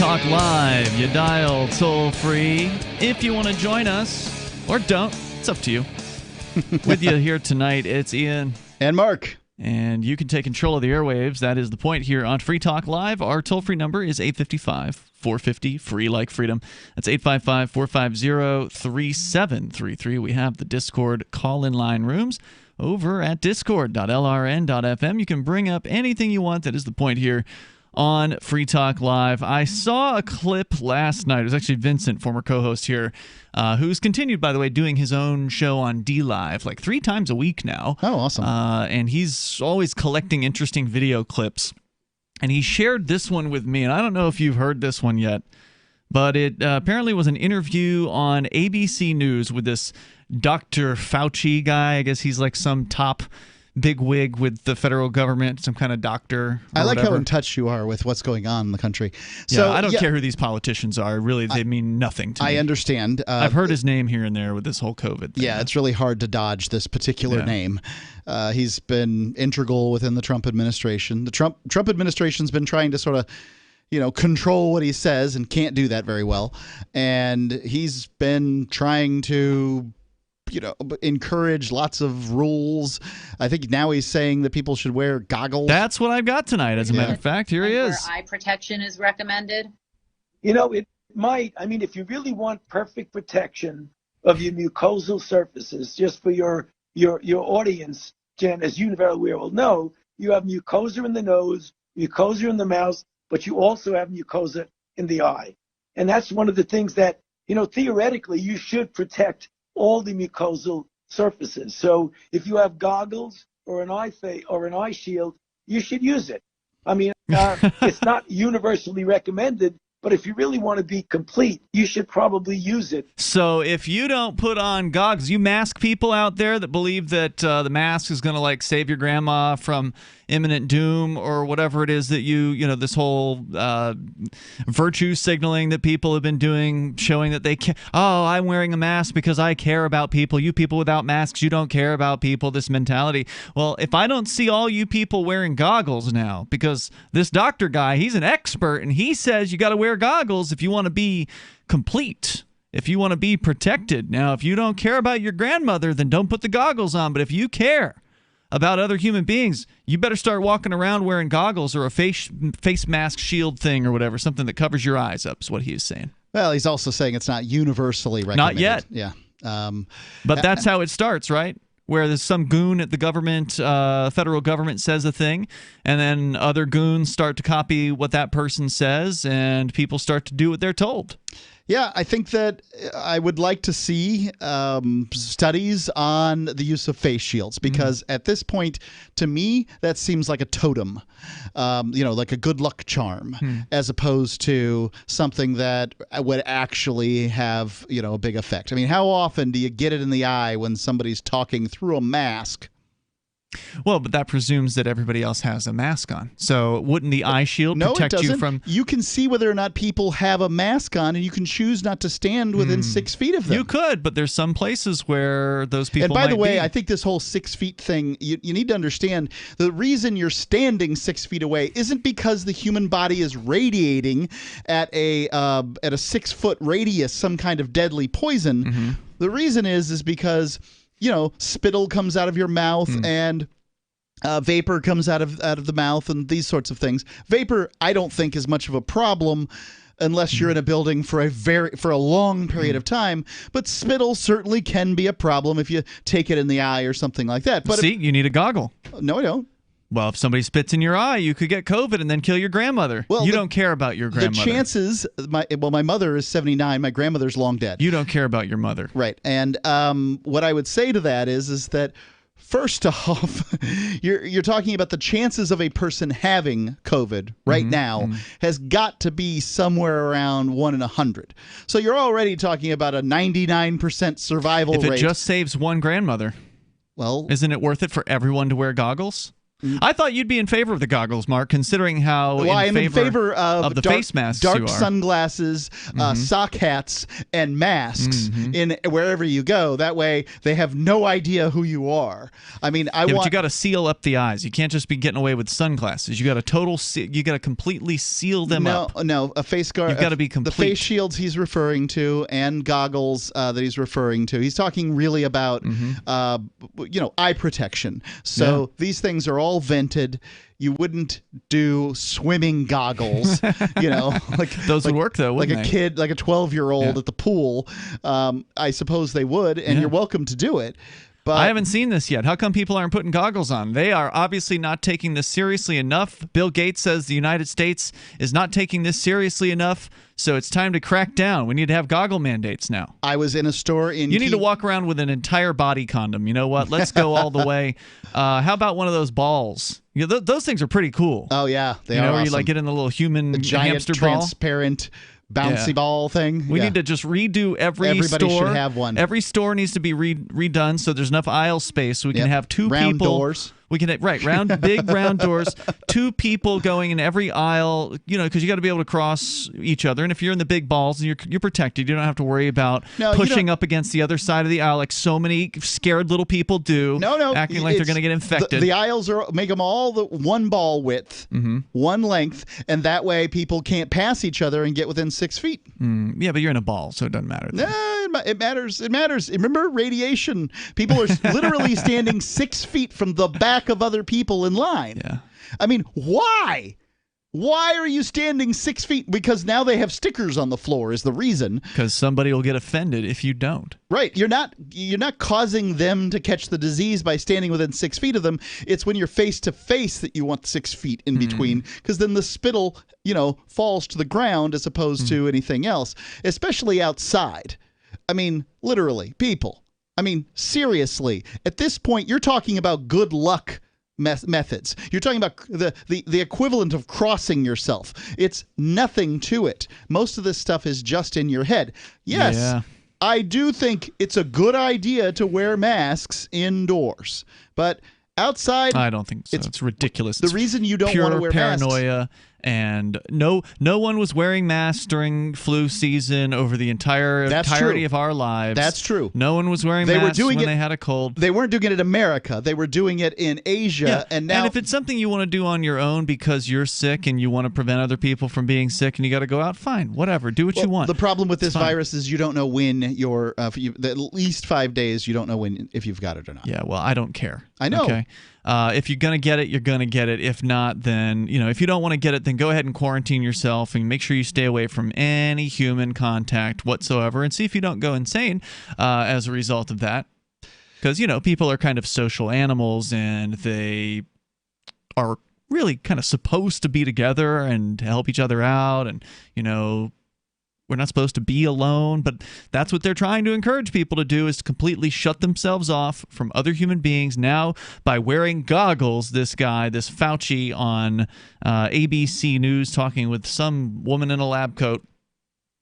Talk Live. You dial toll-free if you want to join us, or don't. It's up to you. With you here tonight, it's Ian. And Mark. And you can take control of the airwaves. That is the point here on Free Talk Live. Our toll-free number is 855-450, free like freedom. That's 855-450-3733. We have the Discord call-in line rooms over at discord.lrn.fm. You can bring up anything you want. That is the point here on Free Talk Live. I saw a clip last night. It was actually Vincent, former co-host here, who's continued, by the way, doing his own show on D-Live like 3 times a week now. Oh, awesome. And he's always collecting interesting video clips. And he shared this one with me, and I don't know if you've heard this one yet, but it apparently was an interview on ABC News with this Dr. Fauci guy. I guess he's like some top big wig with the federal government, some kind of doctor. I like whatever. how in touch you are with what's going on in the country. So I don't care who these politicians are. Really, they mean nothing to me. I understand. I've heard his name here and there with this whole COVID thing. Yeah, it's really hard to dodge this particular name. He's been integral within the Trump administration. The Trump administration's been trying to sort of control what he says and can't do that very well. And he's been trying to encourage lots of rules. I think now he's saying that people should wear goggles. That's what I've got tonight, as a matter of fact. Here he is. Eye protection is recommended. It might. I mean, if you really want perfect protection of your mucosal surfaces, just for your audience, Jen, as you very well know, you have mucosa in the nose, mucosa in the mouth, but you also have mucosa in the eye. And that's one of the things that, theoretically, you should protect all the mucosal surfaces. So if you have goggles or an eye shield, you should use it. I mean, it's not universally recommended, but if you really want to be complete, you should probably use it. So if you don't put on goggles, you mask people out there that believe that the mask is going to save your grandma from imminent doom or whatever it is that this whole virtue signaling that people have been doing, showing that they care. Oh, I'm wearing a mask because I care about people. You people without masks, you don't care about people, this mentality. Well, if I don't see all you people wearing goggles now, because this doctor guy, he's an expert, and he says you got to wear goggles if you want to be complete, if you want to be protected. Now, if you don't care about your grandmother, then don't put the goggles on. But if you care about other human beings, you better start walking around wearing goggles or a face mask shield thing or whatever, something that covers your eyes up, is what he is saying. Well, he's also saying it's not universally recommended. Not yet. Yeah. But that's how it starts, right? Where there's some goon at the government, federal government says a thing, and then other goons start to copy what that person says, and people start to do what they're told. Yeah, I think that I would like to see studies on the use of face shields, because at this point, to me, that seems like a totem, like a good luck charm, as opposed to something that would actually have, a big effect. I mean, how often do you get it in the eye when somebody's talking through a mask? Well, but that presumes that everybody else has a mask on. So wouldn't the eye shield protect you from... You can see whether or not people have a mask on, and you can choose not to stand within 6 feet of them. You could, but there's some places where those people might be. And by the way, be. I think this whole 6 feet thing, you need to understand the reason you're standing 6 feet away isn't because the human body is radiating at a 6 foot radius some kind of deadly poison. The reason is because spittle comes out of your mouth and vapor comes out of the mouth and these sorts of things. Vapor, I don't think, is much of a problem unless you're in a building for a long period of time. But spittle certainly can be a problem if you take it in the eye or something like that. But you need a goggle. No, I don't. Well, if somebody spits in your eye, you could get COVID and then kill your grandmother. Well, you don't care about your grandmother. The chances, my mother is 79. My grandmother's long dead. You don't care about your mother. Right. And what I would say to that is that, first off, you're talking about the chances of a person having COVID right now has got to be somewhere around 1 in 100. So you're already talking about a 99% survival rate. If it just saves one grandmother, well, isn't it worth it for everyone to wear goggles? I thought you'd be in favor of the goggles, Mark, considering how I'm in favor of the face masks dark you are. sunglasses, sock hats, and masks in wherever you go. That way, they have no idea who you are. I mean, but you got to seal up the eyes. You can't just be getting away with sunglasses. You got to completely seal them up. No, a face guard. You've got to be complete. The face shields he's referring to and goggles that he's referring to. He's talking really about, eye protection. So these things are all vented. You wouldn't do swimming goggles, like those would work though, wouldn't like a kid, like a 12-year-old at the pool. I suppose they would, and you're welcome to do it. But I haven't seen this yet. How come people aren't putting goggles on? They are obviously not taking this seriously enough. Bill Gates says the United States is not taking this seriously enough, so it's time to crack down. We need to have goggle mandates now. I was in a store in... You need to walk around with an entire body condom. You know what? Let's go all the way. How about one of those balls? Those things are pretty cool. Oh, yeah. They are where awesome. You like get in the little human the giant hamster transparent bouncy ball thing. We need to just redo everybody store. Everybody should have one. Every store needs to be redone so there's enough aisle space so we can have two round people. Doors. We can big round doors, two people going in every aisle, because you got to be able to cross each other. And if you're in the big balls, you're protected. You don't have to worry about pushing up against the other side of the aisle like so many scared little people do. Acting like they're going to get infected. The aisles make them all the one ball width, one length, and that way people can't pass each other and get within 6 feet. Yeah, but you're in a ball, so it doesn't matter. It matters. It matters. Remember radiation? People are literally standing 6 feet from the back of other people in line. Yeah. I mean, why? Why are you standing 6 feet? Because now they have stickers on the floor is the reason. Because somebody will get offended if you don't. Right. You're not causing them to catch the disease by standing within 6 feet of them. It's when you're face to face that you want 6 feet in between, because then the spittle, falls to the ground as opposed to anything else, especially outside. I mean, literally, people. I mean, seriously. At this point, you're talking about good luck methods. You're talking about the equivalent of crossing yourself. It's nothing to it. Most of this stuff is just in your head. Yes, I do think it's a good idea to wear masks indoors, but outside, I don't think so. It's ridiculous. The reason you don't want to wear paranoia. masks. And no one was wearing masks during flu season over the entirety of our lives. That's true. No one was wearing masks when they had a cold. They weren't doing it in America. They were doing it in Asia. And now, if it's something you want to do on your own because you're sick and you want to prevent other people from being sick and you got to go out, fine, whatever. Do what you want. The problem with this virus is you don't know when you're at least 5 days. You don't know if you've got it or not. Yeah, well, I don't care. I know. Okay. If you're going to get it, you're going to get it. If not, then, if you don't want to get it, then go ahead and quarantine yourself and make sure you stay away from any human contact whatsoever and see if you don't go insane as a result of that. Because, people are kind of social animals and they are really kind of supposed to be together and help each other out and, we're not supposed to be alone, but that's what they're trying to encourage people to do, is to completely shut themselves off from other human beings. Now, by wearing goggles, this Fauci on ABC News talking with some woman in a lab coat.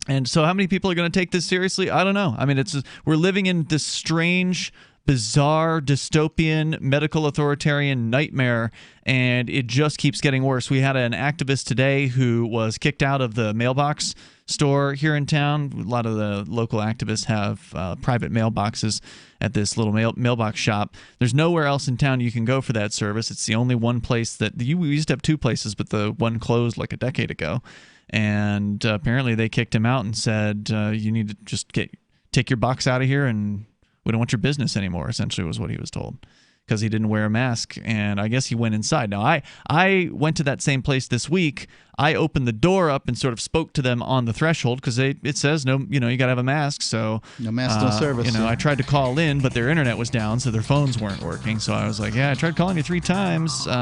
And so how many people are going to take this seriously? I don't know. I mean, we're living in this strange, bizarre, dystopian, medical authoritarian nightmare, and it just keeps getting worse. We had an activist today who was kicked out of the mailbox store here in town. A lot of the local activists have private mailboxes at this little mailbox shop. There's nowhere else in town you can go for that service. It's the only one place we used to have two places, but the one closed like a decade ago. And apparently they kicked him out and said, you need to just take your box out of here and we don't want your business anymore, essentially was what he was told, because he didn't wear a mask. And I guess he went inside. Now, I went to that same place this week. I opened the door up and sort of spoke to them on the threshold because it says, no, you got to have a mask. So no mask, no service. I tried to call in, but their internet was down, so their phones weren't working. So I was like, I tried calling you 3 times. Here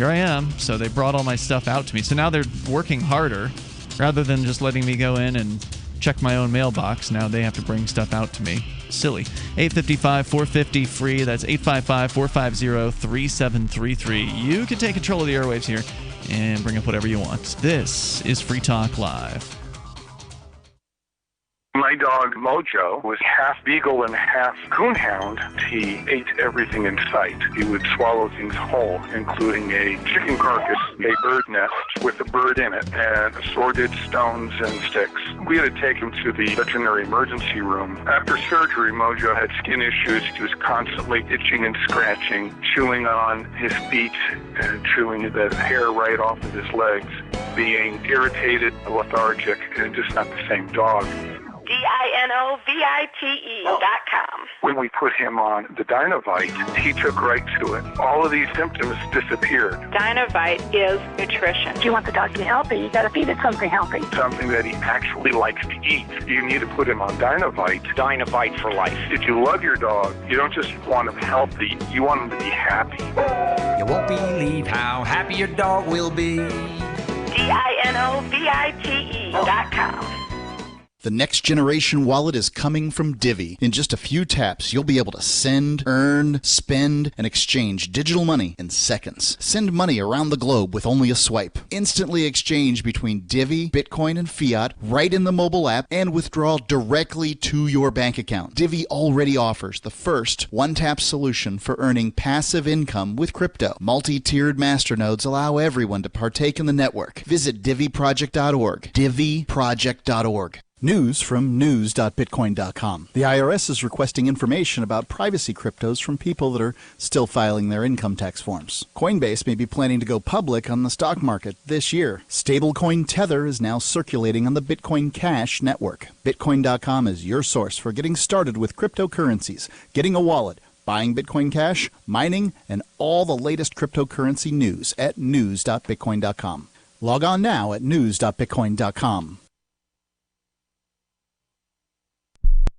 I am. So they brought all my stuff out to me. So now they're working harder rather than just letting me go in and check my own mailbox. Now they have to bring stuff out to me. Silly. 855-450-FREE. That's 855-450-3733. You can take control of the airwaves here and bring up whatever you want. This is Free Talk Live. My dog, Mojo, was half beagle and half coonhound. He ate everything in sight. He would swallow things whole, including a chicken carcass, a bird nest with a bird in it, and assorted stones and sticks. We had to take him to the veterinary emergency room. After surgery, Mojo had skin issues. He was constantly itching and scratching, chewing on his feet and chewing the hair right off of his legs, being irritated, lethargic, and just not the same dog. DINOVITE.com. When we put him on the Dinovite, he took right to it. All of these symptoms disappeared. Dinovite is nutrition. If you want the dog to be healthy, you got to feed it something healthy. Something that he actually likes to eat. You need to put him on Dinovite. Dinovite for life. If you love your dog, you don't just want him healthy, you want him to be happy. You won't believe how happy your dog will be. DINOVITE.com. The next generation wallet is coming from Divvy. In just a few taps, you'll be able to send, earn, spend, and exchange digital money in seconds. Send money around the globe with only a swipe. Instantly exchange between Divvy, Bitcoin, and fiat right in the mobile app and withdraw directly to your bank account. Divvy already offers the first one-tap solution for earning passive income with crypto. Multi-tiered masternodes allow everyone to partake in the network. Visit divvyproject.org. divvyproject.org. News from news.bitcoin.com. The IRS is requesting information about privacy cryptos from people that are still filing their income tax forms. Coinbase may be planning to go public on the stock market this year. Stablecoin Tether is now circulating on the Bitcoin Cash network. Bitcoin.com is your source for getting started with cryptocurrencies, getting a wallet, buying Bitcoin Cash, mining, and all the latest cryptocurrency news at news.bitcoin.com. Log on now at news.bitcoin.com.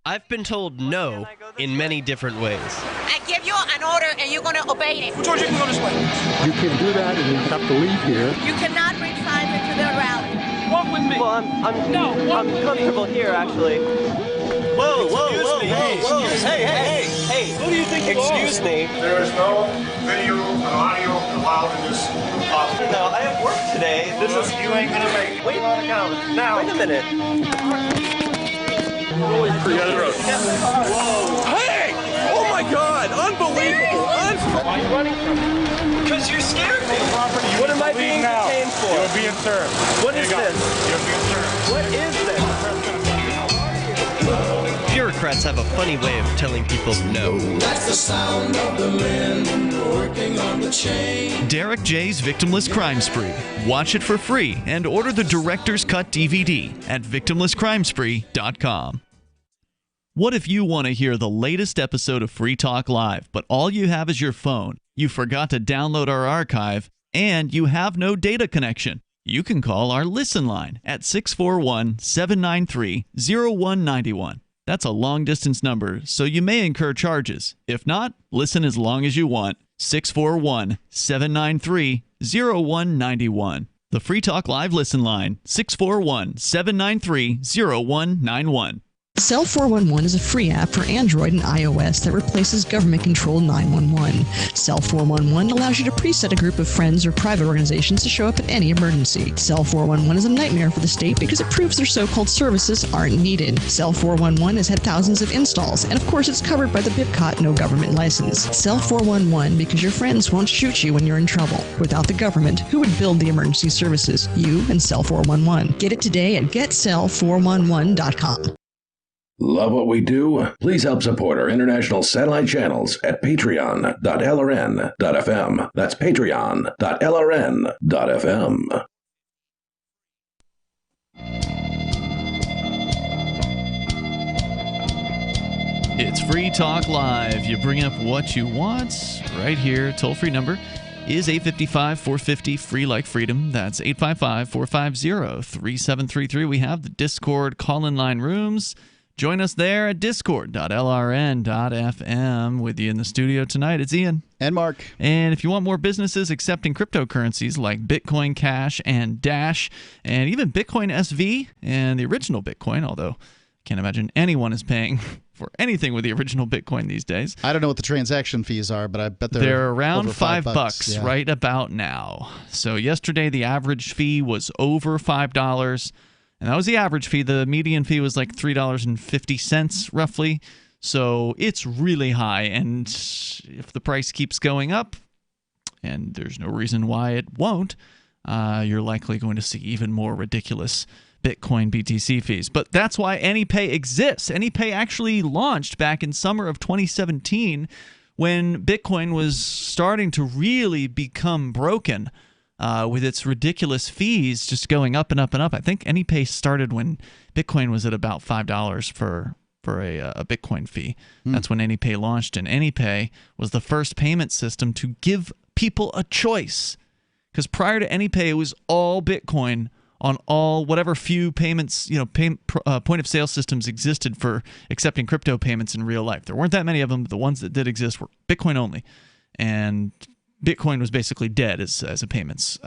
I've been told no in many different ways. I give you an order and you're going to obey it. George, you can go this way. You can do that and you have to leave here. You cannot bring Simon to the rally. Walk with me. Well, I'm comfortable here, actually. Whoa, hey. Who do you think you are? Excuse me. There is no video and audio allowed in this office. No, I have work today. This is... You ain't gonna make it. Wait a minute. Hey! Oh my God! Unbelievable! Why are you running from me? Because you scared me. What am I being detained for? You're being served. What is this? You're being served. What is this? Bureaucrats have a funny way of telling people no. That's the sound of the men working on the chain. Derrick J's Victimless Crime Spree. Watch it for free and order the Director's Cut DVD at victimlesscrimespree.com. What if you want to hear the latest episode of Free Talk Live, but all you have is your phone, you forgot to download our archive, and you have no data connection? You can call our Listen line at 641-793-0191. That's a long-distance number, so you may incur charges. If not, listen as long as you want. 641-793-0191. The Free Talk Live Listen line, 641-793-0191. Cell 411 is a free app for Android and iOS that replaces government-controlled 911. Cell 411 allows you to preset a group of friends or private organizations to show up at any emergency. Cell 411 is a nightmare for the state because it proves their so-called services aren't needed. Cell 411 has had thousands of installs, and of course it's covered by the BIPCOT no government license. Cell 411 because your friends won't shoot you when you're in trouble. Without the government, who would build the emergency services? You and Cell 411. Get it today at getcell411.com. Love what we do? Please help support our international satellite channels at patreon.lrn.fm. That's patreon.lrn.fm. It's Free Talk Live. You bring up what you want right here. Toll-free number is 855-450, free like freedom. That's 855-450-3733. We have the Discord call-in line rooms. Join us there at discord.lrn.fm. With you in the studio tonight, it's Ian. And Mark. And if you want more businesses accepting cryptocurrencies like Bitcoin Cash and Dash, and even Bitcoin SV and the original Bitcoin, although I can't imagine anyone is paying for anything with the original Bitcoin these days. I don't know what the transaction fees are, but I bet they're around over $5 yeah. right about now. So yesterday the average fee was over $5. And that was the average fee. The median fee was like $3.50 roughly. So it's really high. And if the price keeps going up, and there's no reason why it won't, you're likely going to see even more ridiculous Bitcoin BTC fees. But that's why AnyPay exists. AnyPay actually launched back in summer of 2017 when Bitcoin was starting to really become broken. With its ridiculous fees just going up and up and up. I think AnyPay started when Bitcoin was at about $5 for a Bitcoin fee. That's when AnyPay launched, and AnyPay was the first payment system to give people a choice. Because prior to AnyPay, it was all Bitcoin on all whatever few payments, point of sale systems existed for accepting crypto payments in real life. There weren't that many of them, but the ones that did exist were Bitcoin only. And Bitcoin was basically dead as a payments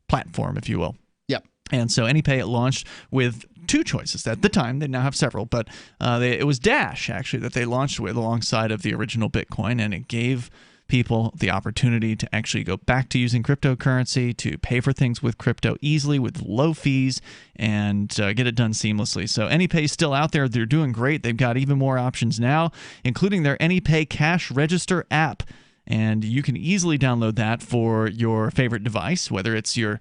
platform, if you will. Yep. And so AnyPay launched with two choices at the time. They now have several, but it was Dash, actually, that they launched with alongside of the original Bitcoin, and it gave people the opportunity to actually go back to using cryptocurrency, to pay for things with crypto easily with low fees, and get it done seamlessly. So AnyPay is still out there. They're doing great. They've got even more options now, including their AnyPay Cash Register app. And you can easily download that for your favorite device, whether it's your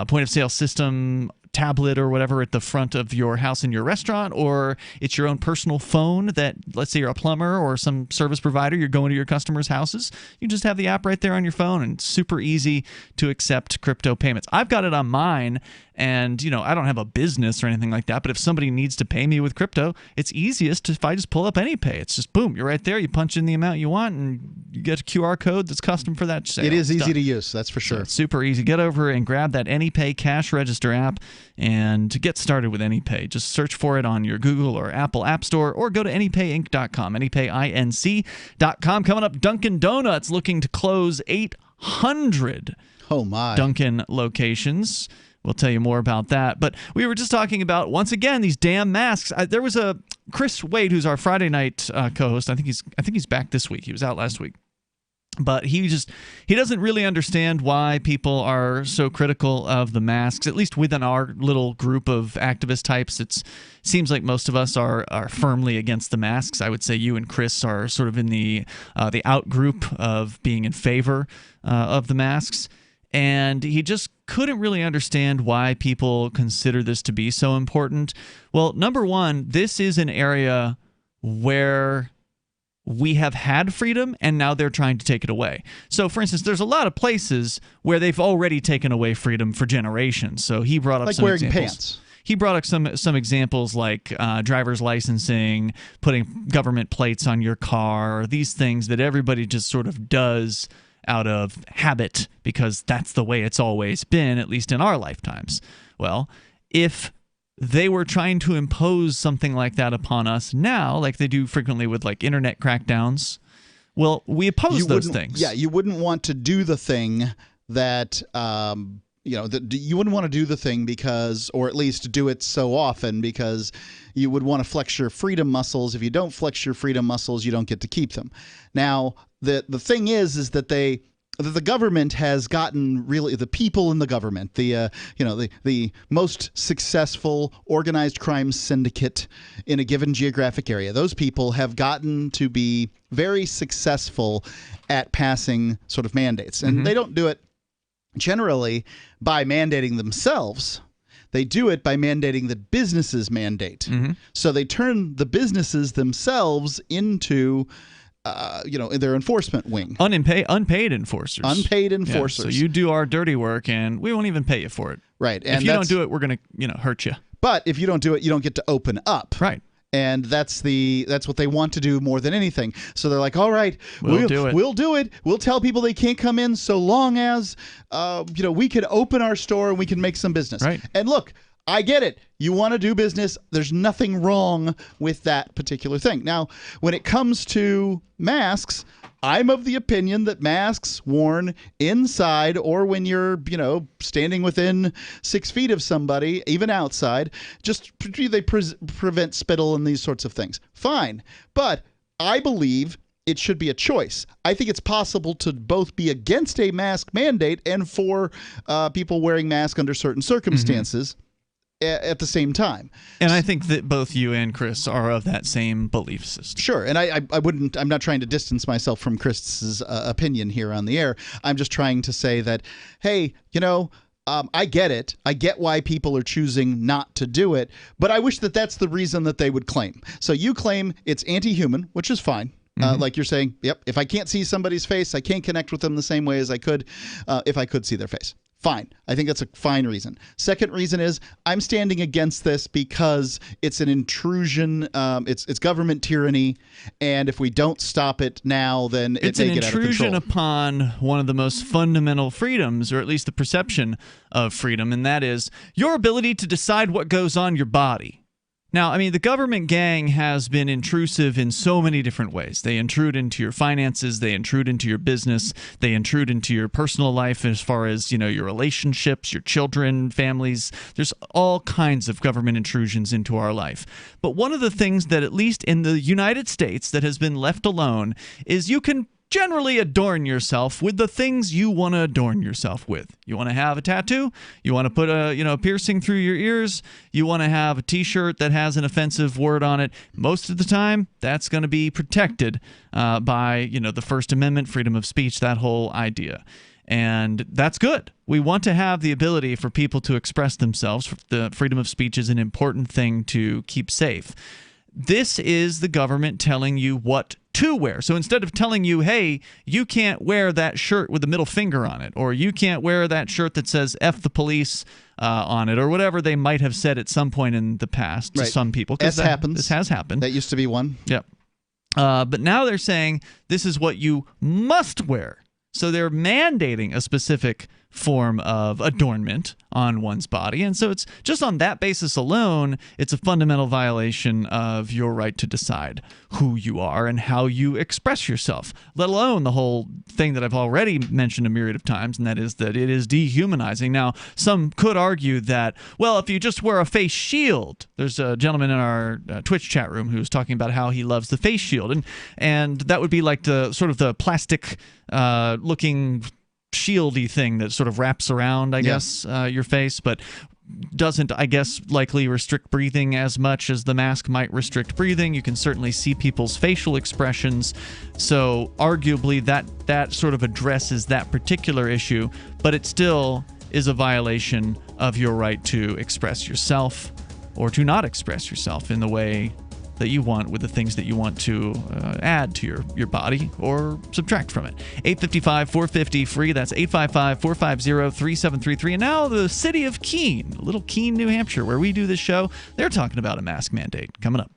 point-of-sale system, tablet, or whatever at the front of your house in your restaurant, or it's your own personal phone that, let's say you're a plumber or some service provider, you're going to your customers' houses. You just have the app right there on your phone, and it's super easy to accept crypto payments. I've got it on mine, and I don't have a business or anything like that, but if somebody needs to pay me with crypto, it's easiest if I just pull up AnyPay. It's just boom, you're right there, you punch in the amount you want, and you get a QR code that's custom for that sale. It is easy to use, that's for sure. So it's super easy. Get over and grab that AnyPay Cash Register app, and to get started with AnyPay, just search for it on your Google or Apple App Store, or go to anypayinc.com, anypayinc.com. Coming up, Dunkin' Donuts looking to close 800 Dunkin' locations. We'll tell you more about that. But we were just talking about, once again, these damn masks. There was a Chris Wade, who's our Friday night co-host. I think he's back this week. He was out last week. But he doesn't really understand why people are so critical of the masks, at least within our little group of activist types. It seems like most of us are firmly against the masks. I would say you and Chris are sort of in the out group of being in favor of the masks. And he just couldn't really understand why people consider this to be so important. Well, number one, this is an area where we have had freedom, and now they're trying to take it away. So, for instance, there's a lot of places where they've already taken away freedom for generations. So he brought up like some wearing examples. Pants. He brought up some examples like driver's licensing, putting government plates on your car, these things that everybody just sort of does out of habit because that's the way it's always been, at least in our lifetimes. Well, if they were trying to impose something like that upon us now, like they do frequently with like internet crackdowns, well, we oppose those things. Yeah, you wouldn't want to do the thing that you wouldn't want to do the thing because, or at least do it so often because you would want to flex your freedom muscles. If you don't flex your freedom muscles, you don't get to keep them. Now, the thing is that the government has gotten really, the people in the government, the most successful organized crime syndicate in a given geographic area, those people have gotten to be very successful at passing sort of mandates. And they don't do it generally by mandating themselves. They do it by mandating that businesses mandate. So they turn the businesses themselves into their enforcement wing. Unpaid enforcers. Unpaid enforcers. Yeah, so you do our dirty work, and we won't even pay you for it. Right. And if you don't do it, we're going to hurt you. But if you don't do it, you don't get to open up. Right. And that's what they want to do more than anything. So they're like, all right, we'll do it. We'll do it. We'll tell people they can't come in so long as we can open our store and we can make some business. Right. And look, I get it. You want to do business. There's nothing wrong with that particular thing. Now, when it comes to masks, I'm of the opinion that masks worn inside or when you're, standing within 6 feet of somebody, even outside, they prevent spittle and these sorts of things. Fine. But I believe it should be a choice. I think it's possible to both be against a mask mandate and for people wearing masks under certain circumstances. at the same time. And I think that both you and Chris are of that same belief system. Sure, and I'm not trying to distance myself from Chris's opinion here on the air. I'm just trying to say that, hey, I get it. I get why people are choosing not to do it, but I wish that that's the reason that they would claim. So you claim it's anti-human, which is fine. Like you're saying, yep, if I can't see somebody's face, I can't connect with them the same way as I could if I could see their face. Fine. I think that's a fine reason. Second reason is I'm standing against this because it's an intrusion. It's government tyranny, and if we don't stop it now, then it may get out of control. It's an intrusion upon one of the most fundamental freedoms, or at least the perception of freedom, and that is your ability to decide what goes on your body. Now, I mean, the government gang has been intrusive in so many different ways. They intrude into your finances. They intrude into your business. They intrude into your personal life as far as, your relationships, your children, families. There's all kinds of government intrusions into our life. But one of the things that, at least in the United States, that has been left alone is you can generally adorn yourself with the things you want to adorn yourself with. You want to have a tattoo? You want to put a piercing through your ears? You want to have a t-shirt that has an offensive word on it? Most of the time, that's going to be protected by, the First Amendment, freedom of speech, that whole idea. And that's good. We want to have the ability for people to express themselves. The freedom of speech is an important thing to keep safe. This is the government telling you what to wear. So instead of telling you, hey, you can't wear that shirt with the middle finger on it, or you can't wear that shirt that says F the police on it, or whatever they might have said at some point in the past to some people. This happens. This has happened. That used to be one. Yep. But now they're saying this is what you must wear. So they're mandating a specific form of adornment on one's body. And so it's just on that basis alone, it's a fundamental violation of your right to decide who you are and how you express yourself, let alone the whole thing that I've already mentioned a myriad of times, and that is that it is dehumanizing. Now, some could argue that, well, if you just wear a face shield, there's a gentleman in our Twitch chat room who's talking about how he loves the face shield, and that would be like the sort of the plastic looking shieldy thing that sort of wraps around, I guess, your face, but doesn't, I guess, likely restrict breathing as much as the mask might restrict breathing. You can certainly see people's facial expressions, so arguably that sort of addresses that particular issue, but it still is a violation of your right to express yourself or to not express yourself in the way that you want, with the things that you want to add to your body or subtract from it. 855-450-FREE. That's 855-450-3733. And now the city of Keene, Little Keene, New Hampshire, where we do this show, they're talking about a mask mandate. Coming up.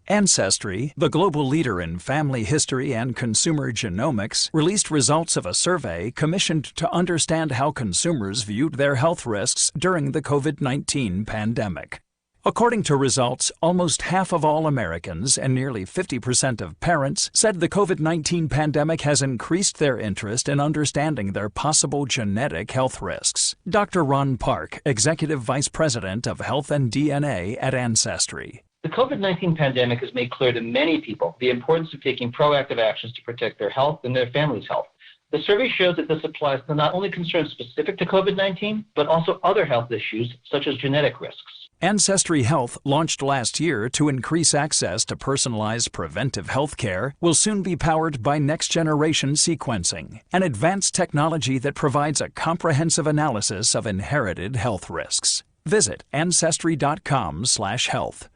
Ancestry, the global leader in family history and consumer genomics, released results of a survey commissioned to understand how consumers viewed their health risks during the COVID-19 pandemic. According to results, almost half of all Americans and nearly 50% of parents said the COVID-19 pandemic has increased their interest in understanding their possible genetic health risks. Dr. Ron Park, Executive Vice President of Health and DNA at Ancestry. The COVID-19 pandemic has made clear to many people the importance of taking proactive actions to protect their health and their family's health. The survey shows that this applies to not only concerns specific to COVID-19, but also other health issues such as genetic risks. Ancestry Health, launched last year to increase access to personalized preventive health care, will soon be powered by next-generation sequencing, an advanced technology that provides a comprehensive analysis of inherited health risks. Visit ancestry.com/health.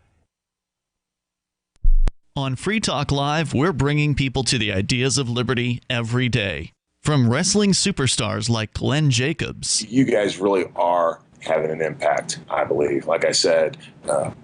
On Free Talk Live, we're bringing people to the ideas of liberty every day. From wrestling superstars like Glenn Jacobs. You guys really are having an impact, I believe. Like I said,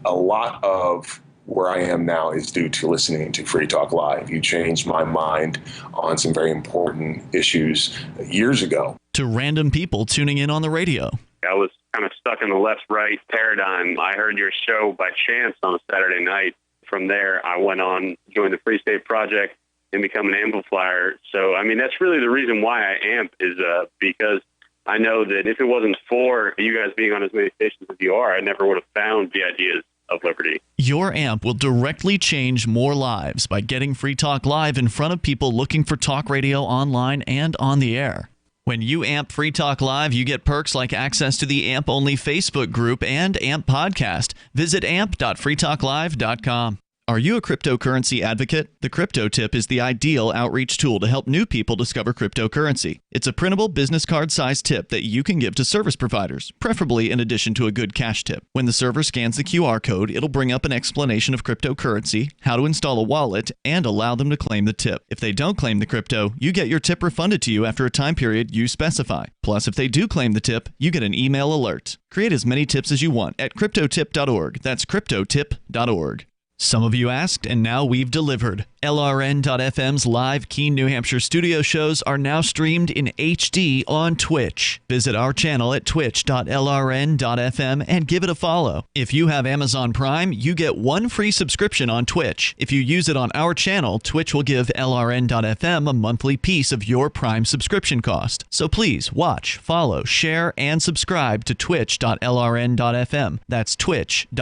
a lot of where I am now is due to listening to Free Talk Live. You changed my mind on some very important issues years ago. To random people tuning in on the radio. I was kind of stuck in the left-right paradigm. I heard your show by chance on a Saturday night. From there, I went on, joined the Free State Project, and become an amplifier. So, I mean, that's really the reason why I amp, is because I know that if it wasn't for you guys being on as many stations as you are, I never would have found the ideas of liberty. Your amp will directly change more lives by getting Free Talk Live in front of people looking for talk radio online and on the air. When you AMP Free Talk Live, you get perks like access to the AMP-only Facebook group and AMP podcast. Visit amp.freetalklive.com. Are you a cryptocurrency advocate? The Crypto Tip is the ideal outreach tool to help new people discover cryptocurrency. It's a printable business card-sized tip that you can give to service providers, preferably in addition to a good cash tip. When the server scans the QR code, it'll bring up an explanation of cryptocurrency, how to install a wallet, and allow them to claim the tip. If they don't claim the crypto, you get your tip refunded to you after a time period you specify. Plus, if they do claim the tip, you get an email alert. Create as many tips as you want at cryptotip.org. That's cryptotip.org. Some of you asked, and now we've delivered. LRN.FM's live Keene, New Hampshire studio shows are now streamed in HD on Twitch. Visit our channel at twitch.lrn.fm and give it a follow. If you have Amazon Prime, you get one free subscription on Twitch. If you use it on our channel, Twitch will give LRN.FM a monthly piece of your Prime subscription cost. So please watch, follow, share, and subscribe to twitch.lrn.fm. That's twitch.lrn.fm.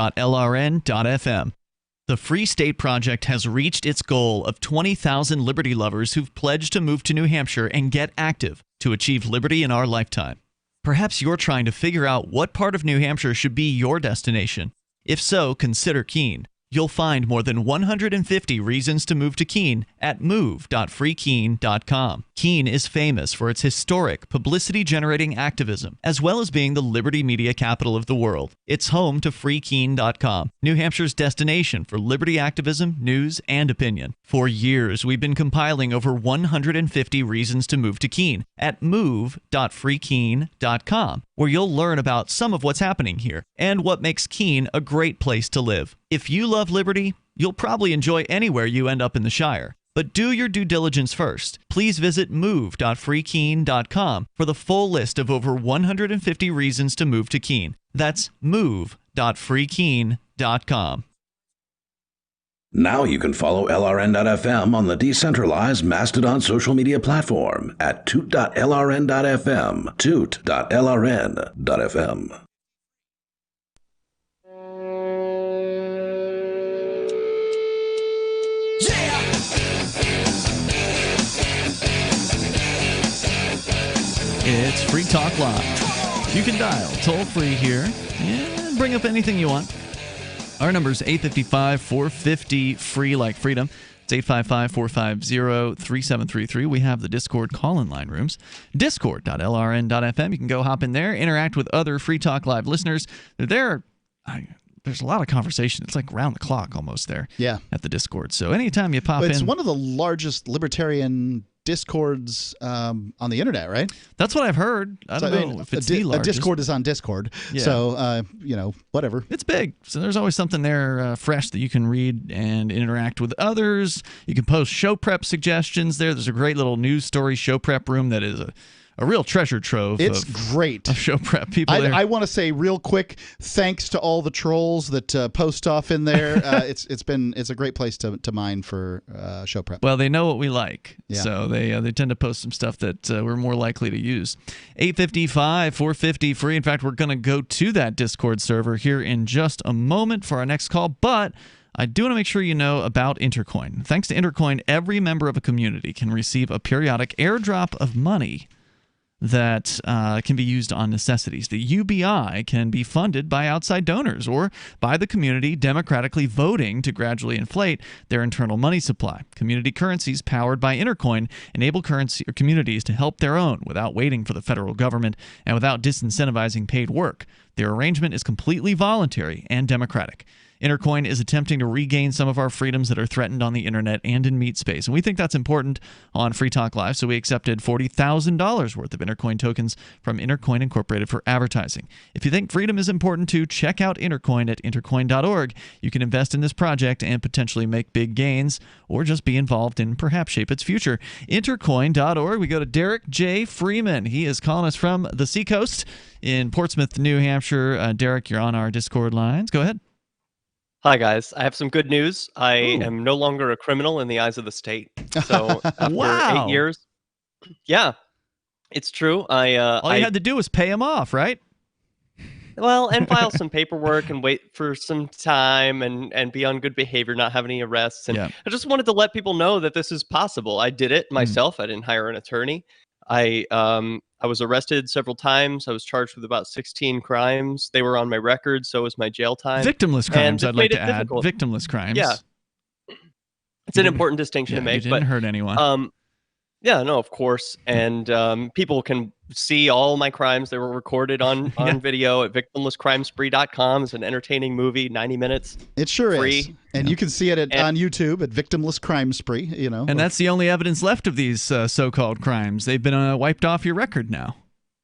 The Free State Project has reached its goal of 20,000 liberty lovers who've pledged to move to New Hampshire and get active to achieve liberty in our lifetime. Perhaps you're trying to figure out what part of New Hampshire should be your destination. If so, consider Keene. You'll find more than 150 reasons to move to Keene at move.freekeene.com. Keene is famous for its historic, publicity-generating activism, as well as being the liberty media capital of the world. It's home to freekeene.com, New Hampshire's destination for liberty activism, news, and opinion. For years, we've been compiling over 150 reasons to move to Keene at move.freekeene.com, where you'll learn about some of what's happening here and what makes Keene a great place to live. If you love liberty, you'll probably enjoy anywhere you end up in the Shire. But do your due diligence first. Please visit move.freekeene.com for the full list of over 150 reasons to move to Keene. That's move.freekeene.com. Now you can follow LRN.FM on the decentralized Mastodon social media platform at toot.lrn.fm, toot.lrn.fm. It's Free Talk Live. You can dial toll-free here and bring up anything you want. Our number is 855-450-FREE like freedom. It's 855-450-3733. We have the Discord call-in line rooms. Discord.lrn.fm. You can go hop in there, interact with other Free Talk Live listeners. There's a lot of conversation. It's like round the clock almost there at the Discord. So anytime you pop in. It's one of the largest libertarian Discords on the internet, right? That's what I've heard. I don't know if it's the largest. A Discord is on Discord. Yeah. So, whatever. It's big. So there's always something there fresh that you can read and interact with others. You can post show prep suggestions there. There's a great little news story show prep room that is a real treasure trove. It's great. Of show prep people. I want to say real quick, thanks to all the trolls that post off in there. It's a great place to mine for show prep. Well, they know what we like, so they tend to post some stuff that we're more likely to use. 855-450-FREE. In fact, we're going to go to that Discord server here in just a moment for our next call, but I do want to make sure you know about Intercoin. Thanks to Intercoin, every member of a community can receive a periodic airdrop of money that can be used on necessities. The UBI can be funded by outside donors or by the community democratically voting to gradually inflate their internal money supply. Community currencies powered by Intercoin enable communities to help their own without waiting for the federal government and without disincentivizing paid work. Their arrangement is completely voluntary and democratic. Intercoin is attempting to regain some of our freedoms that are threatened on the internet and in meat space, and we think that's important on Free Talk Live, so we accepted $40,000 worth of Intercoin tokens from Intercoin Incorporated for advertising. If you think freedom is important too, check out Intercoin at intercoin.org. You can invest in this project and potentially make big gains, or just be involved and perhaps shape its future. Intercoin.org. We go to Derrick J. Freeman. He is calling us from the Seacoast in Portsmouth, New Hampshire. Derrick, you're on our Discord lines. Go ahead. Hi, guys. I have some good news. I am no longer a criminal in the eyes of the state. So after 8 years, it's true. All you had to do was pay him off, right? Well, and file some paperwork and wait for some time and be on good behavior, not have any arrests. And I just wanted to let people know that this is possible. I did it myself. I didn't hire an attorney. I was arrested several times. I was charged with about 16 crimes. They were on my record, so was my jail time. Victimless crimes, And I'd like made to it add. difficult. Victimless crimes. Yeah. It's an important distinction to make. You didn't hurt anyone. Yeah, no, of course. And people can see all my crimes. They were recorded on video at victimlesscrimespree.com. It's an entertaining movie, 90 minutes. It sure free. is. And you can see it on YouTube at Victimless Crime Spree, you know. And that's the only evidence left of these so-called crimes. They've been wiped off your record now.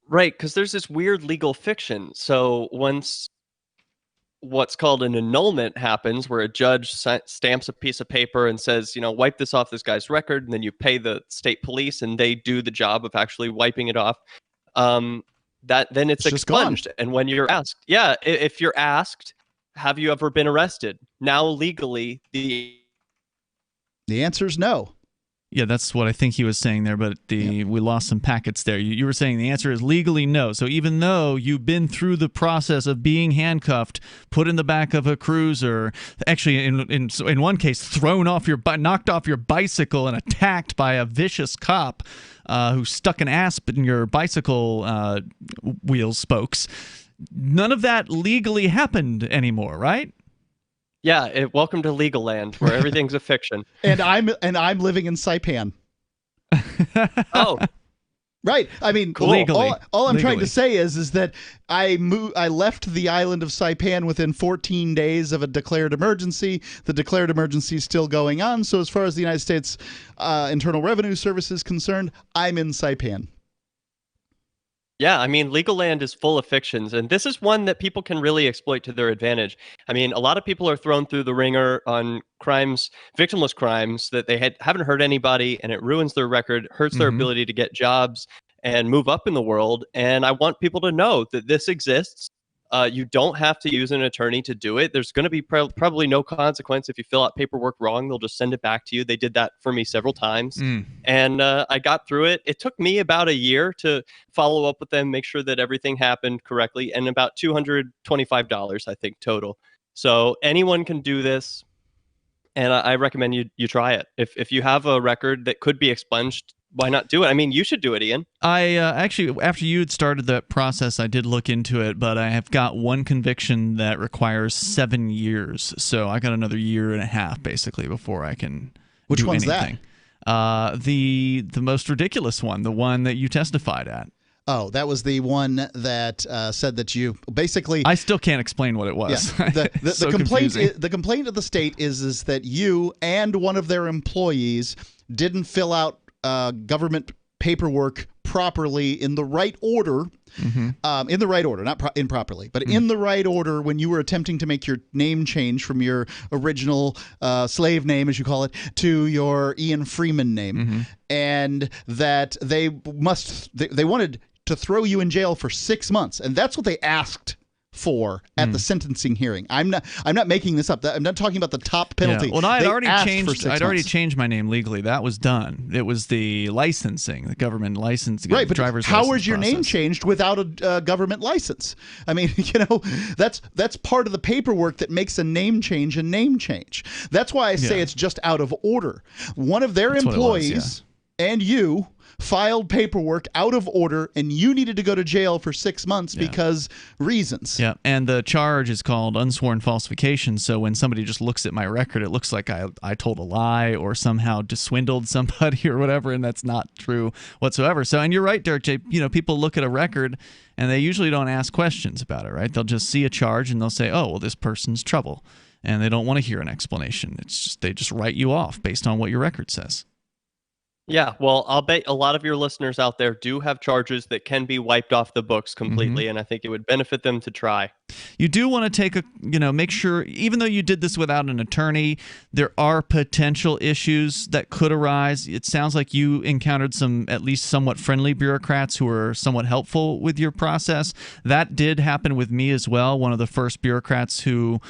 Right, because there's this weird legal fiction. So once what's called an annulment happens, where a judge stamps a piece of paper and says, wipe this off this guy's record, and then you pay the state police and they do the job of actually wiping it off, then it's expunged. And when you're asked, if you're asked, have you ever been arrested? Now legally, the answer is no. Yeah, that's what I think he was saying there, but we lost some packets there. You were saying the answer is legally no. So even though you've been through the process of being handcuffed, put in the back of a cruiser, actually in one case knocked off your bicycle and attacked by a vicious cop who stuck an asp in your bicycle wheel spokes, none of that legally happened anymore, right? Yeah, welcome to legal land, where everything's a fiction. And I'm living in Saipan. Oh, right. I mean, cool. all I'm trying to say is that I left the island of Saipan within 14 days of a declared emergency. The declared emergency is still going on. So as far as the United States Internal Revenue Service is concerned, I'm in Saipan. Yeah, I mean, legal land is full of fictions, and this is one that people can really exploit to their advantage. I mean, a lot of people are thrown through the ringer on crimes, victimless crimes, that they haven't hurt anybody, and it ruins their record, hurts their ability to get jobs and move up in the world. And I want people to know that this exists. You don't have to use an attorney to do it. There's going to be probably no consequence if you fill out paperwork wrong. They'll just send it back to you. They did that for me several times. And I got through it. It took me about a year to follow up with them, make sure that everything happened correctly, and about $225, I think, total. So anyone can do this, and I recommend you try it. If you have a record that could be expunged, why not do it? I mean, you should do it, Ian. I actually, after you had started that process, I did look into it, but I have got one conviction that requires 7 years. So I got another year and a half, basically, before I can Which do one's anything. The most ridiculous one, the one that you testified at. Oh, that was the one that said that you basically. I still can't explain what it was. Yeah, so the complaint of the state is that you and one of their employees didn't fill out government paperwork properly in the right order. In the right order, not improperly, but in the right order when you were attempting to make your name change from your original slave name, as you call it, to your Ian Freeman name, and that they wanted to throw you in jail for 6 months, and that's what they asked for at the sentencing hearing. I'm not making this up. I'm not talking about the top penalty. Yeah. Well, I'd already changed my name legally. That was done. It was the licensing, the government licensing, right? But driver's how license was your name changed without a government license? I mean, that's part of the paperwork that makes a name change a name change. That's why I say it's just out of order. One of their employees and you filed paperwork out of order, and you needed to go to jail for 6 months because reasons. Yeah, and the charge is called unsworn falsification. So when somebody just looks at my record, it looks like I told a lie or somehow swindled somebody or whatever, and that's not true whatsoever. So, and you're right, Derrick J. People look at a record and they usually don't ask questions about it, right? They'll just see a charge and they'll say, "Oh, well, this person's trouble," and they don't want to hear an explanation. They just write you off based on what your record says. Yeah, well, I'll bet a lot of your listeners out there do have charges that can be wiped off the books completely, and I think it would benefit them to try. You do want to make sure, even though you did this without an attorney, there are potential issues that could arise. It sounds like you encountered some at least somewhat friendly bureaucrats who were somewhat helpful with your process. That did happen with me as well. One of the first bureaucrats who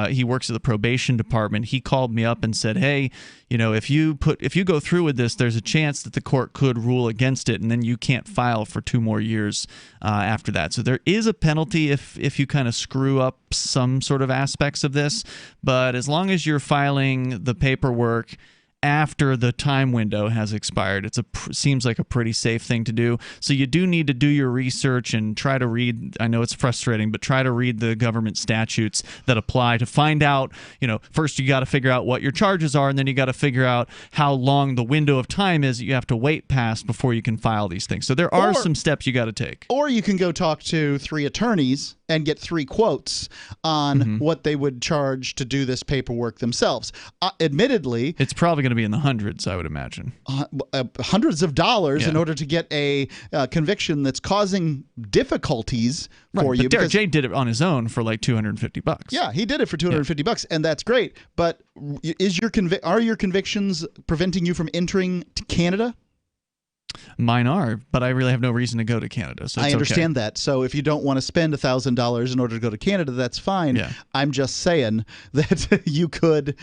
he works at the probation department. He called me up and said, "Hey, if you go through with this, there's a chance that the court could rule against it, and then you can't file for 2 more years after that." So there is a penalty if you kind of screw up some sort of aspects of this. But as long as you're filing the paperwork after the time window has expired. It seems like a pretty safe thing to do. So you do need to do your research and try to read. I know it's frustrating, but try to read the government statutes that apply to find out. First you got to figure out what your charges are, and then you got to figure out how long the window of time is that you have to wait past before you can file these things. So there are some steps you got to take. Or you can go talk to 3 attorneys and get 3 quotes on what they would charge to do this paperwork themselves. Admittedly, it's probably going to be in the hundreds, I would imagine. Hundreds of dollars in order to get a conviction that's causing difficulties for you. Derrick J did it on his own for like $250. Yeah, he did it for $250, and that's great. But are your convictions preventing you from entering to Canada? Mine are, but I really have no reason to go to Canada. So it's I understand that. So if you don't want to spend $1,000 in order to go to Canada, that's fine. Yeah. I'm just saying that you could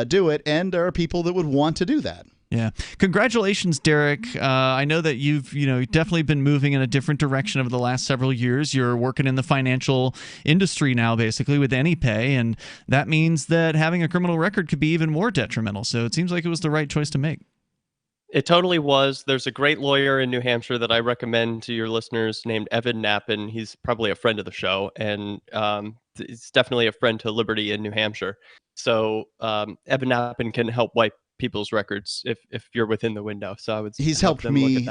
do it, and there are people that would want to do that. Yeah. Congratulations, Derrick. I know that you've definitely been moving in a different direction over the last several years. You're working in the financial industry now, basically, with AnyPay, and that means that having a criminal record could be even more detrimental. So it seems like it was the right choice to make. It totally was. There's a great lawyer in New Hampshire that I recommend to your listeners named Evan Knappen. He's probably a friend of the show, and he's definitely a friend to liberty in New Hampshire. So Evan Knappen can help wipe people's records if you're within the window. So he's helped me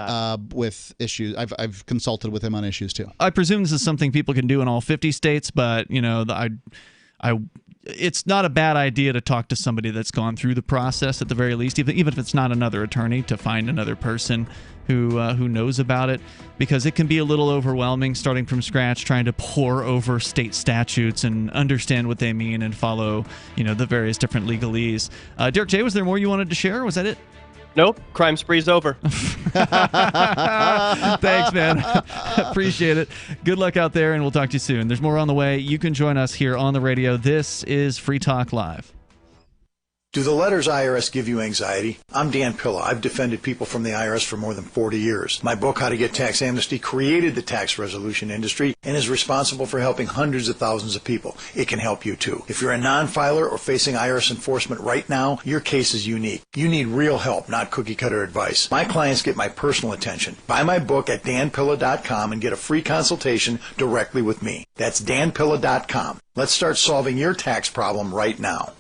with issues. I've consulted with him on issues too. I presume this is something people can do in all 50 states, but it's not a bad idea to talk to somebody that's gone through the process at the very least, even if it's not another attorney, to find another person who knows about it, because it can be a little overwhelming starting from scratch, trying to pore over state statutes and understand what they mean and follow the various different legalese. Derrick J., was there more you wanted to share? Was that it? Nope. Crime spree's over. Thanks, man. Appreciate it. Good luck out there, and we'll talk to you soon. There's more on the way. You can join us here on the radio. This is Free Talk Live. Do the letters IRS give you anxiety? I'm Dan Pilla. I've defended people from the IRS for more than 40 years. My book, How to Get Tax Amnesty, created the tax resolution industry and is responsible for helping hundreds of thousands of people. It can help you too. If you're a non-filer or facing IRS enforcement right now, your case is unique. You need real help, not cookie-cutter advice. My clients get my personal attention. Buy my book at danpilla.com and get a free consultation directly with me. That's danpilla.com. Let's start solving your tax problem right now.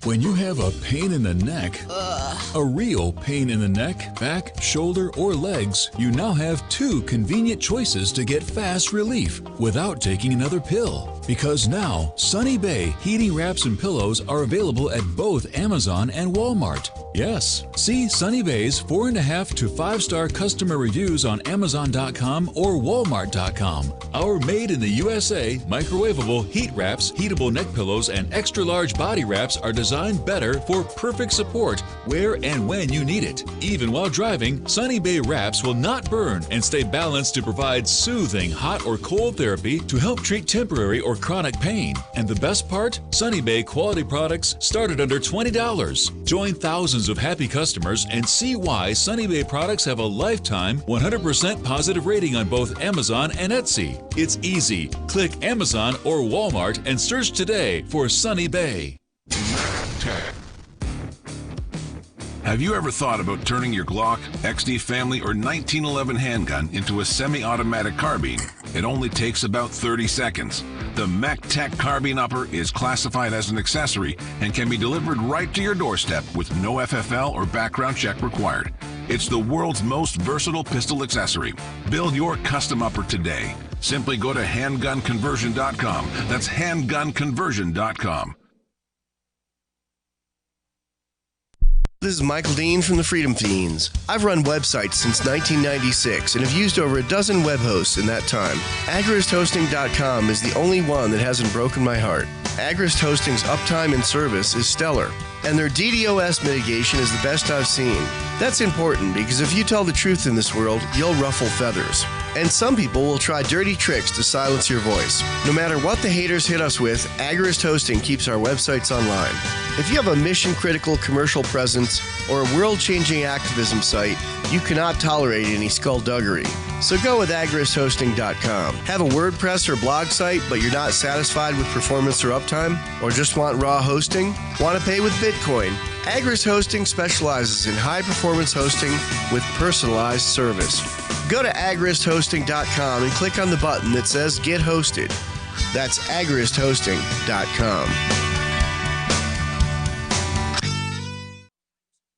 When you have a pain in the neck, a real pain in the neck, back, shoulder, or legs, you now have 2 convenient choices to get fast relief without taking another pill. Because now, Sunny Bay heating wraps and pillows are available at both Amazon and Walmart. Yes, see Sunny Bay's 4.5 to 5-star customer reviews on Amazon.com or Walmart.com. Our made in the USA microwavable heat wraps, heatable neck pillows, and extra large body wraps are designed better for perfect support where and when you need it. Even while driving, Sunny Bay wraps will not burn and stay balanced to provide soothing hot or cold therapy to help treat temporary or chronic pain. And the best part? Sunny Bay quality products start at under $20. Join thousands of happy customers and see why Sunny Bay products have a lifetime 100% positive rating on both Amazon and Etsy. It's easy. Click Amazon or Walmart and search today for Sunny Bay. Have you ever thought about turning your Glock, XD Family, or 1911 handgun into a semi-automatic carbine? It only takes about 30 seconds. The MechTech Carbine Upper is classified as an accessory and can be delivered right to your doorstep with no FFL or background check required. It's the world's most versatile pistol accessory. Build your custom upper today. Simply go to handgunconversion.com. That's handgunconversion.com. This is Michael Dean from the Freedom Fiends. I've run websites since 1996 and have used over a dozen web hosts in that time. AgristHosting.com is the only one that hasn't broken my heart. Agrist Hosting's uptime and service is stellar, and their DDoS mitigation is the best I've seen. That's important because if you tell the truth in this world, you'll ruffle feathers. And some people will try dirty tricks to silence your voice. No matter what the haters hit us with, Agrist Hosting keeps our websites online. If you have a mission-critical commercial presence or a world-changing activism site, you cannot tolerate any skullduggery. So go with agristhosting.com. Have a WordPress or blog site, but you're not satisfied with performance or uptime? Or just want raw hosting? Want to pay with Bitcoin? Agris Hosting specializes in high-performance hosting with personalized service. Go to agristhosting.com and click on the button that says Get Hosted. That's agristhosting.com.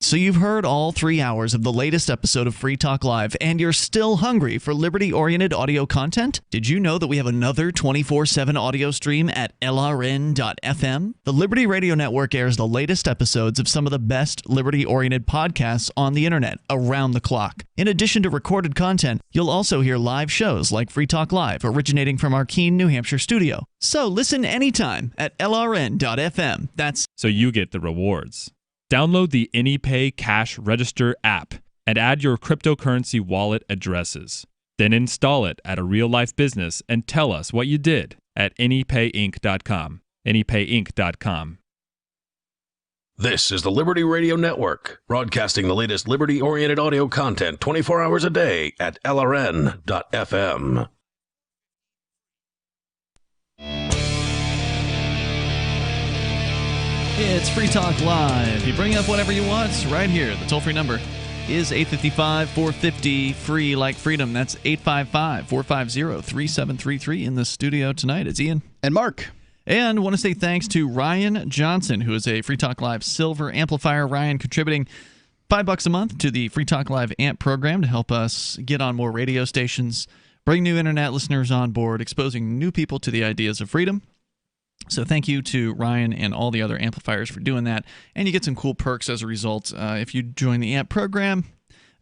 So you've heard all 3 hours of the latest episode of Free Talk Live, and you're still hungry for liberty-oriented audio content? Did you know that we have another 24/7 audio stream at LRN.FM? The Liberty Radio Network airs the latest episodes of some of the best liberty-oriented podcasts on the internet around the clock. In addition to recorded content, you'll also hear live shows like Free Talk Live, originating from our Keene, New Hampshire studio. So listen anytime at LRN.FM. That's so you get the rewards. Download the AnyPay Cash Register app and add your cryptocurrency wallet addresses. Then install it at a real-life business and tell us what you did at AnyPayInc.com. AnyPayInc.com. This is the Liberty Radio Network, broadcasting the latest liberty-oriented audio content 24 hours a day at LRN.FM. It's Free Talk Live. You bring up whatever you want right here. The toll-free number is 855-450-FREE like freedom. That's 855-450-3733. In the studio tonight, it's Ian. And Mark. And I want to say thanks to Ryan Johnson, who is a Free Talk Live Silver Amplifier. Ryan contributing $5 a month to the Free Talk Live AMP program to help us get on more radio stations, bring new internet listeners on board, exposing new people to the ideas of freedom. So thank you to Ryan and all the other amplifiers for doing that. And you get some cool perks as a result if you join the AMP program.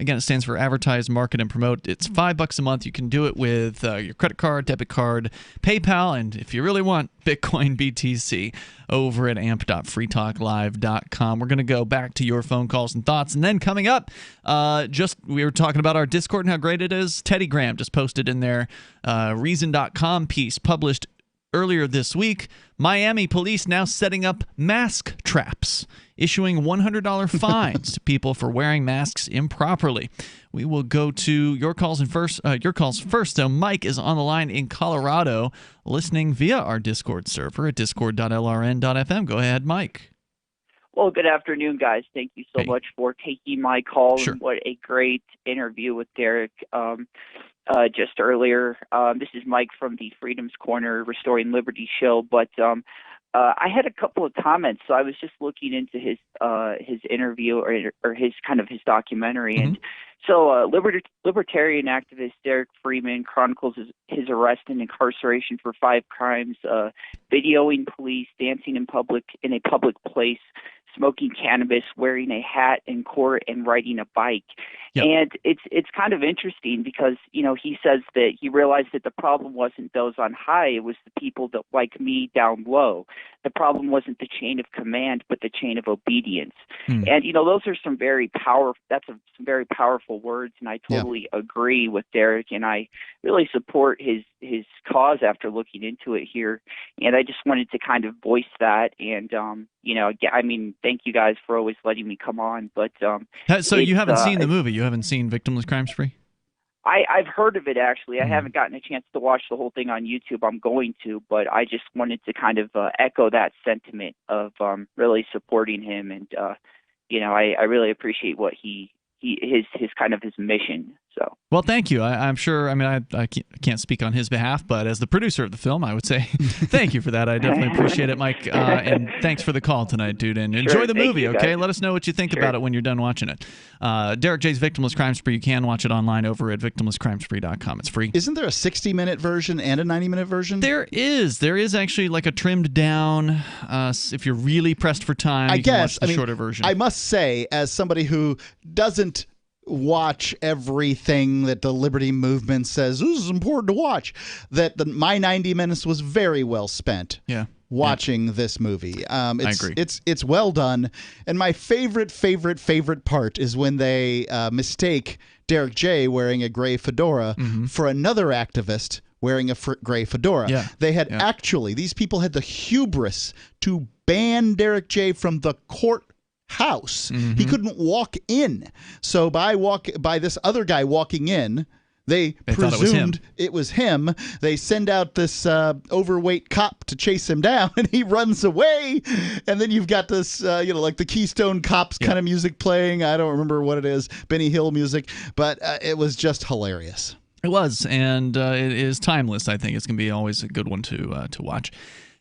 Again, it stands for Advertise, Market, and Promote. It's $5 a month. You can do it with your credit card, debit card, PayPal, and if you really want, Bitcoin BTC over at amp.freetalklive.com. We're going to go back to your phone calls and thoughts. And then coming up, we were talking about our Discord and how great it is. Teddy Graham just posted in their Reason.com piece published earlier this week. Miami police now setting up mask traps, issuing $100 fines to people for wearing masks improperly. We will go to your calls first. So Mike is on the line in Colorado, listening via our Discord server at discord.lrn.fm. Go ahead, Mike. Well, good afternoon, guys. Thank you so much for taking my call. Sure. And what a great interview with Derrick just earlier. This is Mike from the Freedom's Corner Restoring Liberty show. But I had a couple of comments. So I was just looking into his interview or his documentary. Mm-hmm. And so libertarian activist Derrick Freeman chronicles his arrest and incarceration for 5 crimes, videoing police, dancing in a public place, smoking cannabis, wearing a hat in court, and riding a bike. Yep. And it's kind of interesting because, he says that he realized that the problem wasn't those on high, it was the people that like me down low. The problem wasn't the chain of command, but the chain of obedience. And those are some very powerful words, and I totally agree with Derrick, and I really support his cause after looking into it here. And I just wanted to kind of voice that, and thank you guys for always letting me come on. But so you haven't seen the movie? You haven't seen Victimless Crime Spree? I've heard of it, actually. I haven't gotten a chance to watch the whole thing on YouTube. I'm going to, but I just wanted to kind of echo that sentiment of really supporting him, and I really appreciate what his mission. So well, thank you. I'm sure. I mean, I can't speak on his behalf, but as the producer of the film, I would say thank you for that. I definitely appreciate it, Mike. And thanks for the call tonight, dude. And enjoy the movie, okay? Let us know what you think about it when you're done watching it. Derrick J's Victimless Crime Spree. You can watch it online over at victimlesscrimespree.com. It's free. Isn't there a 60-minute version and a 90-minute version? There is. There is actually like a trimmed down. If you're really pressed for time, you can watch the shorter version. I must say, as somebody who doesn't watch everything that the Liberty Movement says this is important to watch, that my 90 minutes was very well spent watching this movie. I agree. It's well done, and my favorite part is when they mistake Derrick J wearing a gray fedora for another activist wearing a gray fedora. They had these people had the hubris to ban Derrick J from the courthouse. He couldn't walk in. So by this other guy walking in, They thought presumed it was him. They send out this overweight cop to chase him down, and he runs away. And then you've got this, like the Keystone Cops kind of music playing. I don't remember what it is, Benny Hill music, but it was just hilarious. It was, and it is timeless. I think it's going to be always a good one to watch.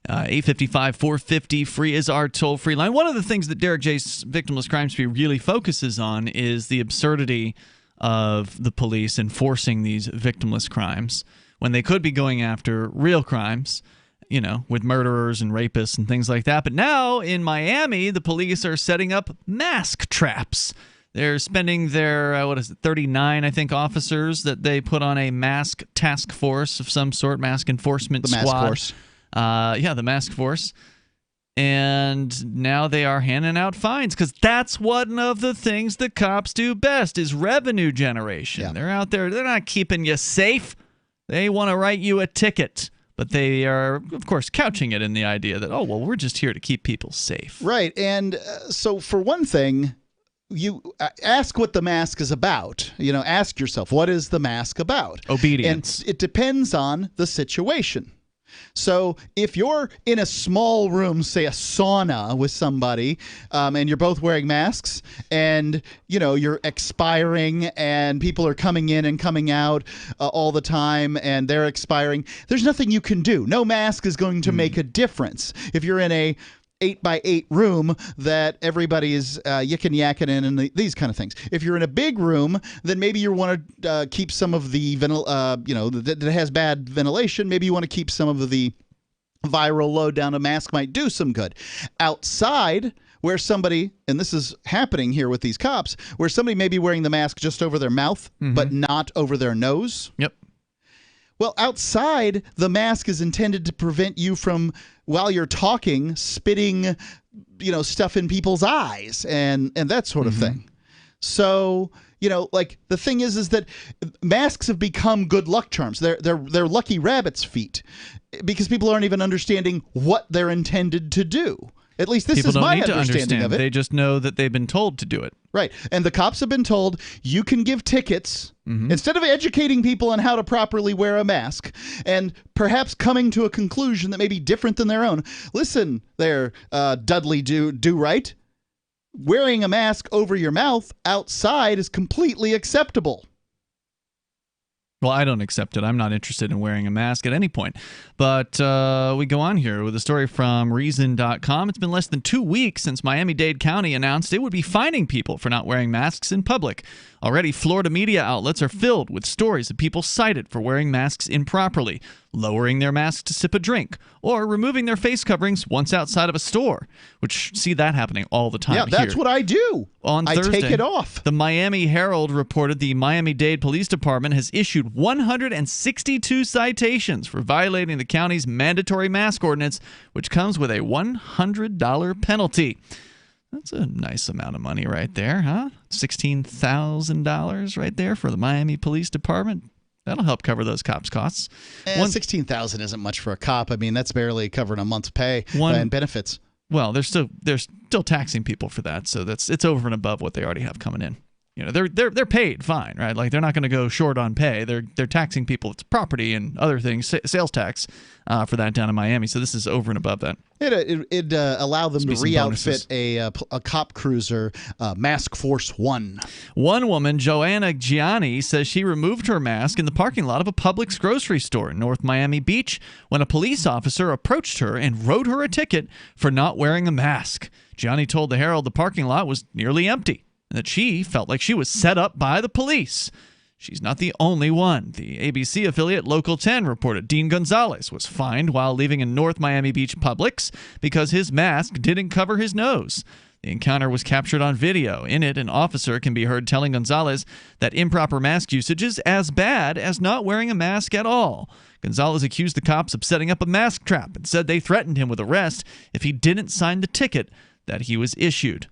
855-450-FREE is our toll-free line. One of the things that Derrick J's Victimless Crime Spree really focuses on is the absurdity of the police enforcing these victimless crimes when they could be going after real crimes, with murderers and rapists and things like that. But now in Miami, the police are setting up mask traps. They're spending their, 39, I think, officers that they put on a mask task force of some sort, mask enforcement squad. Mask force. The mask force. And now they are handing out fines because that's one of the things the cops do best is revenue generation. Yeah. They're out there. They're not keeping you safe. They want to write you a ticket. But they are, of course, couching it in the idea that, we're just here to keep people safe. Right. And so for one thing, you ask what the mask is about. Ask yourself, what is the mask about? Obedience. And it depends on the situation. So if you're in a small room, say a sauna with somebody, and you're both wearing masks and, you're expiring and people are coming in and coming out all the time and they're expiring, there's nothing you can do. No mask is going to make a difference. If you're in a 8x8 room that everybody is yikin yakking in and these kind of things. If you're in a big room, then maybe you want to keep some of the that has bad ventilation. Maybe you want to keep some of the viral load down. A mask might do some good. Outside, where somebody, and this is happening here with these cops, where somebody may be wearing the mask just over their mouth, but not over their nose. Yep. Well, outside, the mask is intended to prevent you from, while you're talking, spitting, stuff in people's eyes and that sort of thing. So, the thing is that masks have become good luck charms. They're lucky rabbit's feet because people aren't even understanding what they're intended to do. At least this is my understanding of it. They just know that they've been told to do it. Right. And the cops have been told you can give tickets instead of educating people on how to properly wear a mask and perhaps coming to a conclusion that may be different than their own. Listen there, Dudley Do Right. Wearing a mask over your mouth outside is completely acceptable. Well, I don't accept it. I'm not interested in wearing a mask at any point. But we go on here with a story from Reason.com. It's been less than 2 weeks since Miami-Dade County announced it would be fining people for not wearing masks in public. Already, Florida media outlets are filled with stories of people cited for wearing masks improperly, lowering their mask to sip a drink, or removing their face coverings once outside of a store, which see that happening all the time. Yeah, that's what I do. On Thursday, I take it off. The Miami Herald reported the Miami-Dade Police Department has issued 162 citations for violating the county's mandatory mask ordinance, which comes with a $100 penalty. That's a nice amount of money right there, huh? $16,000 right there for the Miami Police Department. That'll help cover those cops' costs. $16,000 isn't much for a cop. I mean, that's barely covering a month's pay and benefits. Well, they're still taxing people for that, so it's over and above what they already have coming in. They're paid fine, right? Like they're not going to go short on pay. They're taxing people. It's property and other things, sales tax for that down in Miami. So this is over and above that. It'd allow them to re-outfit a cop cruiser, Mask Force 1. One woman, Joanna Gianni, says she removed her mask in the parking lot of a Publix grocery store in North Miami Beach when a police officer approached her and wrote her a ticket for not wearing a mask. Gianni told the Herald the parking lot was nearly empty and that she felt like she was set up by the police. She's not the only one. The ABC affiliate Local 10 reported Dean Gonzalez was fined while leaving a North Miami Beach Publix because his mask didn't cover his nose. The encounter was captured on video. In it, an officer can be heard telling Gonzalez that improper mask usage is as bad as not wearing a mask at all. Gonzalez accused the cops of setting up a mask trap and said they threatened him with arrest if he didn't sign the ticket that he was issued.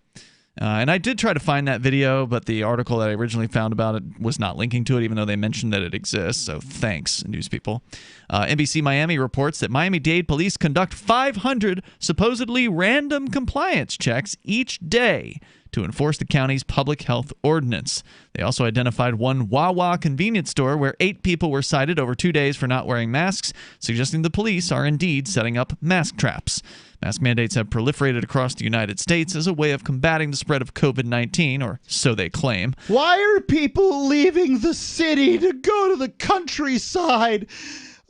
And I did try to find that video, but the article that I originally found about it was not linking to it, even though they mentioned that it exists. So thanks, news people. NBC Miami reports that Miami-Dade police conduct 500 supposedly random compliance checks each day to enforce the county's public health ordinance. They also identified one Wawa convenience store where 8 people were cited over 2 days for not wearing masks, suggesting the police are indeed setting up mask traps. Mask mandates have proliferated across the United States as a way of combating the spread of COVID-19, or so they claim. Why are people leaving the city to go to the countryside?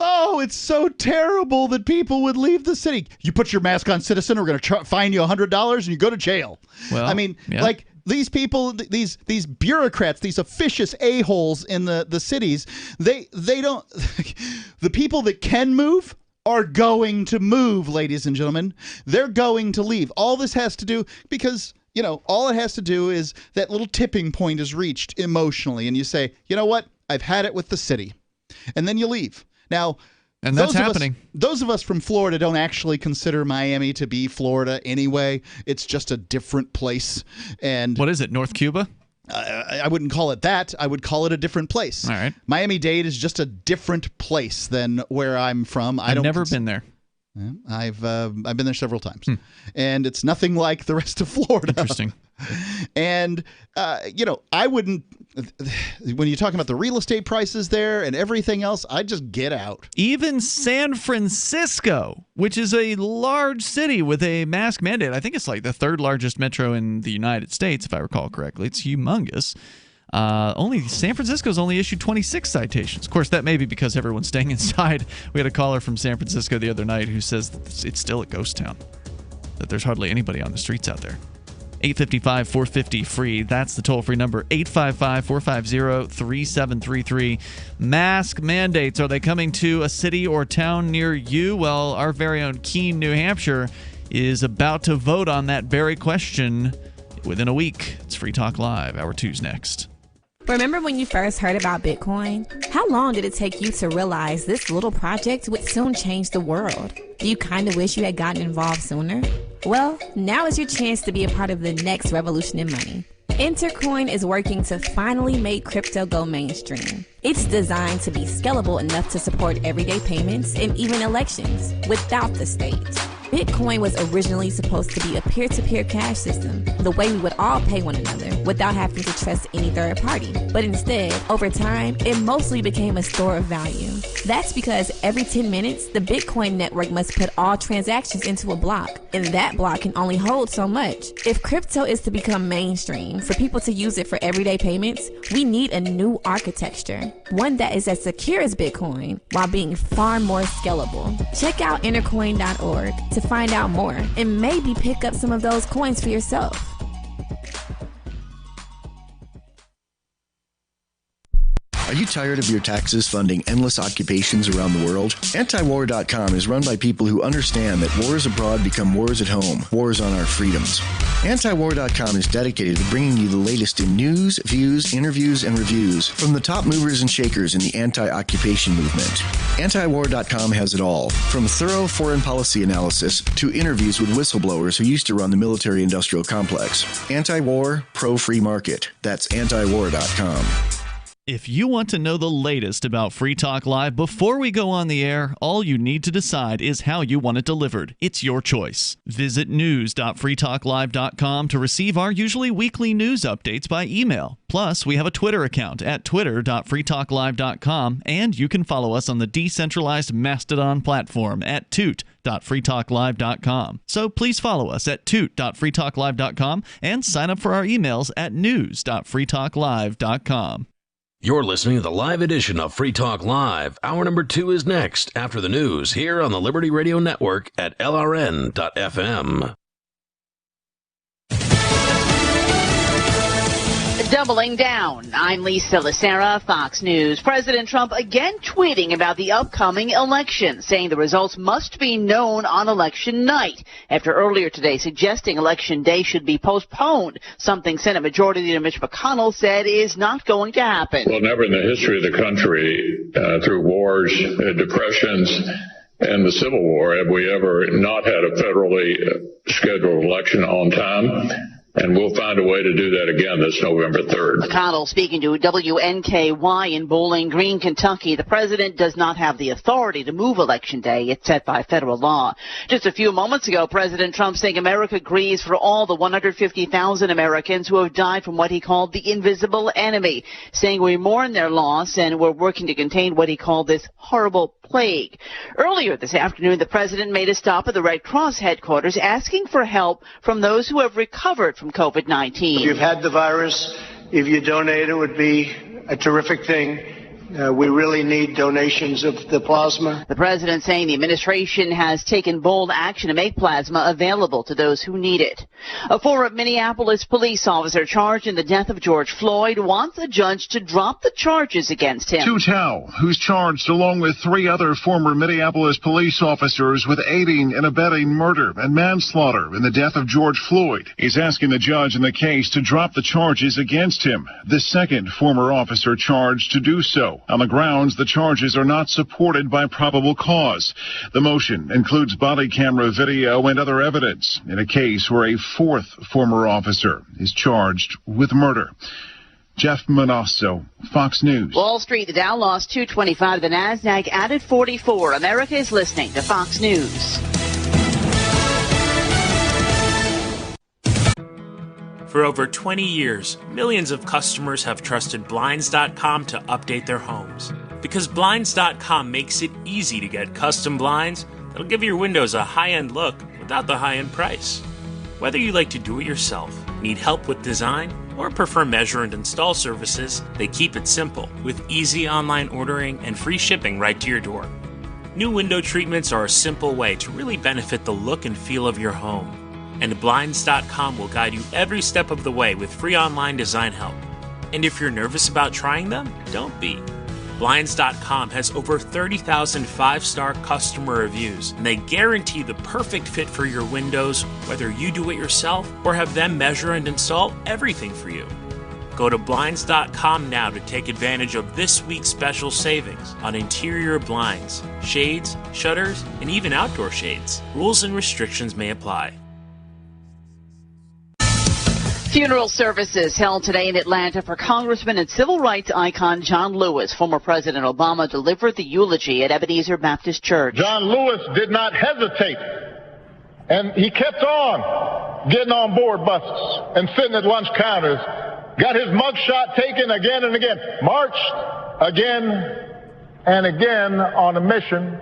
Oh, it's so terrible that people would leave the city. You put your mask on, citizen, we're going to fine you $100 and you go to jail. Well, I mean, like these people, these bureaucrats, these officious a-holes in the cities, they don't, the people that can move are going to move, ladies and gentlemen. They're going to leave. All this has to do, because, you know, all it has to do is that little tipping point is reached emotionally, and you say, you know what, I've had it with the city. And then you leave. Now, and that's happening. Those of us from Florida don't actually consider Miami to be Florida anyway. It's just a different place. And what is it, North Cuba? I wouldn't call it that. I would call it a different place. All right. Miami-Dade is just a different place than where I'm from. I've never been there. I've been there several times, and it's nothing like the rest of Florida. Interesting. And you know, I wouldn't. When you're talking about the real estate prices there and everything else, I'd just get out. Even San Francisco, which is a large city with a mask mandate, I think it's like the 3rd largest metro in the United States, if I recall correctly. It's humongous. Only San Francisco's only issued 26 citations. Of course, that may be because everyone's staying inside. We had a caller from San Francisco the other night who says that it's still a ghost town, that there's hardly anybody on the streets out there. 855-450-FREE. That's the toll-free number, 855-450-3733. Mask mandates, are they coming to a city or town near you? Well, our very own Keene, New Hampshire is about to vote on that very question within a week. It's Free Talk Live. Hour 2's next. Remember when you first heard about Bitcoin? How long did it take you to realize this little project would soon change the world? Do you kind of wish you had gotten involved sooner? Well, now is your chance to be a part of the next revolution in money. Intercoin is working to finally make crypto go mainstream. It's designed to be scalable enough to support everyday payments and even elections without the state. Bitcoin was originally supposed to be a peer-to-peer cash system, the way we would all pay one another without having to trust any third party. But instead, over time, it mostly became a store of value. That's because every 10 minutes, the Bitcoin network must put all transactions into a block, and that block can only hold so much. If crypto is to become mainstream, for people to use it for everyday payments, we need a new architecture, one that is as secure as Bitcoin while being far more scalable. Check out intercoin.org to find out more and maybe pick up some of those coins for yourself. Are you tired of your taxes funding endless occupations around the world? Antiwar.com is run by people who understand that wars abroad become wars at home, wars on our freedoms. Antiwar.com is dedicated to bringing you the latest in news, views, interviews, and reviews from the top movers and shakers in the anti-occupation movement. Antiwar.com has it all, from thorough foreign policy analysis to interviews with whistleblowers who used to run the military-industrial complex. Anti-war, pro-free market. That's antiwar.com. If you want to know the latest about Free Talk Live before we go on the air, all you need to decide is how you want it delivered. It's your choice. Visit news.freetalklive.com to receive our usually weekly news updates by email. Plus, we have a Twitter account at twitter.freetalklive.com, and you can follow us on the decentralized Mastodon platform at toot.freetalklive.com. So please follow us at toot.freetalklive.com and sign up for our emails at news.freetalklive.com. You're listening to the live edition of Free Talk Live. Hour number 2 is next, after the news, here on the Liberty Radio Network at LRN.FM. Doubling down. I'm Lisa Lacera, Fox News. President Trump again tweeting about the upcoming election, saying the results must be known on election night, after earlier today suggesting election day should be postponed, something Senate Majority Leader Mitch McConnell said is not going to happen. Well, never in the history of the country, through wars, depressions, and the Civil War, have we ever not had a federally scheduled election on time. And we'll find a way to do that again this November 3rd. McConnell speaking to WNKY in Bowling Green, Kentucky. The president does not have the authority to move Election Day. It's set by federal law. Just a few moments ago, President Trump saying America grieves for all the 150,000 Americans who have died from what he called the invisible enemy, saying we mourn their loss and we're working to contain what he called this horrible plague. Earlier this afternoon, the president made a stop at the Red Cross headquarters asking for help from those who have recovered from COVID-19. If you've had the virus, if you donate, it would be a terrific thing. We really need donations of the plasma. The president saying the administration has taken bold action to make plasma available to those who need it. A former Minneapolis police officer charged in the death of George Floyd wants a judge to drop the charges against him. Tou Tao, who's charged along with 3 other former Minneapolis police officers with aiding and abetting murder and manslaughter in the death of George Floyd, is asking the judge in the case to drop the charges against him, the second former officer charged to do so, on the grounds the charges are not supported by probable cause. The motion includes body camera video and other evidence in a case where a 4th former officer is charged with murder. Jeff Manasso, Fox News. Wall Street, the Dow lost 225, the NASDAQ added 44. America is listening to Fox News. For over 20 years, millions of customers have trusted Blinds.com to update their homes. Because Blinds.com makes it easy to get custom blinds that'll give your windows a high-end look without the high-end price. Whether you like to do it yourself, need help with design, or prefer measure and install services, they keep it simple with easy online ordering and free shipping right to your door. New window treatments are a simple way to really benefit the look and feel of your home. And Blinds.com will guide you every step of the way with free online design help. And if you're nervous about trying them, don't be. Blinds.com has over 30,000 5-star customer reviews, and they guarantee the perfect fit for your windows, whether you do it yourself or have them measure and install everything for you. Go to Blinds.com now to take advantage of this week's special savings on interior blinds, shades, shutters, and even outdoor shades. Rules and restrictions may apply. Funeral services held today in Atlanta for Congressman and civil rights icon John Lewis. Former President Obama delivered the eulogy at Ebenezer Baptist Church. John Lewis did not hesitate, and he kept on getting on board buses and sitting at lunch counters, got his mugshot taken again and again, marched again and again on a mission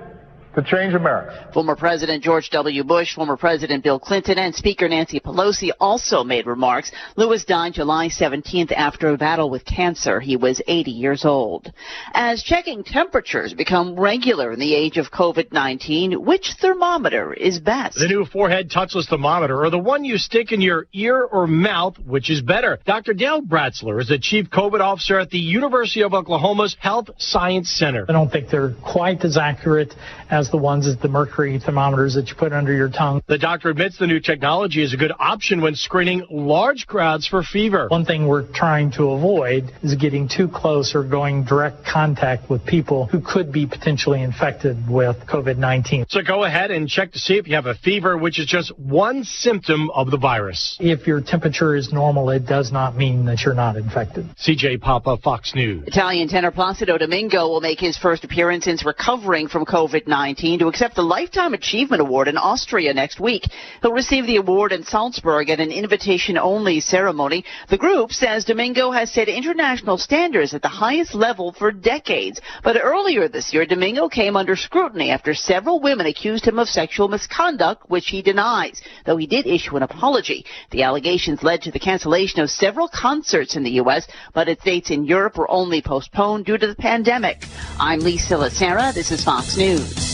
to change America. Former President George W. Bush, former President Bill Clinton, and Speaker Nancy Pelosi also made remarks. Lewis died July 17th after a battle with cancer. He was 80 years old. As checking temperatures become regular in the age of COVID-19, which thermometer is best? The new forehead touchless thermometer, or the one you stick in your ear or mouth, which is better? Dr. Dale Bratzler is the chief COVID officer at the University of Oklahoma's Health Science Center. I don't think they're quite as accurate as the ones at the mercury thermometers that you put under your tongue. The doctor admits the new technology is a good option when screening large crowds for fever. One thing we're trying to avoid is getting too close or going direct contact with people who could be potentially infected with COVID-19. So go ahead and check to see if you have a fever, which is just one symptom of the virus. If your temperature is normal, it does not mean that you're not infected. CJ Papa, Fox News. Italian tenor Placido Domingo will make his first appearance since recovering from COVID-19 to accept the Lifetime Achievement Award in Austria next week. He'll receive the award in Salzburg at an invitation-only ceremony. The group says Domingo has set international standards at the highest level for decades. But earlier this year, Domingo came under scrutiny after several women accused him of sexual misconduct, which he denies, though he did issue an apology. The allegations led to the cancellation of several concerts in the U.S., but its dates in Europe were only postponed due to the pandemic. I'm Lisa Lacera. This is Fox News.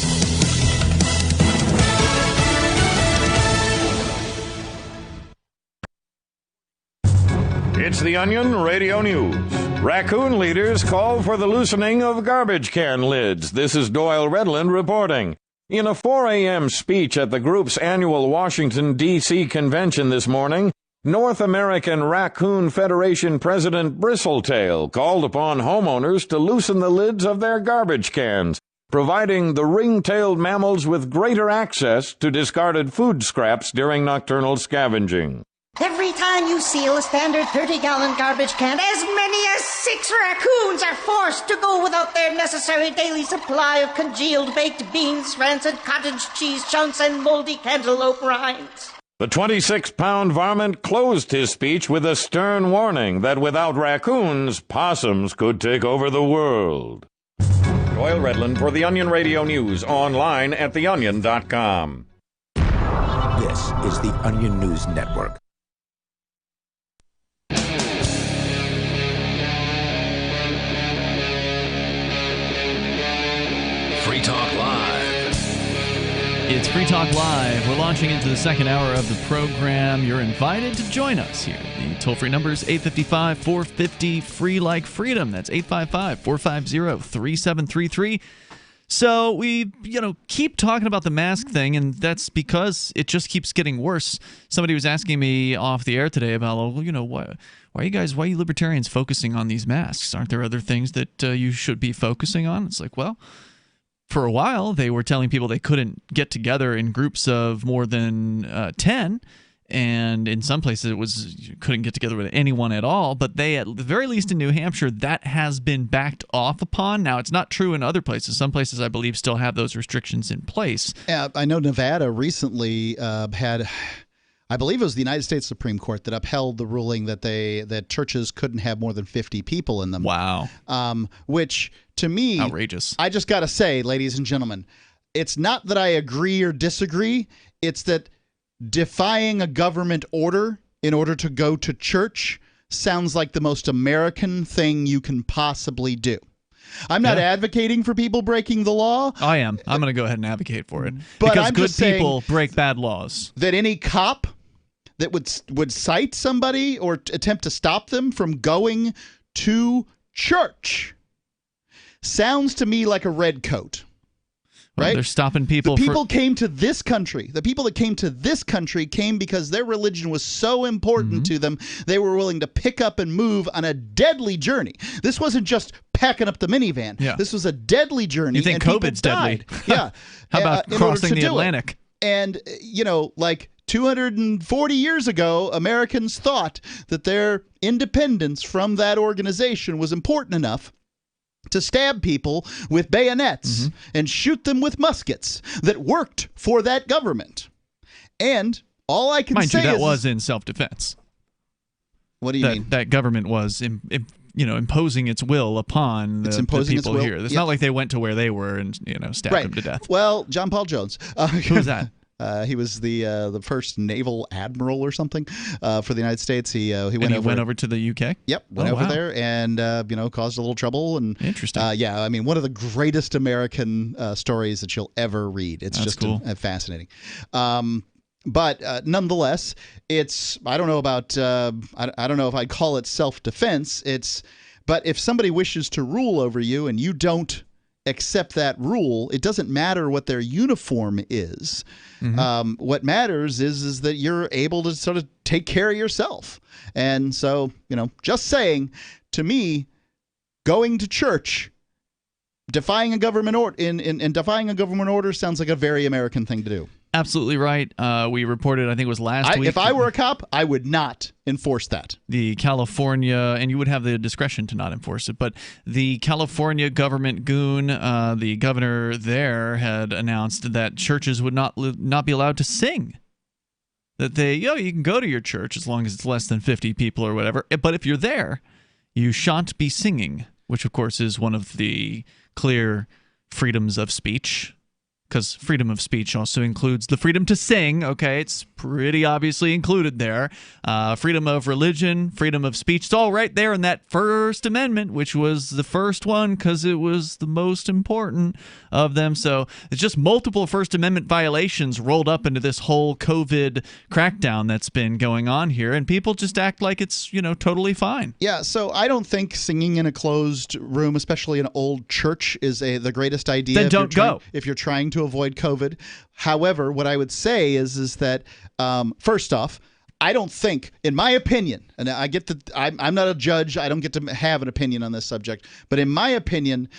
It's the Onion Radio News. Raccoon leaders call for the loosening of garbage can lids. This is Doyle Redland reporting. In a 4 a.m. speech at the group's annual Washington, D.C. convention this morning, North American Raccoon Federation President Bristletail called upon homeowners to loosen the lids of their garbage cans, providing the ring-tailed mammals with greater access to discarded food scraps during nocturnal scavenging. Every time you seal a standard 30-gallon garbage can, as many as 6 raccoons are forced to go without their necessary daily supply of congealed baked beans, rancid cottage cheese chunks, and moldy cantaloupe rinds. The 26-pound varmint closed his speech with a stern warning that without raccoons, possums could take over the world. Doyle Redland for the Onion Radio News, online at theonion.com. This is the Onion News Network. Free Talk Live. It's Free Talk Live. We're launching into the second hour of the program. You're invited to join us here. The toll-free number is 855-450-FREE like freedom. That's 855-450-3733. So we, keep talking about the mask thing, and that's because it just keeps getting worse. Somebody was asking me off the air today about, why are you libertarians focusing on these masks? Aren't there other things that you should be focusing on? It's like, well, for a while, they were telling people they couldn't get together in groups of more than 10, and in some places you couldn't get together with anyone at all. But they, at the very least in New Hampshire, that has been backed off upon. Now, it's not true in other places. Some places, I believe, still have those restrictions in place. Yeah, I know Nevada recently had... I believe it was the United States Supreme Court that upheld the ruling that churches couldn't have more than 50 people in them. Wow. Which, to me... outrageous. I just got to say, ladies and gentlemen, it's not that I agree or disagree. It's that defying a government order in order to go to church sounds like the most American thing you can possibly do. I'm not advocating for people breaking the law. I am. I'm going to go ahead and advocate for it. But because I'm good just saying people break bad laws. That any cop that would cite somebody or attempt to stop them from going to church sounds to me like a red coat. Right? They're stopping people. The people came to this country. The people that came to this country came because their religion was so important to them, they were willing to pick up and move on a deadly journey. This wasn't just packing up the minivan. Yeah. This was a deadly journey. You think COVID's deadly? Yeah. How about crossing the Atlantic? And, 240 years ago, Americans thought that their independence from that organization was important enough to stab people with bayonets and shoot them with muskets that worked for that government. And all I can say is... Mind you, that was in self-defense. What do you mean? That government was imposing its will upon the people here. It's not like they went to where they were and stabbed them to death. Well, John Paul Jones. Who was that? He was the first naval admiral or something for the United States. He went over to the UK. Yep, went over there and caused a little trouble. And interesting. One of the greatest American stories that you'll ever read. It's just cool. Fascinating. But nonetheless, it's I don't know about I don't know if I'd call it self-defense. But if somebody wishes to rule over you and you don't accept that rule, it doesn't matter what their uniform is. What matters is that you're able to sort of take care of yourself. And so, just saying, to me, going to church, defying a government order, in defying a government order sounds like a very American thing to do. Absolutely right. We reported, I think it was last week. If I were a cop, I would not enforce that. The California, and you would have the discretion to not enforce it, but the California government goon, the governor there, had announced that churches would not be allowed to sing. That you can go to your church as long as it's less than 50 people or whatever, but if you're there, you shan't be singing, which of course is one of the clear freedoms of speech. Because freedom of speech also includes the freedom to sing, okay? It's pretty obviously included there. Freedom of religion, freedom of speech. It's all right there in that First Amendment, which was the first one because it was the most important of them. So it's just multiple First Amendment violations rolled up into this whole COVID crackdown that's been going on here. And people just act like it's, totally fine. Yeah, so I don't think singing in a closed room, especially an old church, is the greatest idea. Then don't go. If you're trying to avoid COVID. However, what I would say is that first off, I don't think, in my opinion, and I get that I'm not a judge, I don't get to have an opinion on this subject, but in my opinion,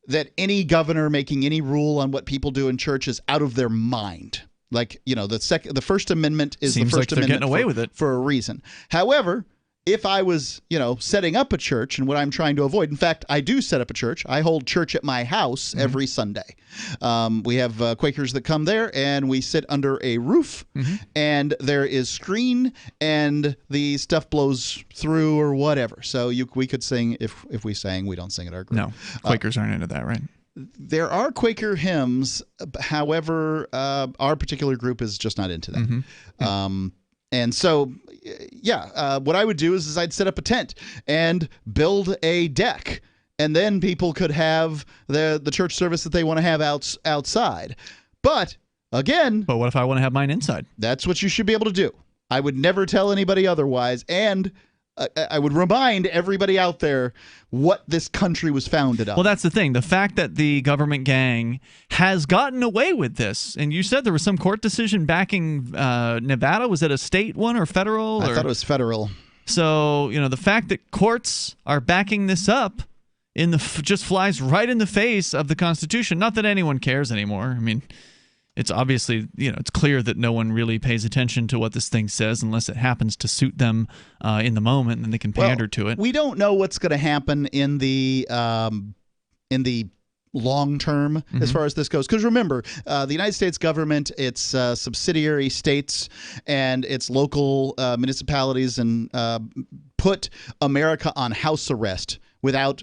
that any governor making any rule on what people do in church is out of their mind. Like, the First Amendment is Seems the First like they're Amendment getting away with it. for a reason. However, if I was, setting up a church, and what I'm trying to avoid, in fact, I do set up a church. I hold church at my house every Sunday. We have Quakers that come there, and we sit under a roof, and there is screen, and the stuff blows through or whatever. So we could sing if we sang. We don't sing at our group. No, Quakers aren't into that, right? There are Quaker hymns. However, our particular group is just not into that. And so, what I would do is I'd set up a tent and build a deck, and then people could have the church service that they want to have outside. But again, what if I want to have mine inside? That's what you should be able to do. I would never tell anybody otherwise, and I would remind everybody out there what this country was founded on. Well, that's the thing. The fact that the government gang has gotten away with this, and you said there was some court decision backing Nevada. Was it a state one or federal? I thought it was federal. So, the fact that courts are backing this up just flies right in the face of the Constitution. Not that anyone cares anymore. I mean, it's obviously, it's clear that no one really pays attention to what this thing says unless it happens to suit them in the moment, and then they can pander to it. We don't know what's going to happen in the long term as far as this goes. Because remember, the United States government, its subsidiary states, and its local municipalities and put America on house arrest without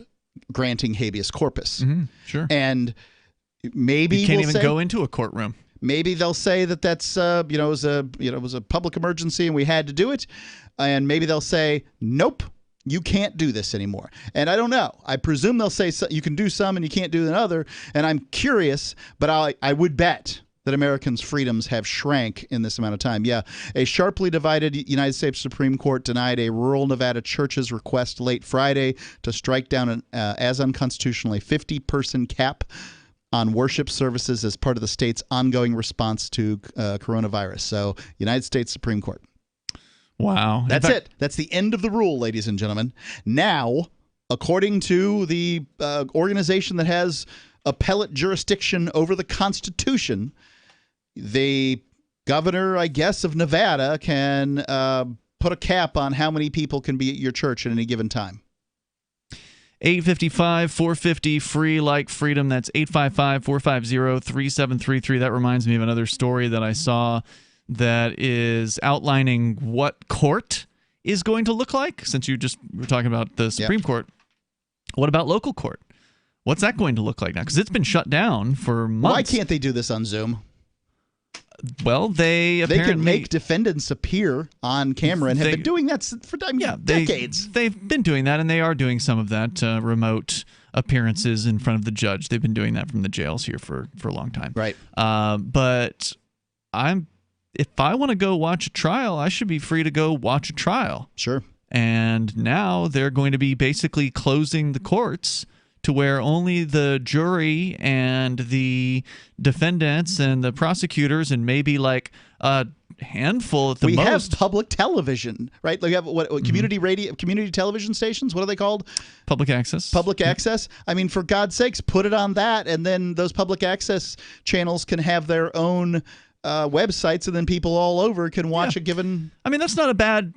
granting habeas corpus. Sure. And maybe you can't even go into a courtroom. Maybe they'll say that that's it was a public emergency and we had to do it, and maybe they'll say nope, you can't do this anymore. And I don't know. I presume they'll say you can do some and you can't do another. And I'm curious, but I would bet that Americans' freedoms have shrank in this amount of time. Yeah, a sharply divided United States Supreme Court denied a rural Nevada church's request late Friday to strike down as unconstitutional a 50-person cap on worship services as part of the state's ongoing response to coronavirus. So, United States Supreme Court. Wow. That's it. That's the end of the rule, ladies and gentlemen. Now, according to the organization that has appellate jurisdiction over the Constitution, the governor, I guess, of Nevada can put a cap on how many people can be at your church at any given time. 855-450 free like freedom. That's 855-450-3733. That reminds me of another story that I saw that is outlining what court is going to look like. Since you just were talking about the Supreme Court, what about local court? What's that going to look like now? Because it's been shut down for months. Why can't they do this on Zoom? Well, they can make defendants appear on camera and have been doing that for decades. They've been doing that, and they are doing some of that remote appearances in front of the judge. They've been doing that from the jails here for a long time. Right. But if I want to go watch a trial, I should be free to go watch a trial. Sure. And now they're going to be basically closing the courts to where only the jury and the defendants and the prosecutors and maybe like a handful at the most. We have public television, right? Like we have community radio, community television stations. What are they called? Public access. Public access. I mean, for God's sakes, put it on that, and then those public access channels can have their own websites, and then people all over can watch a given. I mean, that's not a bad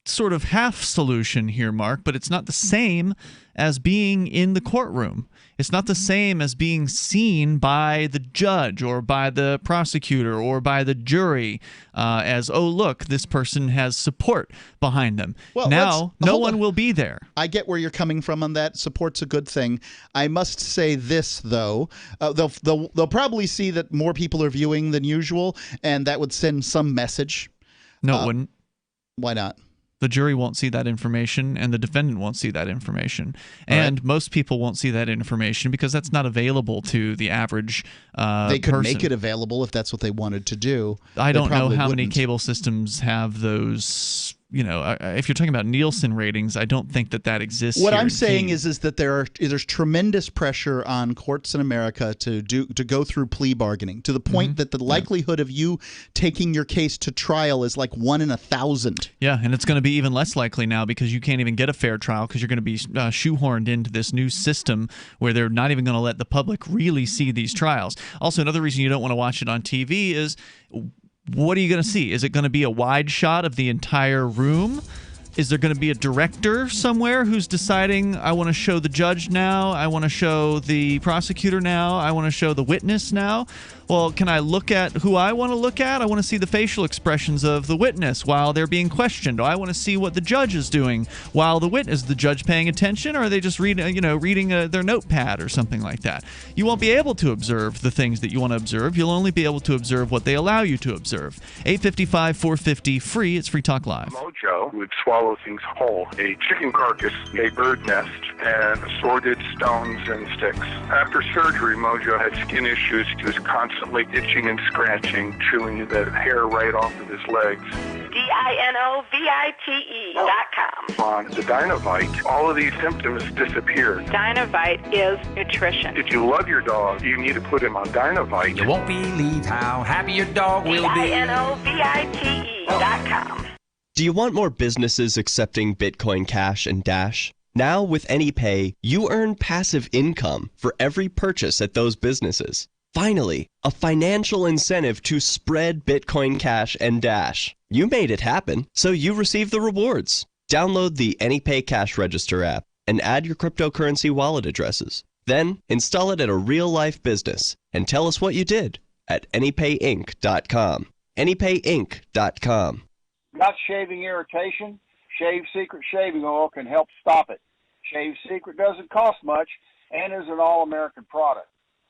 sort of half solution here, Mark, but it's not the same as being in the courtroom. It's not the same as being seen by the judge or by the prosecutor or by the jury as, oh, look, this person has support behind them. Well, now, no one will be there. I get where you're coming from on that. Support's a good thing. I must say this, though. They'll probably see that more people are viewing than usual, and that would send some message. No, it wouldn't. Why not? The jury won't see that information, and the defendant won't see that information. And most people won't see that information because that's not available to the average They could person. make it available if that's what they wanted to do. I don't know how many cable systems have those if you're talking about Nielsen ratings, I don't think that exists. What here I'm in saying Keene. is that there's tremendous pressure on courts in America to go through plea bargaining to the point that the likelihood of you taking your case to trial is like 1 in 1,000. Yeah, and it's going to be even less likely now because you can't even get a fair trial because you're going to be shoehorned into this new system where they're not even going to let the public really see these trials. Also, another reason you don't want to watch it on TV is, what are you going to see? Is it going to be a wide shot of the entire room? Is there going to be a director somewhere who's deciding, I want to show the judge now, I want to show the prosecutor now, I want to show the witness now? Well, can I look at who I want to look at? I want to see the facial expressions of the witness while they're being questioned. I want to see what the judge is doing while the witness. Is the judge paying attention, or are they just reading their notepad or something like that? You won't be able to observe the things that you want to observe. You'll only be able to observe what they allow you to observe. 855-450 free. It's Free Talk Live. Mojo would swallow things whole: a chicken carcass, a bird nest, and assorted stones and sticks. After surgery, Mojo had skin issues. He was constantly itching and scratching, chewing the hair right off of his legs. DINOVITE.com. On the Dinovite, all of these symptoms disappeared. Dinovite is nutrition. If you love your dog, you need to put him on Dinovite. You won't believe how happy your dog will be. DINOVITE.com. Do you want more businesses accepting Bitcoin Cash and Dash? Now with AnyPay, you earn passive income for every purchase at those businesses. Finally, a financial incentive to spread Bitcoin Cash and Dash. You made it happen, so you receive the rewards. Download the AnyPay Cash Register app and add your cryptocurrency wallet addresses. Then install it at a real-life business and tell us what you did at AnyPayInc.com. AnyPayInc.com. Got shaving irritation? Shave Secret shaving oil can help stop it. Shave Secret doesn't cost much and is an all-American product.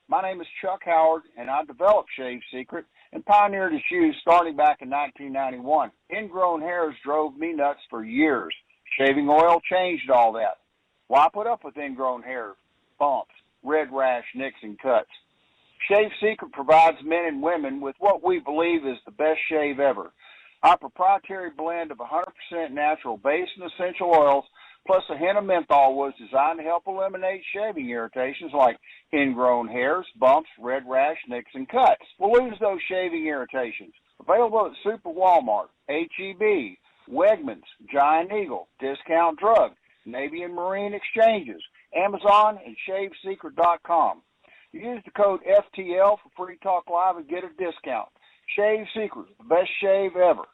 My name is Chuck Howard, and I developed Shave Secret and pioneered its use starting back in 1991. Ingrown hairs drove me nuts for years. Shaving oil changed all that. Why put up with ingrown hair, bumps, red rash, nicks, and cuts? Shave Secret provides men and women with what we believe is the best shave ever. Our proprietary blend of 100% natural base and essential oils plus a hint of menthol was designed to help eliminate shaving irritations like ingrown hairs, bumps, red rash, nicks, and cuts. We'll lose those shaving irritations. Available at Super Walmart, H-E-B, Wegmans, Giant Eagle, Discount Drug, Navy and Marine Exchanges, Amazon, and ShaveSecret.com. Use the code FTL for Free Talk Live and get a discount. Shave Secret, the best shave ever.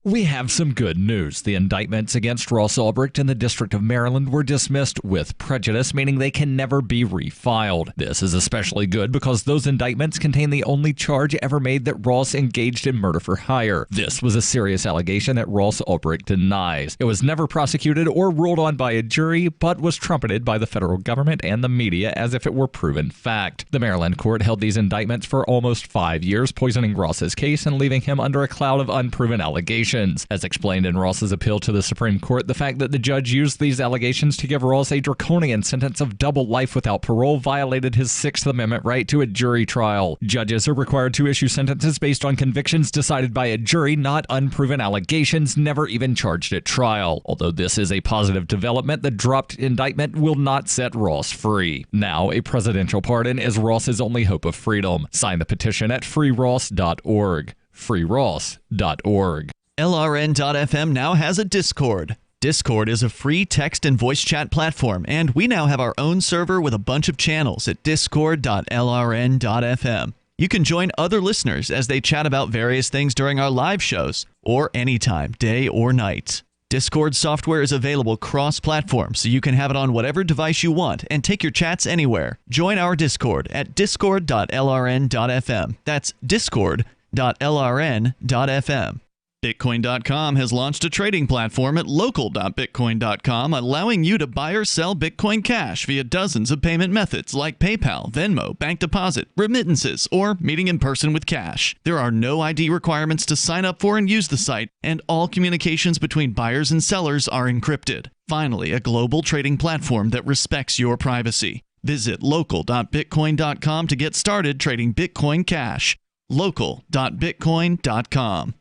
We have some good news. The indictments against Ross Ulbricht in the District of Maryland were dismissed with prejudice, meaning they can never be refiled. This is especially good because those indictments contain the only charge ever made that Ross engaged in murder for hire. This was a serious allegation that Ross Ulbricht denies. It was never prosecuted or ruled on by a jury, but was trumpeted by the federal government and the media as if it were proven fact. The Maryland court held these indictments for almost 5 years, poisoning Ross's case and leaving him under a cloud of unproven allegations. As explained in Ross's appeal to the Supreme Court, the fact that the judge used these allegations to give Ross a draconian sentence of double life without parole violated his Sixth Amendment right to a jury trial. Judges are required to issue sentences based on convictions decided by a jury, not unproven allegations never even charged at trial. Although this is a positive development, the dropped indictment will not set Ross free. Now, a presidential pardon is Ross's only hope of freedom. Sign the petition at freeross.org. freeross.org. LRN.FM now has a Discord. Discord is a free text and voice chat platform, and we now have our own server with a bunch of channels at discord.lrn.fm. You can join other listeners as they chat about various things during our live shows, or anytime, day or night. Discord software is available cross-platform, so you can have it on whatever device you want and take your chats anywhere. Join our Discord at discord.lrn.fm. That's discord.lrn.fm. Bitcoin.com has launched a trading platform at local.bitcoin.com, allowing you to buy or sell Bitcoin Cash via dozens of payment methods like PayPal, Venmo, bank deposit, remittances, or meeting in person with cash. There are no ID requirements to sign up for and use the site, and all communications between buyers and sellers are encrypted. Finally, a global trading platform that respects your privacy. Visit local.bitcoin.com to get started trading Bitcoin Cash. local.bitcoin.com.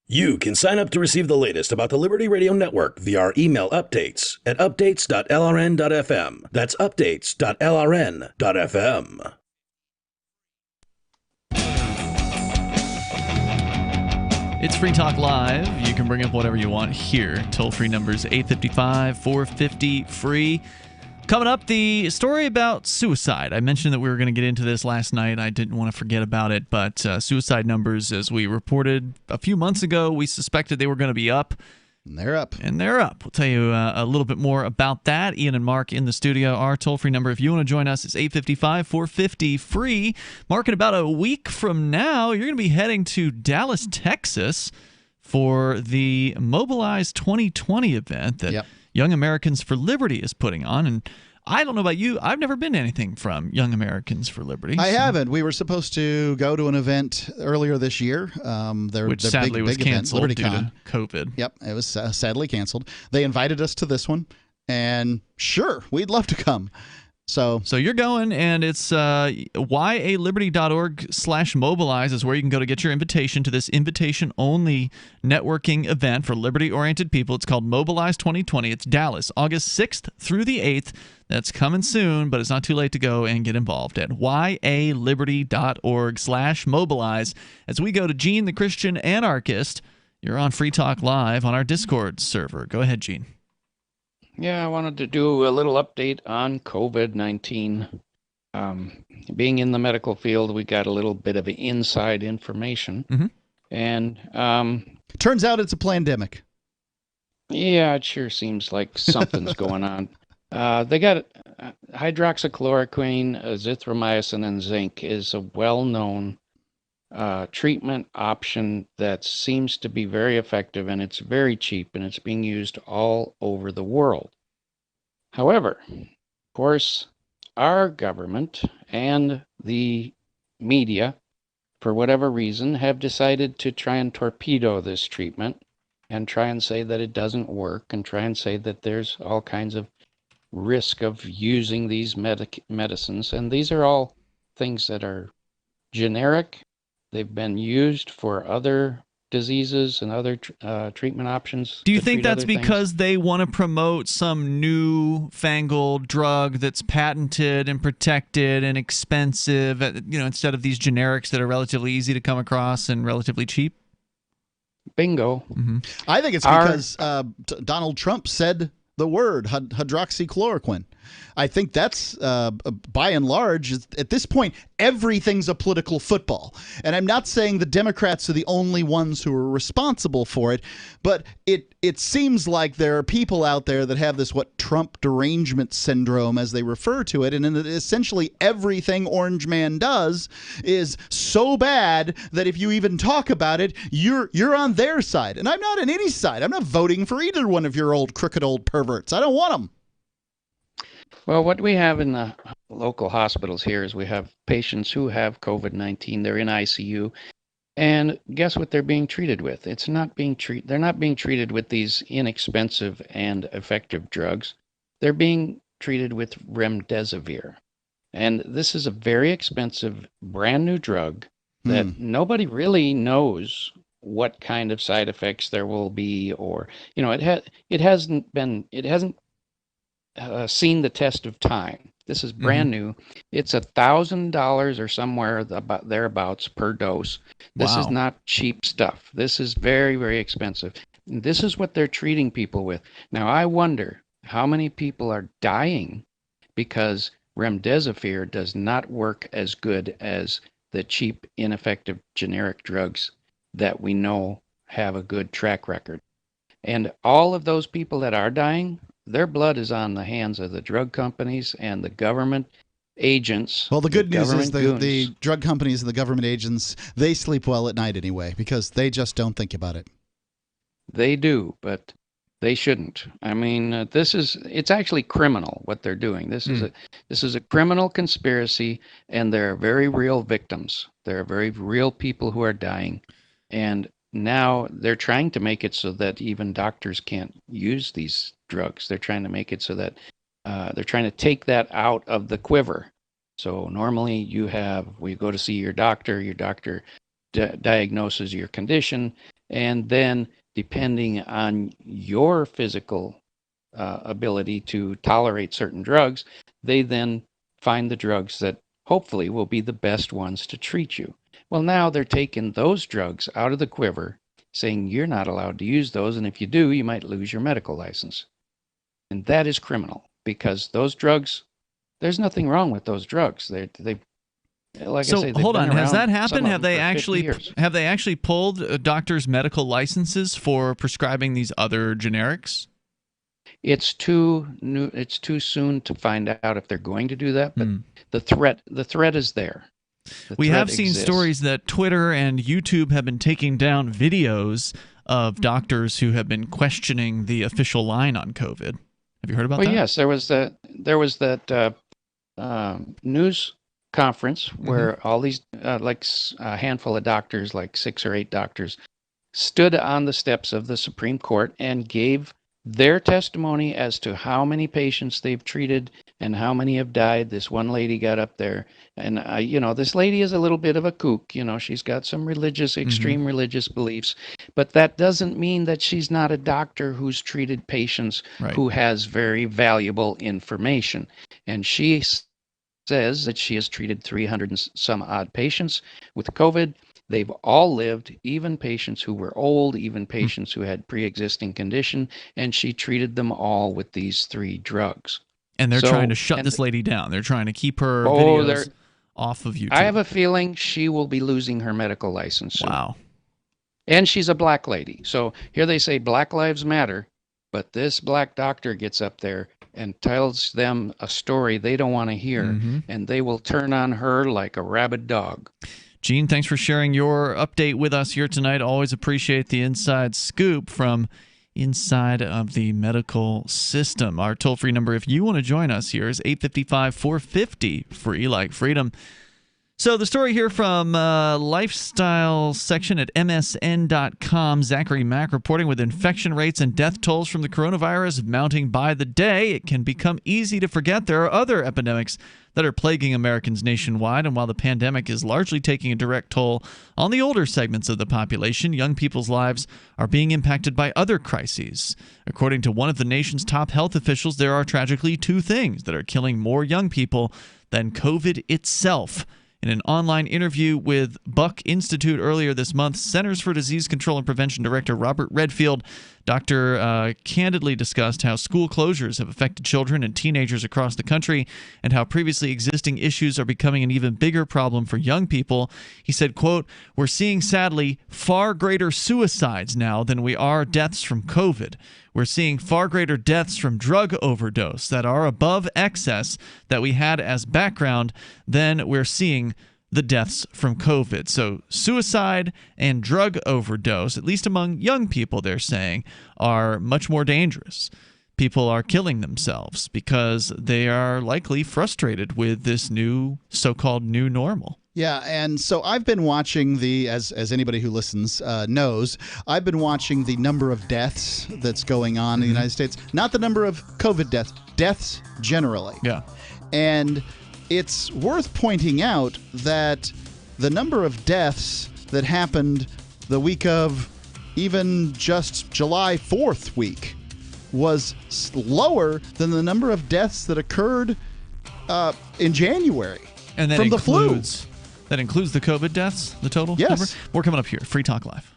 You can sign up to receive the latest about the Liberty Radio Network via our email updates at updates.lrn.fm. That's updates.lrn.fm. It's Free Talk Live. You can bring up whatever you want here. Toll-free numbers 855-450-FREE. Coming up, the story about suicide. I mentioned that we were going to get into this last night. I didn't want to forget about it, but suicide numbers, as we reported a few months ago, we suspected they were going to be up. And they're up. And they're up. We'll tell you a little bit more about that. Ian and Mark in the studio. Our toll-free number, if you want to join us, is 855-450-FREE. Mark, in about a week from now, you're going to be heading to Dallas, Texas for the Mobilize 2020 event that Young Americans for Liberty is putting on. And I don't know about you, I've never been to anything from Young Americans for Liberty. I haven't. We were supposed to go to an event earlier this year. Which sadly was canceled due to COVID. Yep, it was sadly canceled. They invited us to this one, and sure, we'd love to come. So you're going, and it's yaliberty.org/mobilize is where you can go to get your invitation to this invitation-only networking event for liberty-oriented people. It's called Mobilize 2020. It's Dallas, August 6th through the 8th. That's coming soon, but it's not too late to go and get involved at yaliberty.org/mobilize. As we go to Gene, the Christian anarchist, you're on Free Talk Live on our Discord server. Go ahead, Gene. Yeah, I wanted to do a little update on COVID-19. Being in the medical field, we got a little bit of inside information. And turns out it's a plandemic. Yeah, it sure seems like something's going on. They got hydroxychloroquine, azithromycin, and zinc is a well-known treatment option that seems to be very effective, and it's very cheap, and it's being used all over the world. However, of course, our government and the media, for whatever reason, have decided to try and torpedo this treatment and try and say that it doesn't work and try and say that there's all kinds of risk of using these medicines. And these are all things that are generic. They've been used for other diseases and other treatment options. Do you think that's because they want to promote some new-fangled drug that's patented and protected and expensive, instead of these generics that are relatively easy to come across and relatively cheap? Bingo. I think it's because Donald Trump said the word hydroxychloroquine. I think that's, by and large, at this point, everything's a political football. And I'm not saying the Democrats are the only ones who are responsible for it, but it seems like there are people out there that have this, Trump derangement syndrome, as they refer to it, and essentially everything Orange Man does is so bad that if you even talk about it, you're on their side. And I'm not on any side. I'm not voting for either one of your crooked old perverts. I don't want them. Well, what we have in the local hospitals here is we have patients who have COVID-19. They're in ICU. And guess what they're being treated with? They're not being treated with these inexpensive and effective drugs. They're being treated with remdesivir. And this is a very expensive, brand new drug that nobody really knows what kind of side effects there will be, or, it hasn't seen the test of time. This is brand new. It's $1,000 or somewhere about thereabouts per dose. This is not cheap stuff. This is very, very expensive. And this is what they're treating people with. Now, I wonder how many people are dying because remdesivir does not work as good as the cheap, ineffective generic drugs that we know have a good track record. And all of those people that are dying, their blood is on the hands of the drug companies and the government agents. Well, the good news is the drug companies and the government agents, they sleep well at night anyway, because they just don't think about it. They do, but they shouldn't. I mean, it's actually criminal what they're doing. This is a criminal conspiracy, and there are very real victims. There are very real people who are dying, and now they're trying to make it so that even doctors can't use these drugs. They're trying to make it so that they're trying to take that out of the quiver. So normally we go to see your doctor diagnoses your condition, and then depending on your physical ability to tolerate certain drugs, they then find the drugs that hopefully will be the best ones to treat you. Well, now they're taking those drugs out of the quiver, saying you're not allowed to use those, and if you do, you might lose your medical license. And that is criminal, because those drugs, there's nothing wrong with those drugs. They like so I say, hold on, has that happened? Have they actually pulled doctors' medical licenses for prescribing these other generics? It's too soon to find out if they're going to do that, but the threat is there. We have seen stories that Twitter and YouTube have been taking down videos of doctors who have been questioning the official line on COVID. Have you heard about that? Well, yes, there was that news conference where all these like a handful of doctors, like 6 or 8 doctors, stood on the steps of the Supreme Court and gave their testimony as to how many patients they've treated and how many have died. This one lady got up there, and this lady is a little bit of a kook. She's got some extreme religious beliefs, but that doesn't mean that she's not a doctor who's treated patients who has very valuable information. And she says that she has treated 300 and some odd patients with COVID. They've all lived, even patients who were old, even patients who had pre-existing condition, and she treated them all with these 3 drugs. And they're trying to shut this lady down. They're trying to keep her videos off of YouTube. I have a feeling she will be losing her medical license soon. Wow. And she's a black lady. So here they say Black Lives Matter, but this black doctor gets up there and tells them a story they don't want to hear, and they will turn on her like a rabid dog. Gene, thanks for sharing your update with us here tonight. Always appreciate the inside scoop from inside of the medical system. Our toll-free number, if you want to join us here, is 855-450, free like freedom. So the story here from lifestyle section at msn.com, Zachary Mack reporting, with infection rates and death tolls from the coronavirus mounting by the day, it can become easy to forget there are other epidemics that are plaguing Americans nationwide. And while the pandemic is largely taking a direct toll on the older segments of the population, young people's lives are being impacted by other crises. According to one of the nation's top health officials, there are tragically 2 things that are killing more young people than COVID itself. In an online interview with Buck Institute earlier this month, Centers for Disease Control and Prevention Director Robert Redfield, candidly discussed how school closures have affected children and teenagers across the country and how previously existing issues are becoming an even bigger problem for young people. He said, quote, "We're seeing, sadly, far greater suicides now than we are deaths from COVID. We're seeing far greater deaths from drug overdose that are above excess that we had as background than we're seeing the deaths from COVID." So suicide and drug overdose, at least among young people, they're saying, are much more dangerous. People are killing themselves because they are likely frustrated with this new so-called new normal. Yeah, and so I've been watching as anybody who listens knows, I've been watching the number of deaths that's going on in the United States, not the number of COVID deaths generally. Yeah. And it's worth pointing out that the number of deaths that happened the week of even just July 4th week was lower than the number of deaths that occurred in January and from the flu. That includes the COVID deaths, the total number? More coming up here. Free Talk Live.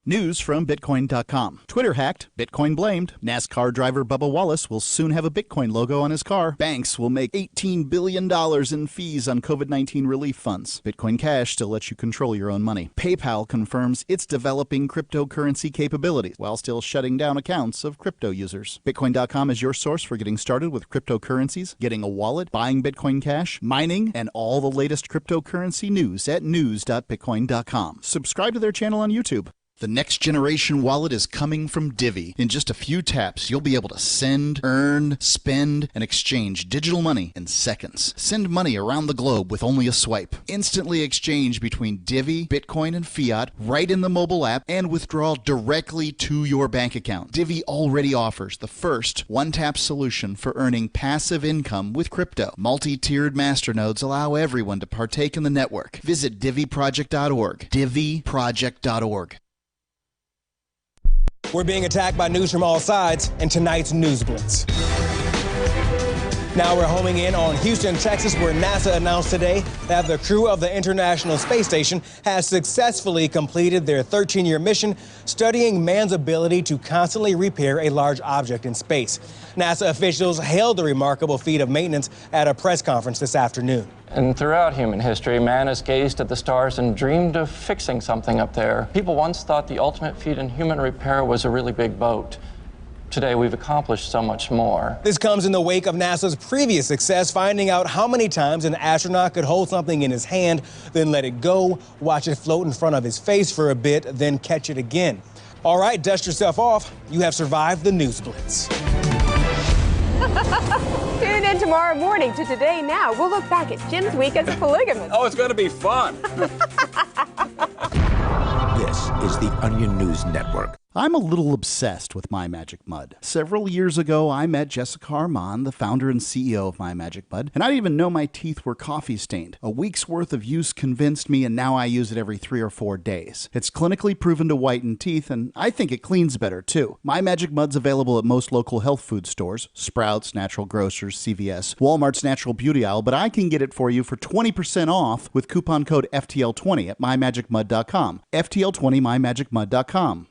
News from Bitcoin.com. Twitter hacked, Bitcoin blamed. NASCAR driver Bubba Wallace will soon have a Bitcoin logo on his car. Banks will make $18 billion in fees on COVID-19 relief funds. Bitcoin Cash still lets you control your own money. PayPal confirms it's developing cryptocurrency capabilities while still shutting down accounts of crypto users. Bitcoin.com is your source for getting started with cryptocurrencies, getting a wallet, buying Bitcoin Cash, mining, and all the latest cryptocurrency news at news.bitcoin.com. Subscribe to their channel on YouTube. The next generation wallet is coming from Divvy. In just a few taps, you'll be able to send, earn, spend, and exchange digital money in seconds. Send money around the globe with only a swipe. Instantly exchange between Divvy, Bitcoin, and fiat right in the mobile app and withdraw directly to your bank account. Divvy already offers the first one-tap solution for earning passive income with crypto. Multi-tiered masternodes allow everyone to partake in the network. Visit DivvyProject.org. DivvyProject.org. We're being attacked by news from all sides in tonight's News Blitz. Now we're homing in on Houston, Texas, where NASA announced today that the crew of the International Space Station has successfully completed their 13-year mission studying man's ability to constantly repair a large object in space. NASA officials hailed the remarkable feat of maintenance at a press conference this afternoon. And throughout human history, man has gazed at the stars and dreamed of fixing something up there. People once thought the ultimate feat in human repair was a really big boat. Today, we've accomplished so much more. This comes in the wake of NASA's previous success, finding out how many times an astronaut could hold something in his hand, then let it go, watch it float in front of his face for a bit, then catch it again. All right, dust yourself off. You have survived the News Blitz. Tune in tomorrow morning to Today Now. We'll look back at Jim's week as a polygamist. Oh, it's going to be fun. This is the Onion News Network. I'm a little obsessed with My Magic Mud. Several years ago, I met Jessica Armand, the founder and CEO of My Magic Mud, and I didn't even know my teeth were coffee stained. A week's worth of use convinced me, and now I use it every 3 or 4 days. It's clinically proven to whiten teeth, and I think it cleans better, too. My Magic Mud's available at most local health food stores, Sprouts, Natural Grocers, CVS, Walmart's Natural Beauty Aisle, but I can get it for you for 20% off with coupon code FTL20 at mymagicmud.com. FTL20 mymagicmud.com.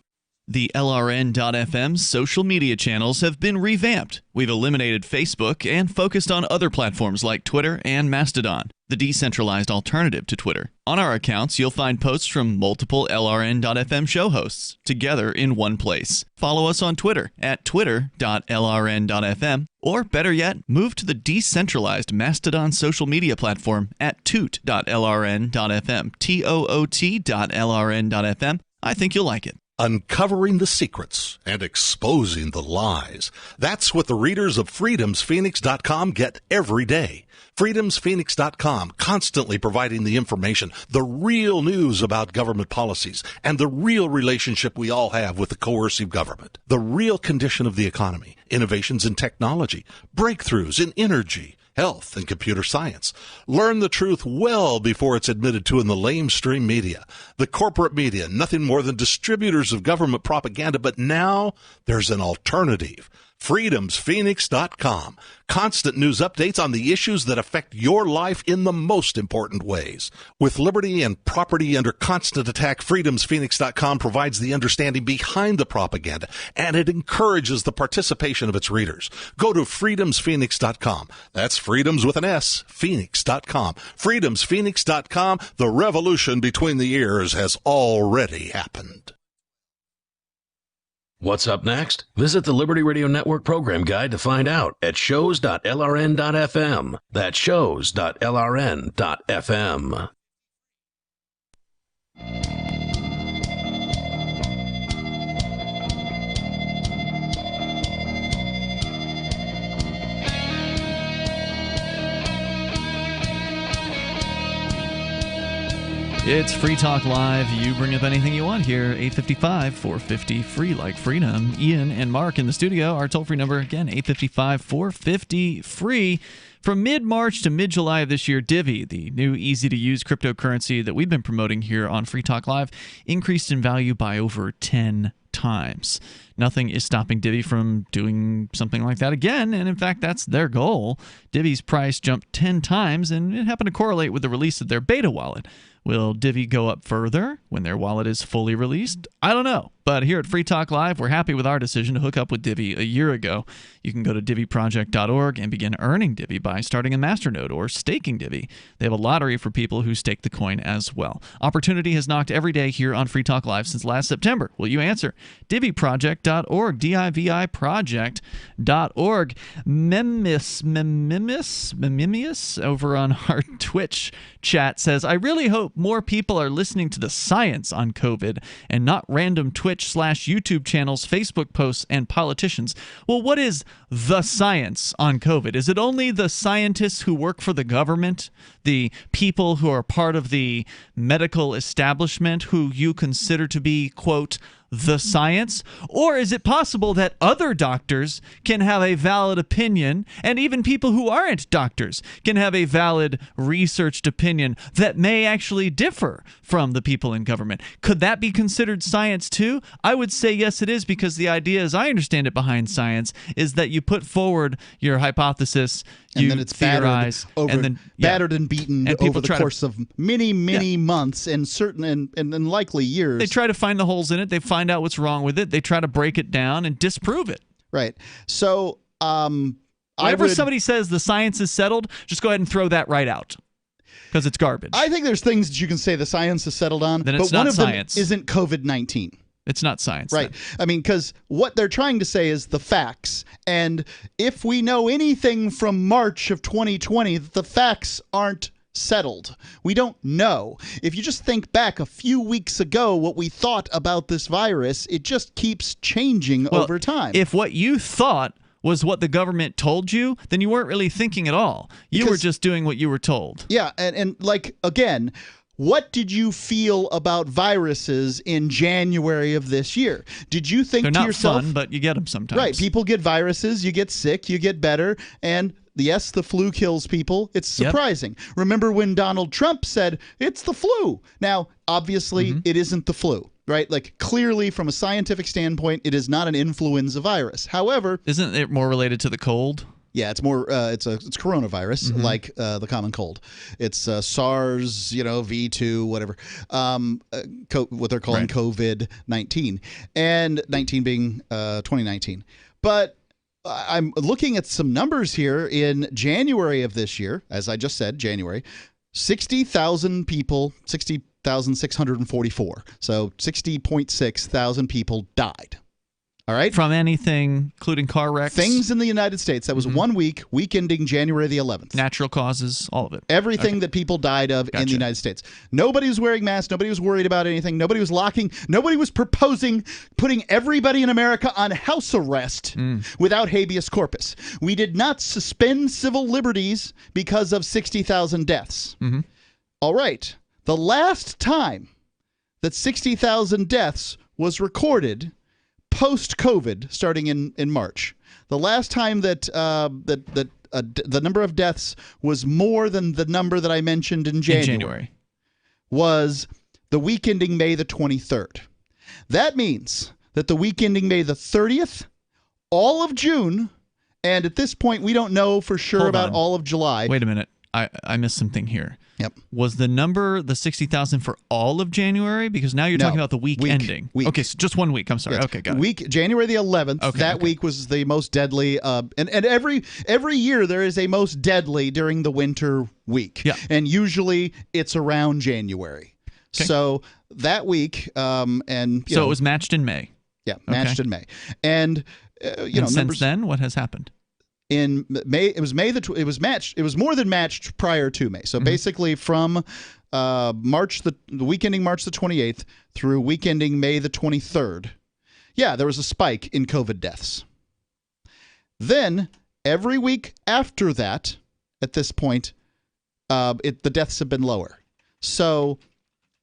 The LRN.FM social media channels have been revamped. We've eliminated Facebook and focused on other platforms like Twitter and Mastodon, the decentralized alternative to Twitter. On our accounts, you'll find posts from multiple LRN.FM show hosts together in one place. Follow us on Twitter at twitter.lrn.fm, or better yet, move to the decentralized Mastodon social media platform at toot.lrn.fm, toot.lrn.fm. I think you'll like it. Uncovering the secrets and exposing the lies. That's what the readers of freedomsphoenix.com get every day. freedomsphoenix.com, constantly providing the information, the real news about government policies, and the real relationship we all have with the coercive government. The real condition of the economy, innovations in technology, breakthroughs in energy, health, and computer science. Learn the truth well before it's admitted to in the lamestream media. The corporate media, nothing more than distributors of government propaganda, but now there's an alternative. freedomsphoenix.com. Constant news updates on the issues that affect your life in the most important ways. With liberty and property under constant attack, freedomsphoenix.com provides the understanding behind the propaganda, and it encourages the participation of its readers. Go to freedomsphoenix.com. That's freedoms with an S, phoenix.com. freedomsphoenix.com. The revolution between the ears has already happened. What's up next? Visit the Liberty Radio Network program guide to find out at shows.lrn.fm. That's shows.lrn.fm. It's Free Talk Live. You bring up anything you want here. 855-450-FREE, like freedom. Ian and Mark in the studio. Our toll-free number, again, 855-450-FREE. From mid-March to mid-July of this year, Divvy, the new easy-to-use cryptocurrency that we've been promoting here on Free Talk Live, increased in value by over 10 times. Nothing is stopping Divvy from doing something like that again, and in fact, that's their goal. Divvy's price jumped 10 times, and it happened to correlate with the release of their beta wallet. Will Divvy go up further when their wallet is fully released? I don't know. But here at Free Talk Live, we're happy with our decision to hook up with Divvy a year ago. You can go to DivvyProject.org and begin earning Divvy by starting a masternode or staking Divvy. They have a lottery for people who stake the coin as well. Opportunity has knocked every day here on Free Talk Live since last September. Will you answer? DivvyProject.org. diviproject.org, diviproject.org. Mimius over on our Twitch chat says, I really hope more people are listening to the science on COVID and not random Twitch/YouTube channels, Facebook posts, and politicians. Well, what is the science on COVID? Is it only the scientists who work for the government, the people who are part of the medical establishment who you consider to be, quote, the science? Or is it possible that other doctors can have a valid opinion, and even people who aren't doctors can have a valid researched opinion that may actually differ from the people in government? Could that be considered science too? I would say yes, it is, because the idea, as I understand it behind science, is that you put forward your hypothesis, you and then it's theorize, battered and beaten and over the course of many months and likely years. They try to find the holes in it. They find out what's wrong with it. They try to break it down and disprove it. Right. So, whenever somebody says the science is settled, just go ahead and throw that right out, because it's garbage. I think there's things that you can say the science is settled on, then it's but one not of science. them isn't COVID-19. It's not science. Right. Then. I mean, because what they're trying to say is the facts. And if we know anything from March of 2020, the facts aren't settled. We don't know. If you just think back a few weeks ago, what we thought about this virus, it just keeps changing over time. If what you thought was what the government told you, then you weren't really thinking at all. You were just doing what you were told. Yeah. And like, again, what did you feel about viruses in January of this year? Did you think they're to not yourself, fun, but you get them sometimes. Right. People get viruses, you get sick, you get better, and yes, the flu kills people. It's surprising. Yep. Remember when Donald Trump said, it's the flu? Now, obviously, it isn't the flu, right? Like, clearly, from a scientific standpoint, it is not an influenza virus. However... Isn't it more related to the cold? Yeah, it's more. It's coronavirus, like the common cold. It's SARS, V2, whatever. What they're calling COVID-19, and 19 being 2019. But I'm looking at some numbers here in January of this year, as I just said, January, 60,000 people, 60,644. So 60.6 thousand people died. All right. From anything, including car wrecks. Things in the United States. That was 1 week ending January the 11th. Natural causes, all of it. Everything that people died of in the United States. Nobody was wearing masks. Nobody was worried about anything. Nobody was locking. Nobody was proposing putting everybody in America on house arrest without habeas corpus. We did not suspend civil liberties because of 60,000 deaths. All right. The last time that 60,000 deaths was recorded post-COVID, starting in March, the last time that the number of deaths was more than the number that I mentioned in January was the week ending May the 23rd. That means that the week ending May the 30th, all of June, and at this point we don't know for sure about all of July. Wait a minute. I missed something here. Yep. Was the number the 60,000 for all of January? Because now you're talking about the week ending. Okay, so just 1 week. I'm sorry. Yes. Okay, got it. January the 11th. That week was the most deadly. And every year there is a most deadly during the winter week. Yeah. And usually it's around January. Okay. So that week, so it was matched in May. Yeah, matched in May, and since then, what has happened? In May, it was matched. It was more than matched prior to May. So basically, from March the week ending March the 28th through week ending May the 23rd, there was a spike in COVID deaths. Then every week after that, at this point, the deaths have been lower. So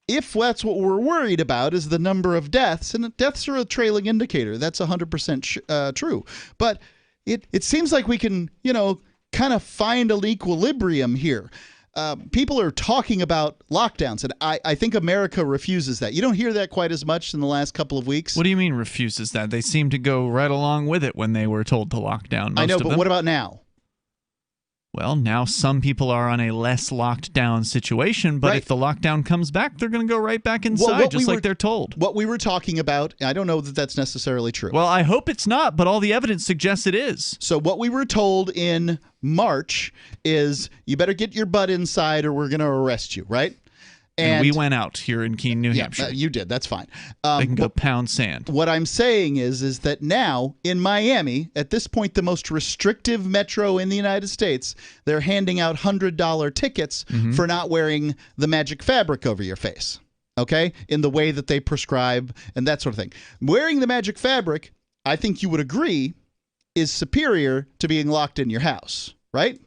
if that's what we're worried about is the number of deaths, and deaths are a trailing indicator, that's 100% true. But it seems like we can, kind of find an equilibrium here. People are talking about lockdowns, and I think America refuses that. You don't hear that quite as much in the last couple of weeks. What do you mean refuses that? They seem to go right along with it when they were told to lock down. I know, but what about now? Well, now some people are on a less locked down situation, but if the lockdown comes back, they're going to go right back inside, like they're told. What we were talking about, I don't know that that's necessarily true. Well, I hope it's not, but all the evidence suggests it is. So what we were told in March is you better get your butt inside or we're going to arrest you, right? And we went out here in Keene, New Hampshire. You did. That's fine. They can go pound sand. What I'm saying is that now in Miami, at this point, the most restrictive metro in the United States, they're handing out $100 tickets for not wearing the magic fabric over your face. Okay? In the way that they prescribe and that sort of thing. Wearing the magic fabric, I think you would agree, is superior to being locked in your house, right?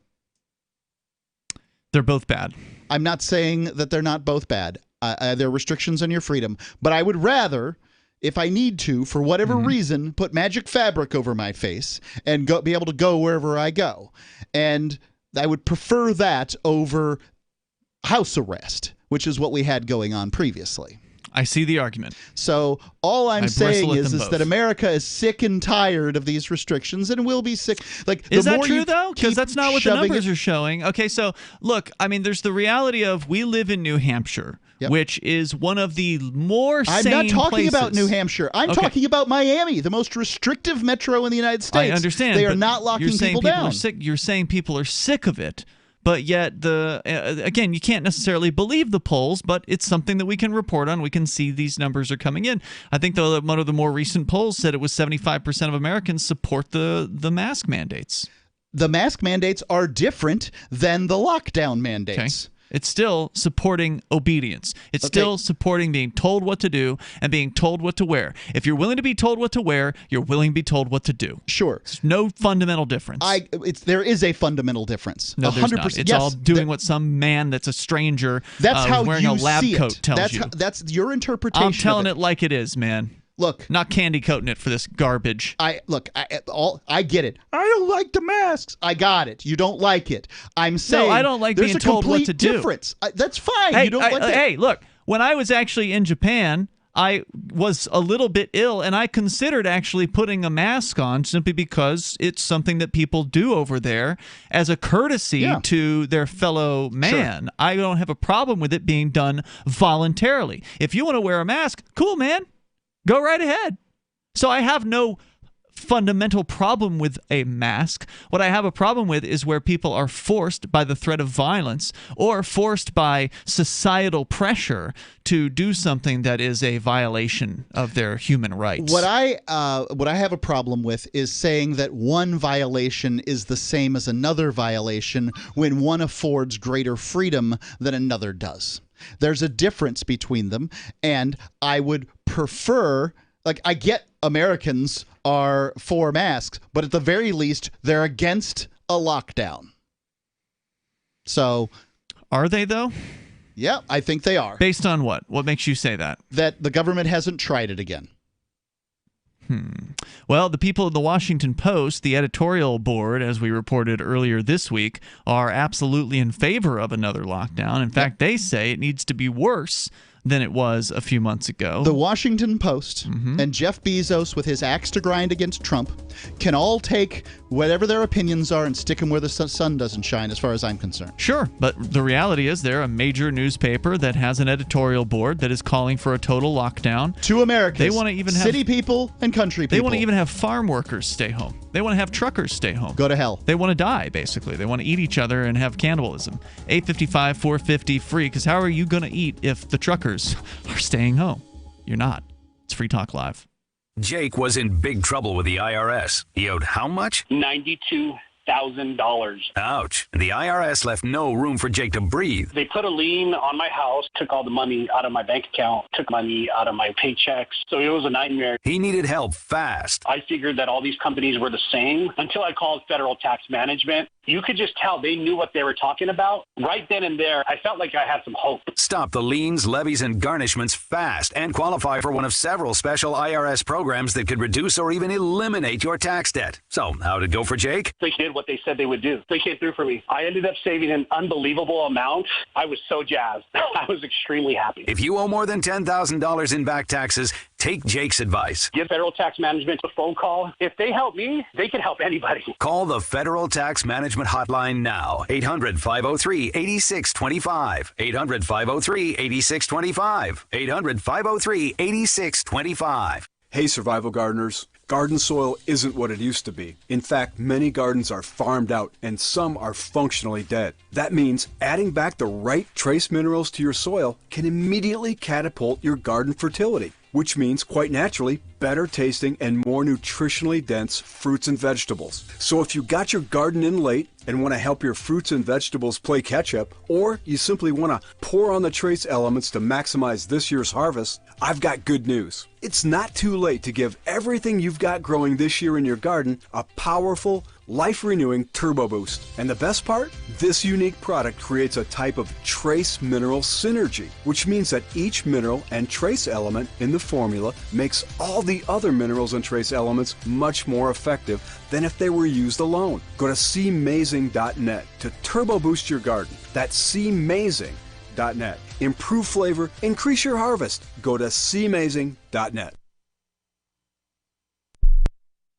They're both bad. I'm not saying that they're not both bad. There are restrictions on your freedom. But I would rather, if I need to, for whatever reason, put magic fabric over my face and be able to go wherever I go. And I would prefer that over house arrest, which is what we had going on previously. I see the argument. So all I'm saying is that America is sick and tired of these restrictions and will be sick. Is that true, though? Because that's not what the numbers are showing. Okay, so look, I mean, there's the reality of we live in New Hampshire, which is one of the more sane places. I'm not talking about New Hampshire. I'm talking about Miami, the most restrictive metro in the United States. I understand. They are not locking people down. You're saying people are sick of it. But yet, again, you can't necessarily believe the polls, but it's something that we can report on. We can see these numbers are coming in. I think, though, that one of the more recent polls said it was 75% of Americans support the mask mandates. The mask mandates are different than the lockdown mandates. Okay. It's still supporting obedience. It's still supporting being told what to do and being told what to wear. If you're willing to be told what to wear, you're willing to be told what to do. Sure. There's no fundamental difference. There is a fundamental difference. No, there's 100%. Not. It's all doing what some man that's a stranger wearing a lab coat tells you. That's your interpretation. I'm telling it like it is, man. Look, not candy coating it for this garbage. I get it. I don't like the masks. I got it. You don't like it. I'm saying no, I don't like being told what to do. Difference. That's fine. Hey, you don't like that. Hey, look. When I was actually in Japan, I was a little bit ill, and I considered actually putting a mask on simply because it's something that people do over there as a courtesy to their fellow man. Sure. I don't have a problem with it being done voluntarily. If you want to wear a mask, cool, man. Go right ahead. So I have no fundamental problem with a mask. What I have a problem with is where people are forced by the threat of violence or forced by societal pressure to do something that is a violation of their human rights. What I have a problem with is saying that one violation is the same as another violation when one affords greater freedom than another does. There's a difference between them, and I would prefer, I get Americans are for masks, but at the very least, they're against a lockdown. So, are they, though? Yeah, I think they are. Based on what? What makes you say that? That the government hasn't tried it again. Well, the people of the Washington Post, the editorial board, as we reported earlier this week, are absolutely in favor of another lockdown. In fact, they say it needs to be worse than it was a few months ago. The Washington Post and Jeff Bezos, with his axe to grind against Trump, can all take whatever their opinions are and stick them where the sun doesn't shine, as far as I'm concerned. Sure, but the reality is they're a major newspaper that has an editorial board that is calling for a total lockdown. To Americans. They want to even have city people and country people. They want to even have farm workers stay home. They want to have truckers stay home. Go to hell. They want to die, basically. They want to eat each other and have cannibalism. 855-450 free, because how are you going to eat if the truckers are staying home? You're not. It's Free Talk Live. Jake was in big trouble with the IRS. He owed how much? $92,000. Ouch. The IRS left no room for Jake to breathe. They put a lien on my house, took all the money out of my bank account, took money out of my paychecks. So it was a nightmare. He needed help fast. I figured that all these companies were the same until I called Federal Tax Management. You could just tell they knew what they were talking about. Right then and there, I felt like I had some hope. Stop the liens, levies, and garnishments fast and qualify for one of several special IRS programs that could reduce or even eliminate your tax debt. So, how'd it go for Jake? They did what they said they would do. They came through for me. I ended up saving an unbelievable amount. I was so jazzed. I was extremely happy. If you owe more than $10,000 in back taxes, take Jake's advice. Give Federal Tax Management a phone call. If they help me, they can help anybody. Call the Federal Tax Management Hotline now. 800-503-8625. 800-503-8625. 800-503-8625. Hey, survival gardeners. Garden soil isn't what it used to be. In fact, many gardens are farmed out and some are functionally dead. That means adding back the right trace minerals to your soil can immediately catapult your garden fertility, which means, quite naturally, better tasting and more nutritionally dense fruits and vegetables. So if you got your garden in late and want to help your fruits and vegetables play catch up, or you simply want to pour on the trace elements to maximize this year's harvest, I've got good news. It's not too late to give everything you've got growing this year in your garden a powerful, life-renewing turbo boost. And the best part? This unique product creates a type of trace mineral synergy, which means that each mineral and trace element in the formula makes all the other minerals and trace elements much more effective than if they were used alone. Go to cmazing.net to turbo boost your garden. That's cmazing.net. Improve flavor, increase your harvest. Go to cmazing.net.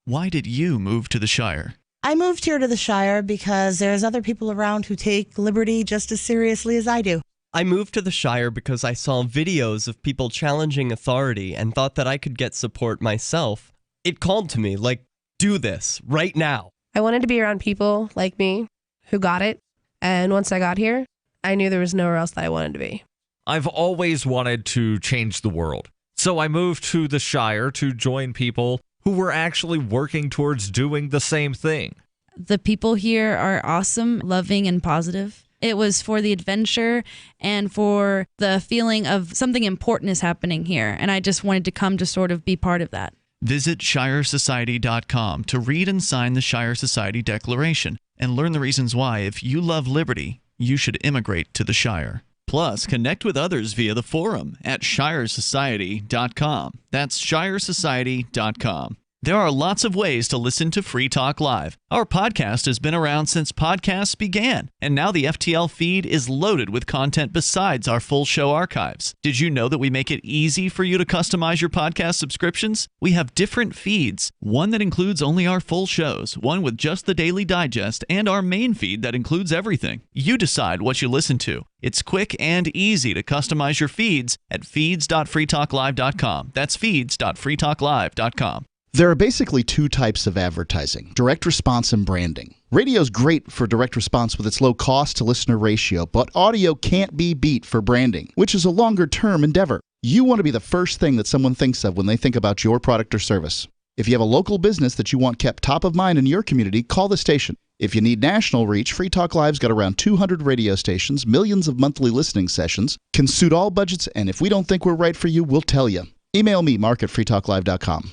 Why did you move to the Shire? I moved here to the Shire because there's other people around who take liberty just as seriously as I do. I moved to the Shire because I saw videos of people challenging authority and thought that I could get support myself. It called to me, like, do this, right now. I wanted to be around people like me who got it, and once I got here, I knew there was nowhere else that I wanted to be. I've always wanted to change the world, so I moved to the Shire to join people who were actually working towards doing the same thing. The people here are awesome, loving, and positive. It was for the adventure and for the feeling of something important is happening here, and I just wanted to come to sort of be part of that. Visit ShireSociety.com to read and sign the Shire Society Declaration and learn the reasons why, if you love liberty, you should immigrate to the Shire. Plus, connect with others via the forum at ShireSociety.com. That's ShireSociety.com. There are lots of ways to listen to Free Talk Live. Our podcast has been around since podcasts began, and now the FTL feed is loaded with content besides our full show archives. Did you know that we make it easy for you to customize your podcast subscriptions? We have different feeds, one that includes only our full shows, one with just the Daily Digest, and our main feed that includes everything. You decide what you listen to. It's quick and easy to customize your feeds at feeds.freetalklive.com. That's feeds.freetalklive.com. There are basically two types of advertising, direct response and branding. Radio's great for direct response with its low cost to listener ratio, but audio can't be beat for branding, which is a longer term endeavor. You want to be the first thing that someone thinks of when they think about your product or service. If you have a local business that you want kept top of mind in your community, call the station. If you need national reach, Free Talk Live's got around 200 radio stations, millions of monthly listening sessions, can suit all budgets, and if we don't think we're right for you, we'll tell you. Email me, mark@freetalklive.com.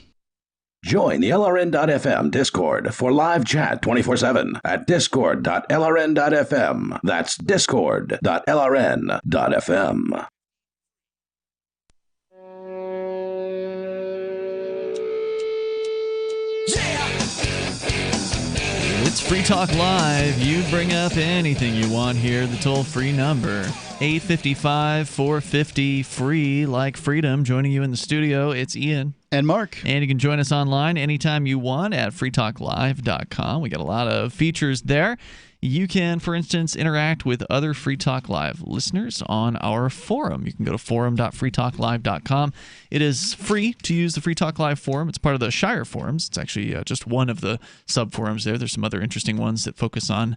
Join the LRN.FM Discord for live chat 24/7 at discord.lrn.fm. That's discord.lrn.fm. It's Free Talk Live. You bring up anything you want here. The toll-free number, 855-450-FREE, like freedom. Joining you in the studio, it's Ian. And Mark. And you can join us online anytime you want at freetalklive.com. We got a lot of features there. You can, for instance, interact with other Free Talk Live listeners on our forum. You can go to forum.freetalklive.com. It is free to use the Free Talk Live forum. It's part of the Shire forums. It's actually just one of the sub-forums there. There's some other interesting ones that focus on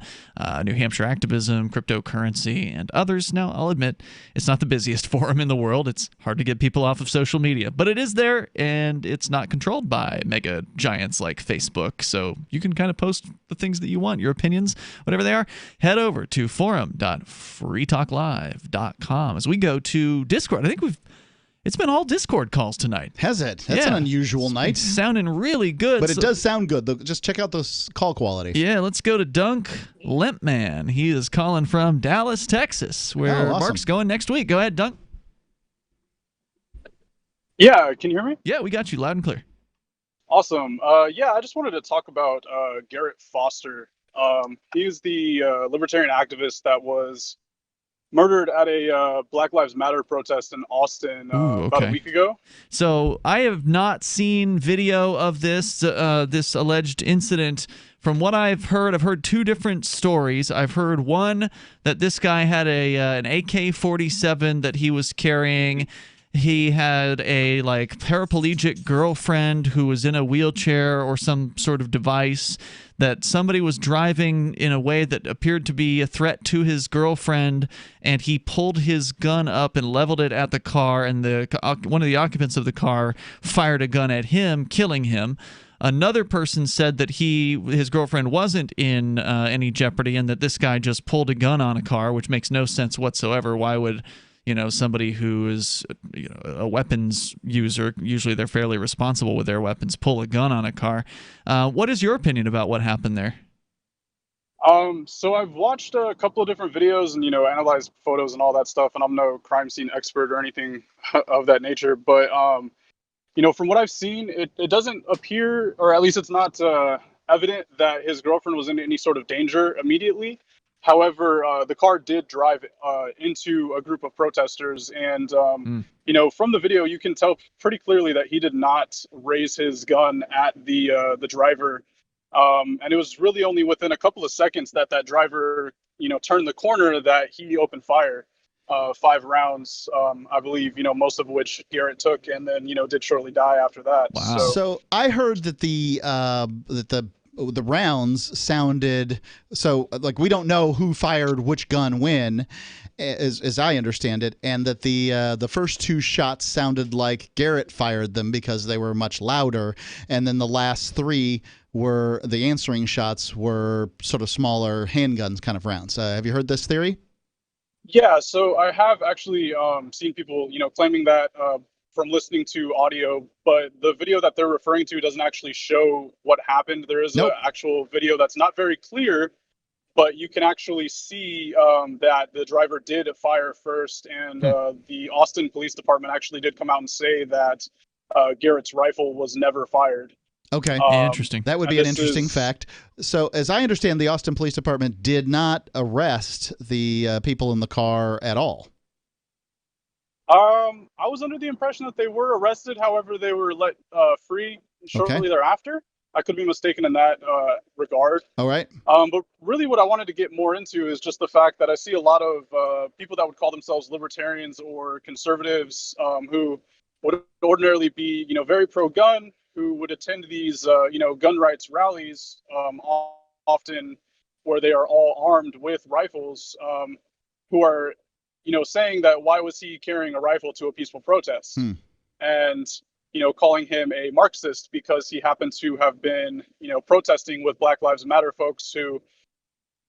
New Hampshire activism, cryptocurrency, and others. Now, I'll admit, it's not the busiest forum in the world. It's hard to get people off of social media, but it is there, and it's not controlled by mega giants like Facebook. So you can kind of post the things that you want, your opinions, whatever they are. Head over to forum.freetalklive.com. As we go to Discord, I think it's been all Discord calls tonight. Has it? That's an unusual night. It's sounding really good. But it does sound good. Just check out the call quality. Yeah, let's go to Dunk Limpman. He is calling from Dallas, Texas, where awesome. Mark's going next week. Go ahead, Dunk. Yeah, can you hear me? Yeah, we got you loud and clear. Awesome. I just wanted to talk about Garret Foster. He's the libertarian activist that was murdered at a Black Lives Matter protest in Austin about a week ago. So I have not seen video of this this alleged incident. From what I've heard two different stories. I've heard one that this guy had an AK-47 that he was carrying, he had a like paraplegic girlfriend who was in a wheelchair or some sort of device, that somebody was driving in a way that appeared to be a threat to his girlfriend, and he pulled his gun up and leveled it at the car, and one of the occupants of the car fired a gun at him, killing him. Another person said that his girlfriend wasn't in any jeopardy, and that this guy just pulled a gun on a car, which makes no sense whatsoever. Why would somebody who is a weapons user, usually they're fairly responsible with their weapons, pull a gun on a car? What is your opinion about what happened there? So I've watched a couple of different videos and, analyzed photos and all that stuff, and I'm no crime scene expert or anything of that nature. But, from what I've seen, it doesn't appear, or at least it's not evident that his girlfriend was in any sort of danger immediately. However, the car did drive into a group of protesters, and from the video, you can tell pretty clearly that he did not raise his gun at the driver, and it was really only within a couple of seconds that driver, turned the corner that he opened fire. 5 rounds, I believe, most of which Garret took, and then did shortly die after that. Wow. So I heard that the rounds sounded like we don't know who fired which gun when, as I understand it, and that the first 2 shots sounded like Garret fired them because they were much louder, and then the last 3 were the answering shots were sort of smaller handguns kind of rounds. Have you heard this theory? Yeah, so I have actually seen people, claiming that from listening to audio, but the video that they're referring to doesn't actually show what happened. There is an actual video that's not very clear, but you can actually see that the driver did fire first, and the Austin Police Department actually did come out and say that Garrett's rifle was never fired. Okay, interesting. That would be an interesting fact. So, as I understand, the Austin Police Department did not arrest the people in the car at all. I was under the impression that they were arrested. However, they were let free shortly thereafter. I could be mistaken in that regard. All right. But really what I wanted to get more into is just the fact that I see a lot of people that would call themselves libertarians or conservatives who would ordinarily be, very pro-gun, who would attend these, gun rights rallies, often where they are all armed with rifles, who are, saying that why was he carrying a rifle to a peaceful protest? And, calling him a Marxist because he happens to have been, protesting with Black Lives Matter folks who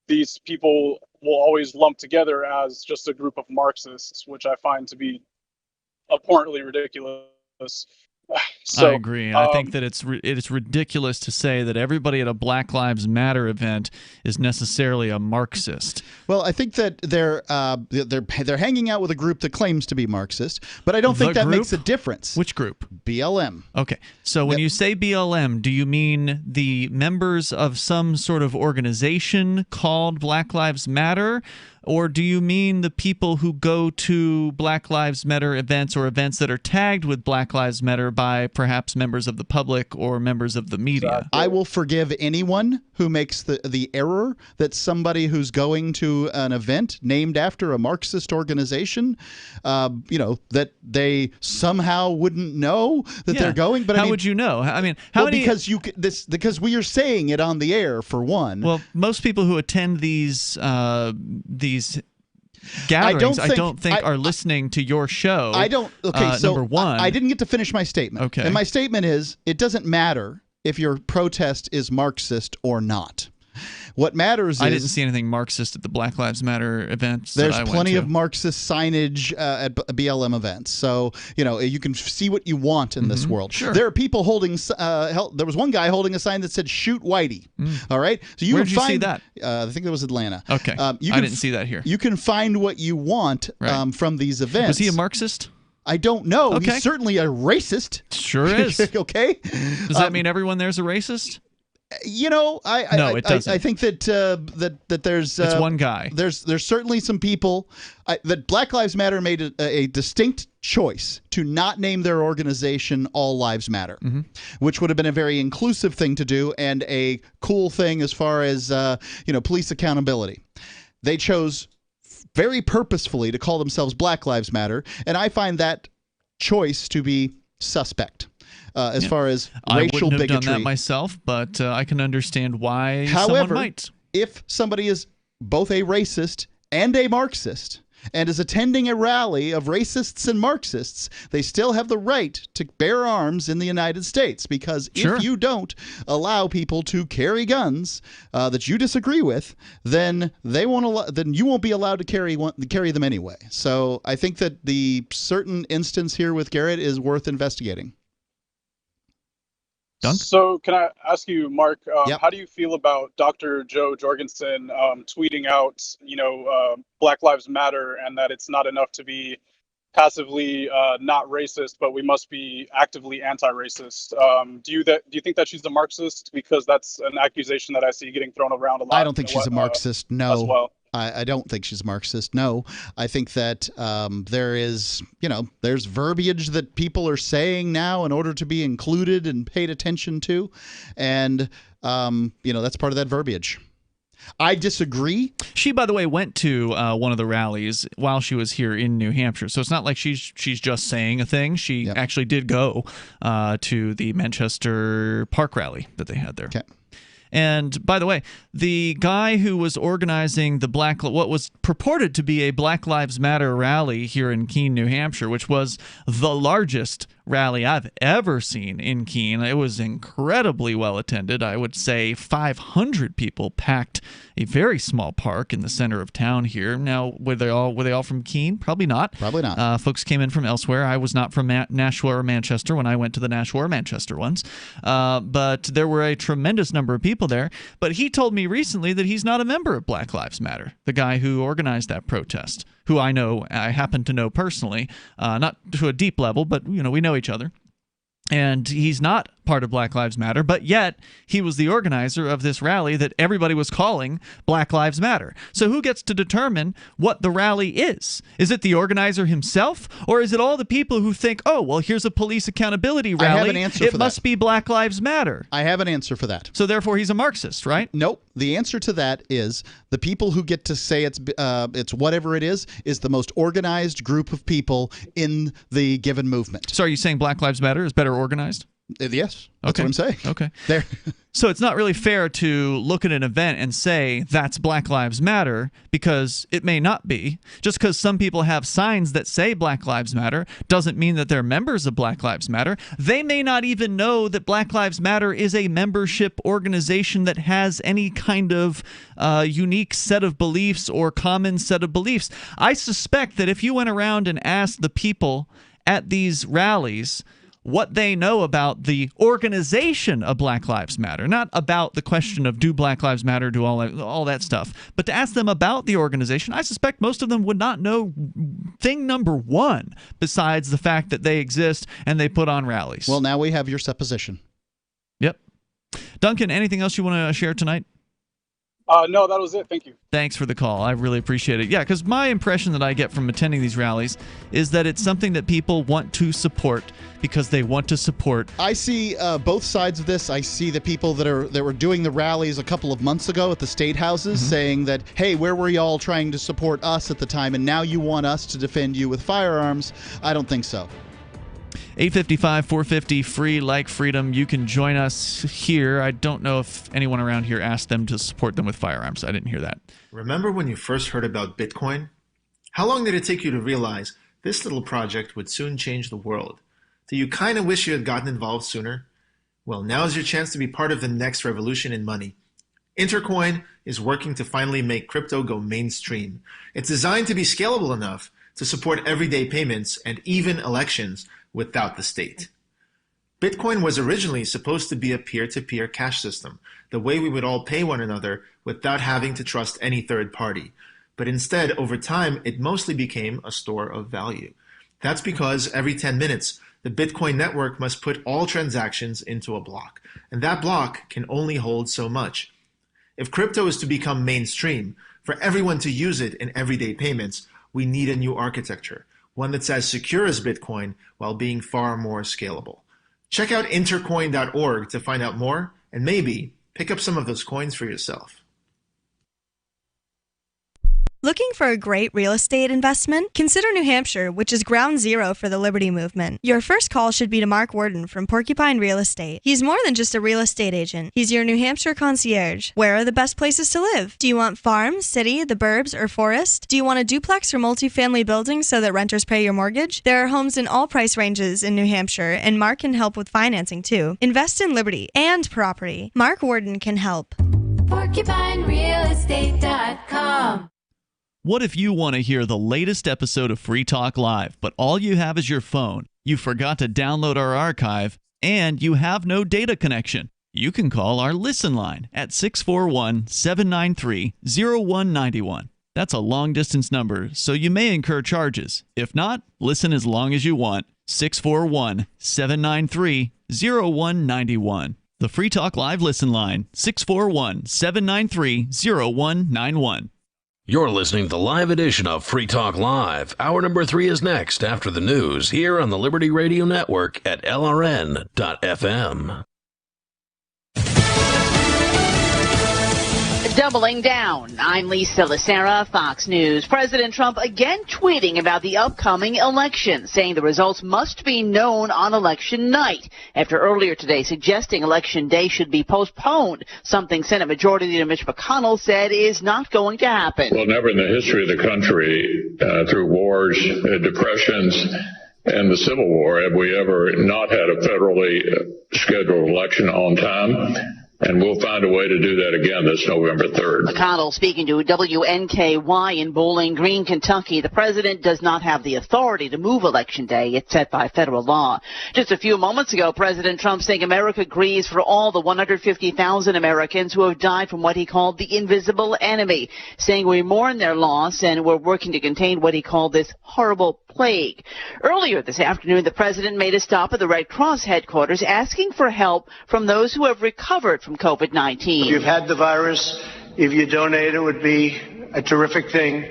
these people will always lump together as just a group of Marxists, which I find to be abhorrently ridiculous. So, I agree. I think that it's ridiculous to say that everybody at a Black Lives Matter event is necessarily a Marxist. Well, I think that they're hanging out with a group that claims to be Marxist, but I don't think that makes a difference. Which group? BLM. Okay. So when you say BLM, do you mean the members of some sort of organization called Black Lives Matter? Or do you mean the people who go to Black Lives Matter events or events that are tagged with Black Lives Matter by perhaps members of the public or members of the media? I will forgive anyone who makes the error that somebody who's going to an event named after a Marxist organization, that they somehow wouldn't know that they're going. But how would you know? I mean, how many? Because we are saying it on the air for one. Well, most people who attend these gatherings, I don't think are listening to your show. I don't. Okay, so number one, I didn't get to finish my statement. Okay, and my statement is: it doesn't matter if your protest is Marxist or not. What matters is I didn't see anything Marxist at the Black Lives Matter events. There's plenty of Marxist signage at BLM events, so you can see what you want in this world. Sure. There are people holding. There was one guy holding a sign that said "Shoot Whitey." All right, so where did you see that? I think that was Atlanta. Okay, I didn't see that here. You can find what you want from these events. Was he a Marxist? I don't know. Okay. He's certainly a racist. Sure is. Okay. Does that mean everyone there's a racist? No, it doesn't. I think that that there's it's one guy. There's certainly some people that Black Lives Matter made a distinct choice to not name their organization All Lives Matter, which would have been a very inclusive thing to do and a cool thing as far as police accountability. They chose very purposefully to call themselves Black Lives Matter, and I find that choice to be suspect. As far as I racial wouldn't have bigotry. done that myself, but I can understand why However, someone might. If somebody is both a racist and a Marxist and is attending a rally of racists and Marxists, they still have the right to bear arms in the United States, because Sure. if you don't allow people to carry guns that you disagree with, then then you won't be allowed to carry them anyway. So I think that the certain instance here with Garret is worth investigating. Dunk? So can I ask you, Mark, Yep. how do you feel about Dr. Joe Jorgensen tweeting out, Black Lives Matter, and that it's not enough to be passively not racist, but we must be actively anti-racist? Do you think that she's a Marxist? Because that's an accusation that I see getting thrown around a lot. I don't think she's a Marxist. No. As well. I don't think she's Marxist. No, I think that there's verbiage that people are saying now in order to be included and paid attention to, and that's part of that verbiage. I disagree. She, by the way, went to one of the rallies while she was here in New Hampshire, so it's not like she's just saying a thing. She actually did go to the Manchester Park rally that they had there. Okay. And by the way, the guy who was organizing what was purported to be a Black Lives Matter rally here in Keene, New Hampshire, which was the largest rally I've ever seen in Keene. It was incredibly well attended. I would say 500 people packed a very small park in the center of town here. Now, were they all from Keene? Probably not. Probably not. Folks came in from elsewhere. I was not from Nashua or Manchester when I went to the Nashua or Manchester ones. But there were a tremendous number of people there. But he told me recently that he's not a member of Black Lives Matter, the guy who organized that protest, who I happen to know personally, not to a deep level, but we know each other. And he's not part of Black Lives Matter, but yet he was the organizer of this rally that everybody was calling Black Lives Matter. So who gets to determine what the rally is? Is it the organizer himself, or is it all the people who think, oh, well, here's a police accountability rally. I have an answer for that. It must be Black Lives Matter. I have an answer for that. So therefore he's a Marxist, right? Nope. The answer to that is the people who get to say it's whatever it is the most organized group of people in the given movement. So are you saying Black Lives Matter is better organized? Yes, that's what I'm saying. Okay. There. So it's not really fair to look at an event and say that's Black Lives Matter, because it may not be. Just because some people have signs that say Black Lives Matter doesn't mean that they're members of Black Lives Matter. They may not even know that Black Lives Matter is a membership organization that has any kind of unique set of beliefs or common set of beliefs. I suspect that if you went around and asked the people at these rallies what they know about the organization of Black Lives Matter, not about the question of do Black Lives Matter, do all that stuff, but to ask them about the organization, I suspect most of them would not know thing number one besides the fact that they exist and they put on rallies. Well, now we have your supposition. Yep. Duncan, anything else you want to share tonight? No, that was it. Thank you. Thanks for the call. I really appreciate it. Yeah, because my impression that I get from attending these rallies is that it's something that people want to support because they want to support. I see both sides of this. I see the people that were doing the rallies a couple of months ago at the state houses saying that, hey, where were y'all trying to support us at the time, and now you want us to defend you with firearms? I don't think so. 855-450 free like freedom. You can join us here. I don't know if anyone around here asked them to support them with firearms. I didn't hear that. Remember when you first heard about Bitcoin? How long did it take you to realize this little project would soon change the world? Do you kind of wish you had gotten involved sooner? Well, now's your chance to be part of the next revolution in money. Intercoin is working to finally make crypto go mainstream. It's designed to be scalable enough to support everyday payments and even elections without the state. Bitcoin was originally supposed to be a peer-to-peer cash system, the way we would all pay one another without having to trust any third party. But instead, over time, it mostly became a store of value. That's because every 10 minutes, the Bitcoin network must put all transactions into a block, and that block can only hold so much. If crypto is to become mainstream, for everyone to use it in everyday payments, we need a new architecture, one that's as secure as Bitcoin while being far more scalable. Check out intercoin.org to find out more and maybe pick up some of those coins for yourself. Looking for a great real estate investment? Consider New Hampshire, which is ground zero for the Liberty Movement. Your first call should be to Mark Worden from Porcupine Real Estate. He's more than just a real estate agent. He's your New Hampshire concierge. Where are the best places to live? Do you want farm, city, the burbs, or forest? Do you want a duplex or multifamily building so that renters pay your mortgage? There are homes in all price ranges in New Hampshire, and Mark can help with financing too. Invest in Liberty and property. Mark Worden can help. PorcupineRealEstate.com. What if you want to hear the latest episode of Free Talk Live, but all you have is your phone, you forgot to download our archive, and you have no data connection? You can call our Listen line at 641-793-0191. That's a long-distance number, so you may incur charges. If not, listen as long as you want. 641-793-0191. The Free Talk Live Listen line, 641-793-0191. You're listening to the live edition of Free Talk Live. Hour number 3 is next after the news here on the Liberty Radio Network at LRN.FM. Doubling down. I'm Lisa Lacera, Fox News. President Trump again tweeting about the upcoming election, saying the results must be known on election night, after earlier today suggesting election day should be postponed, something Senate Majority Leader Mitch McConnell said is not going to happen. Well, never in the history of the country, through wars, depressions, and the Civil War, have we ever not had a federally scheduled election on time. And we'll find a way to do that again this November 3rd. McConnell speaking to WNKY in Bowling Green, Kentucky. The president does not have the authority to move Election Day. It's set by federal law. Just a few moments ago, President Trump saying America grieves for all the 150,000 Americans who have died from what he called the invisible enemy, saying we mourn their loss and we're working to contain what he called this horrible plague. Earlier this afternoon, the president made a stop at the Red Cross headquarters asking for help from those who have recovered from COVID-19. If you've had the virus, if you donate, it would be a terrific thing.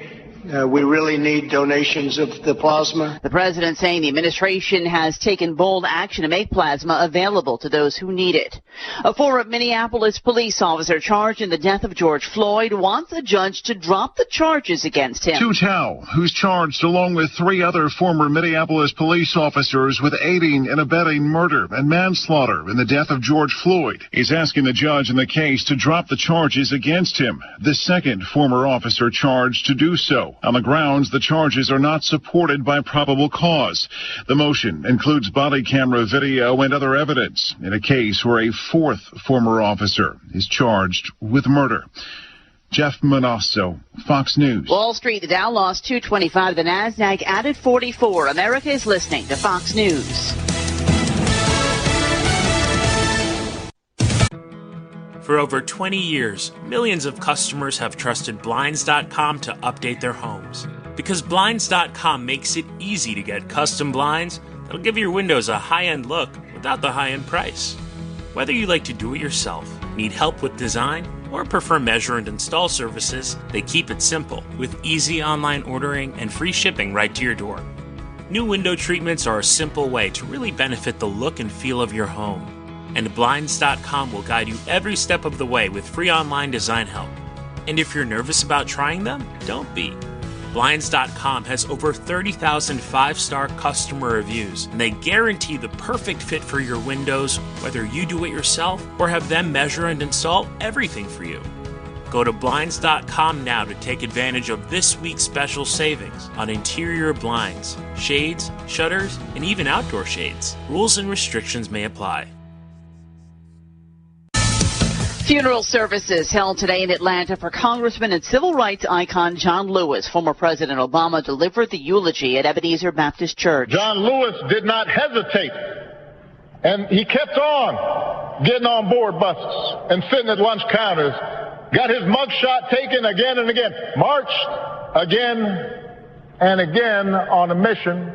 We really need donations of the plasma. The president saying the administration has taken bold action to make plasma available to those who need it. A former Minneapolis police officer charged in the death of George Floyd wants a judge to drop the charges against him. Tou Thao, who's charged along with 3 other former Minneapolis police officers with aiding and abetting murder and manslaughter in the death of George Floyd, is asking the judge in the case to drop the charges against him, the second former officer charged to do so, on the grounds the charges are not supported by probable cause. The motion includes body camera video and other evidence in a case where a 4th former officer is charged with murder. Jeff Manasso, Fox News. Wall Street, the Dow lost 225, the Nasdaq added 44. America is listening to Fox News. For over 20 years, millions of customers have trusted Blinds.com to update their homes. Because Blinds.com makes it easy to get custom blinds that'll give your windows a high-end look without the high-end price. Whether you like to do it yourself, need help with design, or prefer measure and install services, they keep it simple with easy online ordering and free shipping right to your door. New window treatments are a simple way to really benefit the look and feel of your home. And Blinds.com will guide you every step of the way with free online design help. And if you're nervous about trying them, don't be. Blinds.com has over 30,000 5-star customer reviews, and they guarantee the perfect fit for your windows, whether you do it yourself or have them measure and install everything for you. Go to Blinds.com now to take advantage of this week's special savings on interior blinds, shades, shutters, and even outdoor shades. Rules and restrictions may apply. Funeral services held today in Atlanta for Congressman and civil rights icon John Lewis. Former President Obama delivered the eulogy at Ebenezer Baptist Church. John Lewis did not hesitate, and he kept on getting on board buses and sitting at lunch counters, got his mugshot taken again and again, marched again and again on a mission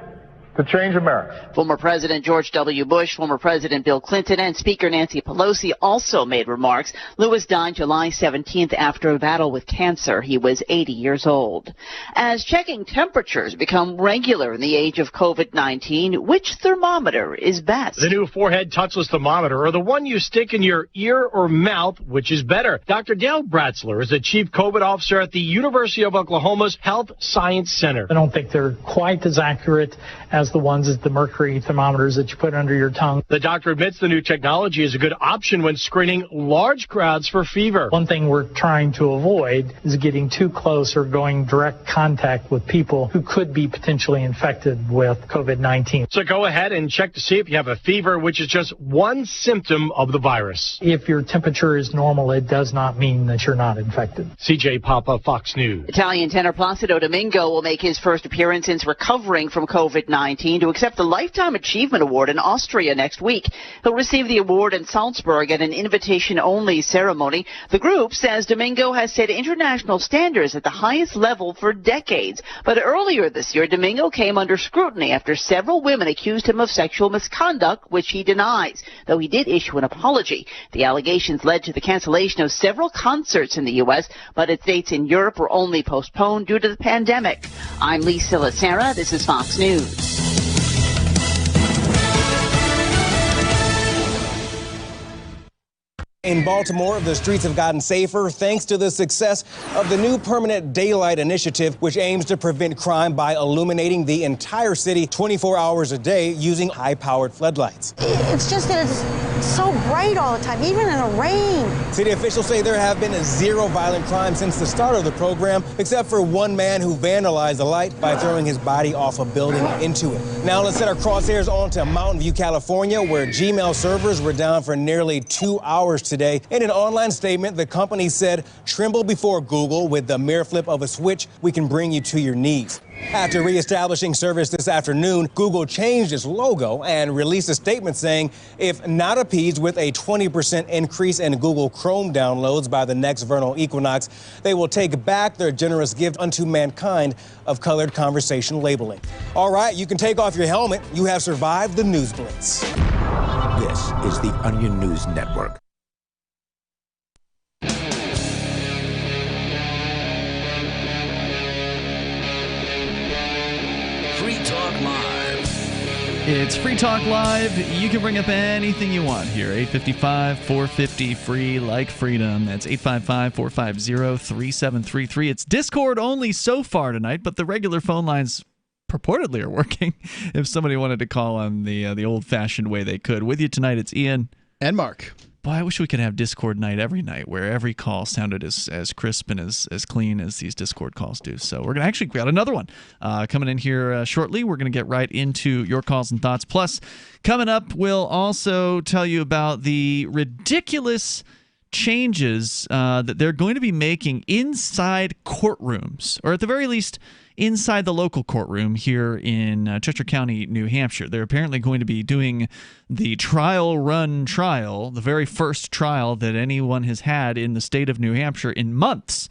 to change America. Former President George W. Bush, former President Bill Clinton, and Speaker Nancy Pelosi also made remarks. Lewis died July 17th after a battle with cancer. He was 80 years old. As checking temperatures become regular in the age of COVID-19, which thermometer is best? The new forehead touchless thermometer, or the one you stick in your ear or mouth, which is better? Dr. Dale Bratzler is the chief COVID officer at the University of Oklahoma's Health Science Center. I don't think they're quite as accurate as the ones as the mercury thermometers that you put under your tongue. The doctor admits the new technology is a good option when screening large crowds for fever. One thing we're trying to avoid is getting too close or going direct contact with people who could be potentially infected with COVID-19. So go ahead and check to see if you have a fever, which is just one symptom of the virus. If your temperature is normal, it does not mean that you're not infected. CJ Papa, Fox News. Italian tenor Placido Domingo will make his first appearance since recovering from COVID-19 to accept the Lifetime Achievement Award in Austria next week. He'll receive the award in Salzburg at an invitation-only ceremony. The group says Domingo has set international standards at the highest level for decades. But earlier this year, Domingo came under scrutiny after several women accused him of sexual misconduct, which he denies, though he did issue an apology. The allegations led to the cancellation of several concerts in the U.S., but its dates in Europe were only postponed due to the pandemic. I'm Lisa Lacera. This is Fox News. In Baltimore, the streets have gotten safer thanks to the success of the new Permanent Daylight Initiative, which aims to prevent crime by illuminating the entire city 24 hours a day using high-powered floodlights. It's just that it's so bright all the time, even in the rain. City officials say there have been zero violent crimes since the start of the program, except for one man who vandalized the light by throwing his body off a building into it. Now let's set our crosshairs on to Mountain View, California, where Gmail servers were down for nearly 2 hours today. In an online statement, the company said, "Tremble before Google. With the mere flip of a switch, we can bring you to your knees." After reestablishing service this afternoon, Google changed its logo and released a statement saying, if not appeased with a 20% increase in Google Chrome downloads by the next vernal equinox, they will take back their generous gift unto mankind of colored conversation labeling. All right, you can take off your helmet. You have survived the News Blitz. This is the Onion News Network. Free Talk Live. It's Free Talk Live. You can bring up anything you want here. 855-450-FREE, like freedom. That's 855-450-3733. It's Discord only so far tonight, but the regular phone lines purportedly are working. If somebody wanted to call on the old-fashioned way, they could. With you tonight, it's Ian. And Mark. Boy, I wish we could have Discord night every night where every call sounded as crisp and as clean as these Discord calls do. So we're going to actually got another one coming in here shortly. We're going to get right into your calls and thoughts. Plus, coming up, we'll also tell you about the ridiculous changes that they're going to be making inside courtrooms, or at the very least, inside the local courtroom here in Cheshire County, New Hampshire. They're apparently going to be doing the trial, the very first trial that anyone has had in the state of New Hampshire in months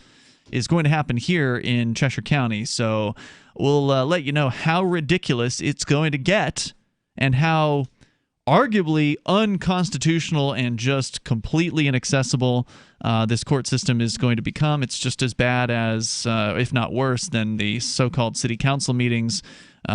is going to happen here in Cheshire County. So we'll let you know how ridiculous it's going to get and how arguably unconstitutional and just completely inaccessible this court system is going to become. It's just as bad as, if not worse, than the so-called city council meetings,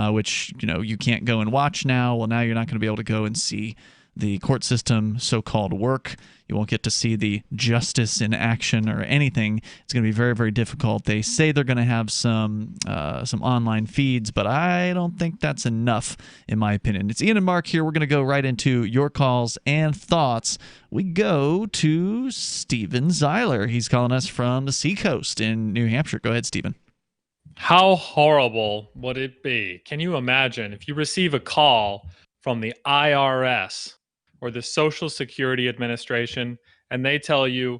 which you can't go and watch now. Well, now you're not going to be able to go and see the court system so-called work. You won't get to see the justice in action or anything. It's going to be very, very difficult. They say they're going to have some online feeds, but I don't think that's enough, in my opinion. It's Ian and Mark here. We're going to go right into your calls and thoughts. We go to Steven Zeiler. He's calling us from the Seacoast in New Hampshire. Go ahead, Steven. How horrible would it be? Can you imagine if you receive a call from the IRS or the Social Security Administration, and they tell you,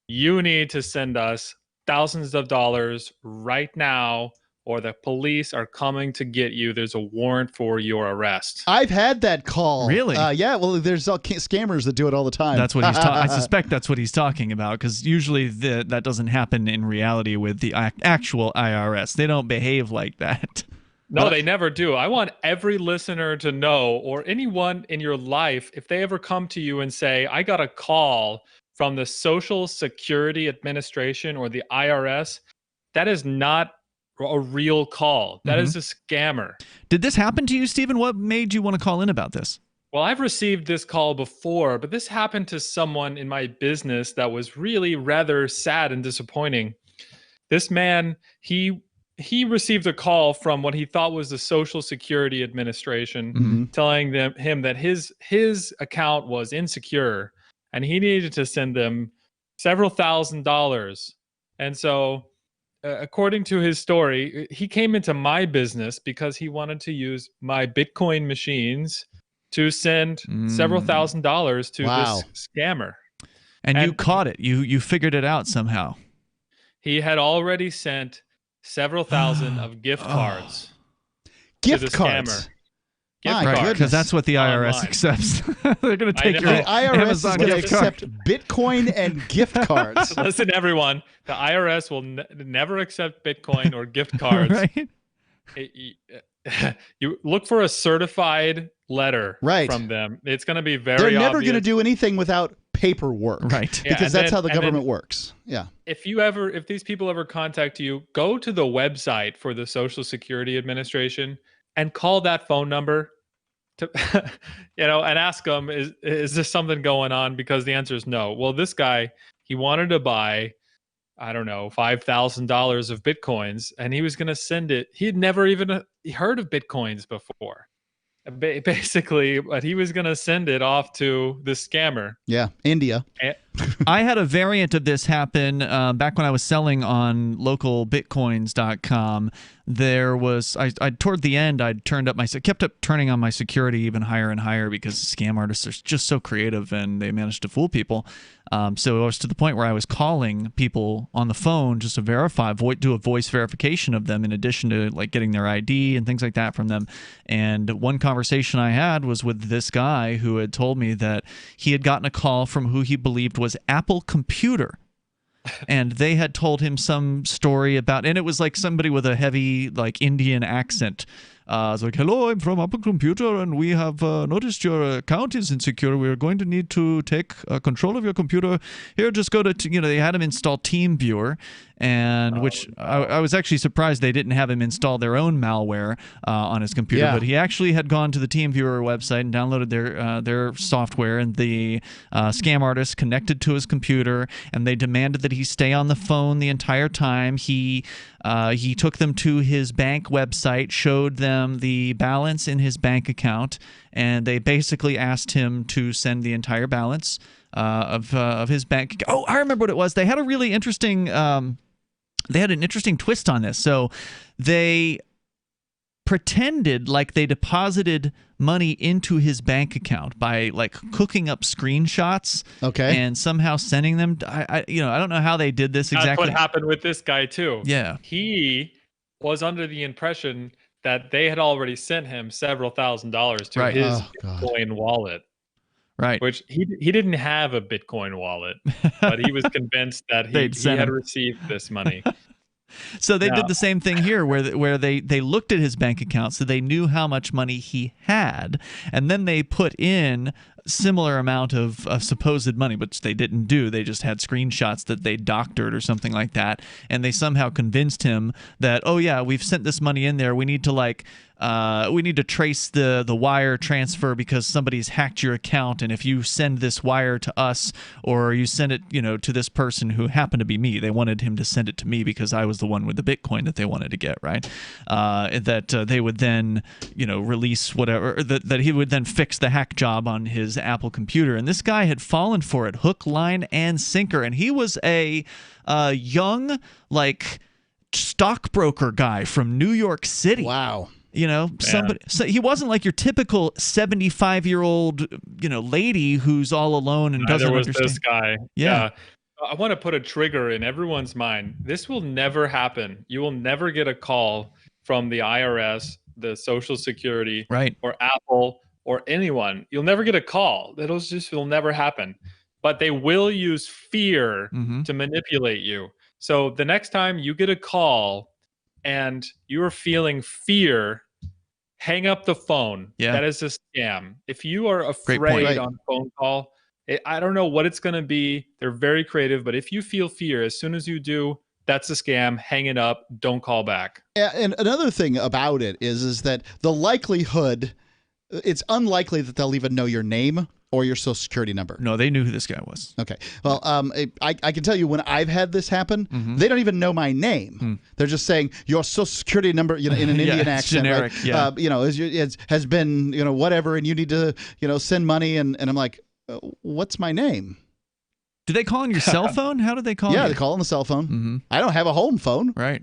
you need to send us thousands of dollars right now, or the police are coming to get you. There's a warrant for your arrest. I've had that call. Really? Yeah, well, there's scammers that do it all the time. That's what he's I suspect that's what he's talking about, because usually that doesn't happen in reality with the actual IRS. They don't behave like that. No, they never do. I want every listener to know, or anyone in your life, if they ever come to you and say, I got a call from the Social Security Administration or the IRS, that is not a real call. That is a scammer. Did this happen to you, Stephen? What made you want to call in about this? Well, I've received this call before, but this happened to someone in my business that was really rather sad and disappointing. This man, he received a call from what he thought was the Social Security Administration, telling him that his account was insecure and he needed to send them several $1,000s. And so, according to his story, he came into my business because he wanted to use my Bitcoin machines to send several $1,000s to this scammer. And you caught it. You figured it out somehow. He had already sent several thousand of gift cards. Gift cards? Gift cards. Because that's what the IRS online. accepts. They're going to take your The IRS Amazon is going to gift card. accept Bitcoin and gift cards. Listen, everyone. The IRS will never accept Bitcoin or gift cards. Right? You look for a certified letter from them. It's going to be very They're never obvious. going to do anything without paperwork. Right. Because that's how the government works. Yeah. If these people ever contact you, go to the website for the Social Security Administration and call that phone number to, and ask them, is there something going on? Because the answer is no. Well, this guy, he wanted to buy, I don't know, $5,000 of Bitcoins, and he was going to send it. He had never even heard of Bitcoins before. Basically, but he was going to send it off to the scammer. Yeah, India. I had a variant of this happen back when I was selling on localbitcoins.com. There was, toward the end, I kept up turning on my security even higher and higher because scam artists are just so creative and they managed to fool people. So it was to the point where I was calling people on the phone just to verify, do a voice verification of them in addition to like getting their ID and things like that from them. And one conversation I had was with this guy who had told me that he had gotten a call from who he believed was Apple Computer. And they had told him some story about, and it was like somebody with a heavy like Indian accent. It's like, hello, I'm from Apple Computer, and we have noticed your account is insecure. We are going to need to take control of your computer. Here, just go to, they had him install TeamViewer, and I was actually surprised they didn't have him install their own malware on his computer. Yeah. But he actually had gone to the TeamViewer website and downloaded their software, and the scam artist connected to his computer, and they demanded that he stay on the phone the entire time. He took them to his bank website, showed them the balance in his bank account, and they basically asked him to send the entire balance of his bank. Oh, I remember what it was. They had a really interesting. They had an interesting twist on this. So they pretended like they deposited money into his bank account by like cooking up screenshots, and somehow sending them. I don't know how they did this exactly. That's what happened with this guy too. Yeah, he was under the impression that they had already sent him several $1,000s to his Bitcoin wallet. Right. Which he didn't have a Bitcoin wallet, but he was convinced that he had received this money. So they did the same thing here, where they looked at his bank account, so they knew how much money he had, and then they put in similar amount of supposed money, which they didn't do. They just had screenshots that they doctored or something like that, and they somehow convinced him that, oh yeah, we've sent this money in there. We need to trace the wire transfer because somebody's hacked your account, and if you send this wire to us or you send it, to this person who happened to be me, they wanted him to send it to me because I was the one with the Bitcoin that they wanted to get, right? That they would then, release whatever, that he would then fix the hack job on his Apple computer. And this guy had fallen for it hook, line, and sinker, and he was a young, like, stockbroker guy from New York City. Wow. Somebody. So he wasn't like your typical 75-year-old, lady who's all alone and doesn't understand. There was this guy. Yeah. I want to put a trigger in everyone's mind. This will never happen. You will never get a call from the IRS, the Social Security, or Apple, or anyone. You'll never get a call. It'll never happen. But they will use fear to manipulate you. So the next time you get a call and you're feeling fear, hang up the phone. Yeah. That is a scam. If you are afraid on a phone call, I don't know what it's going to be. They're very creative, but if you feel fear, as soon as you do, that's a scam. Hang it up. Don't call back. Yeah, and another thing about it is that the likelihood, it's unlikely that they'll even know your name or your social security number. No, they knew who this guy was. Okay. Well, I can tell you when I've had this happen, they don't even know my name. They're just saying your social security number, in an Indian accent, generic, right? Yeah. Has been, whatever, and you need to, send money, and I'm like, what's my name? Do they call on your cell phone? How do they call? Yeah, they call on the cell phone. I don't have a home phone, right?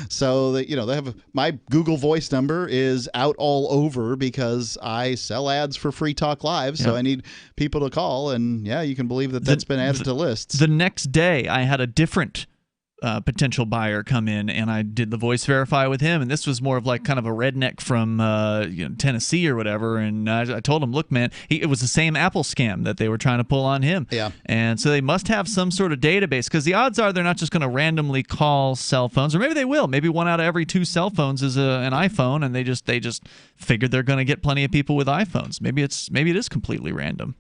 So they have my Google Voice number is out all over because I sell ads for Free Talk Live. So I need people to call, and you can believe that's been added to lists. The next day, I had a different potential buyer come in, and I did the voice verify with him, and this was more of like kind of a redneck from Tennessee or whatever, and I told him, look, man, it was the same Apple scam that they were trying to pull on him. Yeah. And so they must have some sort of database, because the odds are they're not just going to randomly call cell phones, or maybe they will. Maybe 1 out of every 2 cell phones is an iPhone, and they just figured they're going to get plenty of people with iPhones. Maybe it is completely random.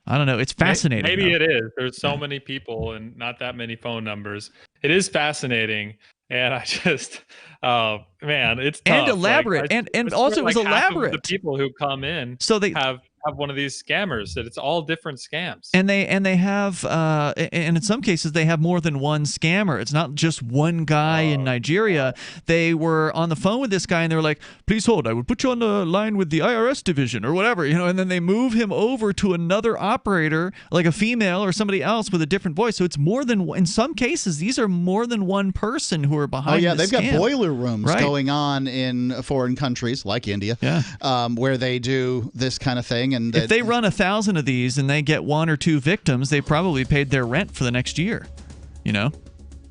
I don't know. It's fascinating. Maybe it is. There's so many people and not that many phone numbers. It is fascinating. And I just, man, it's tough. And elaborate. And also it was elaborate. The people who come in have one of these scammers, that it's all different scams. And they have, and in some cases they have more than one scammer. It's not just one guy in Nigeria. They were on the phone with this guy, and they were like, please hold, I would put you on the line with the IRS division or whatever, and then they move him over to another operator, like a female or somebody else with a different voice. So it's more than, in some cases, these are more than one person who are behind the they've scam. got boiler rooms going on in foreign countries like India, where they do this kind of thing. And if they run 1,000 of these and they get 1 or 2 victims, they probably paid their rent for the next year.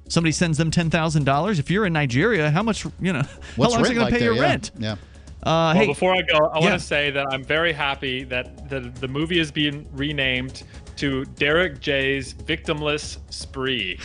Somebody sends them $10,000. If you're in Nigeria, how much? How long is it going to pay your rent? Yeah. Well, before I go, I want to say that I'm very happy that the movie is being renamed to Derrick J's Victimless Spree.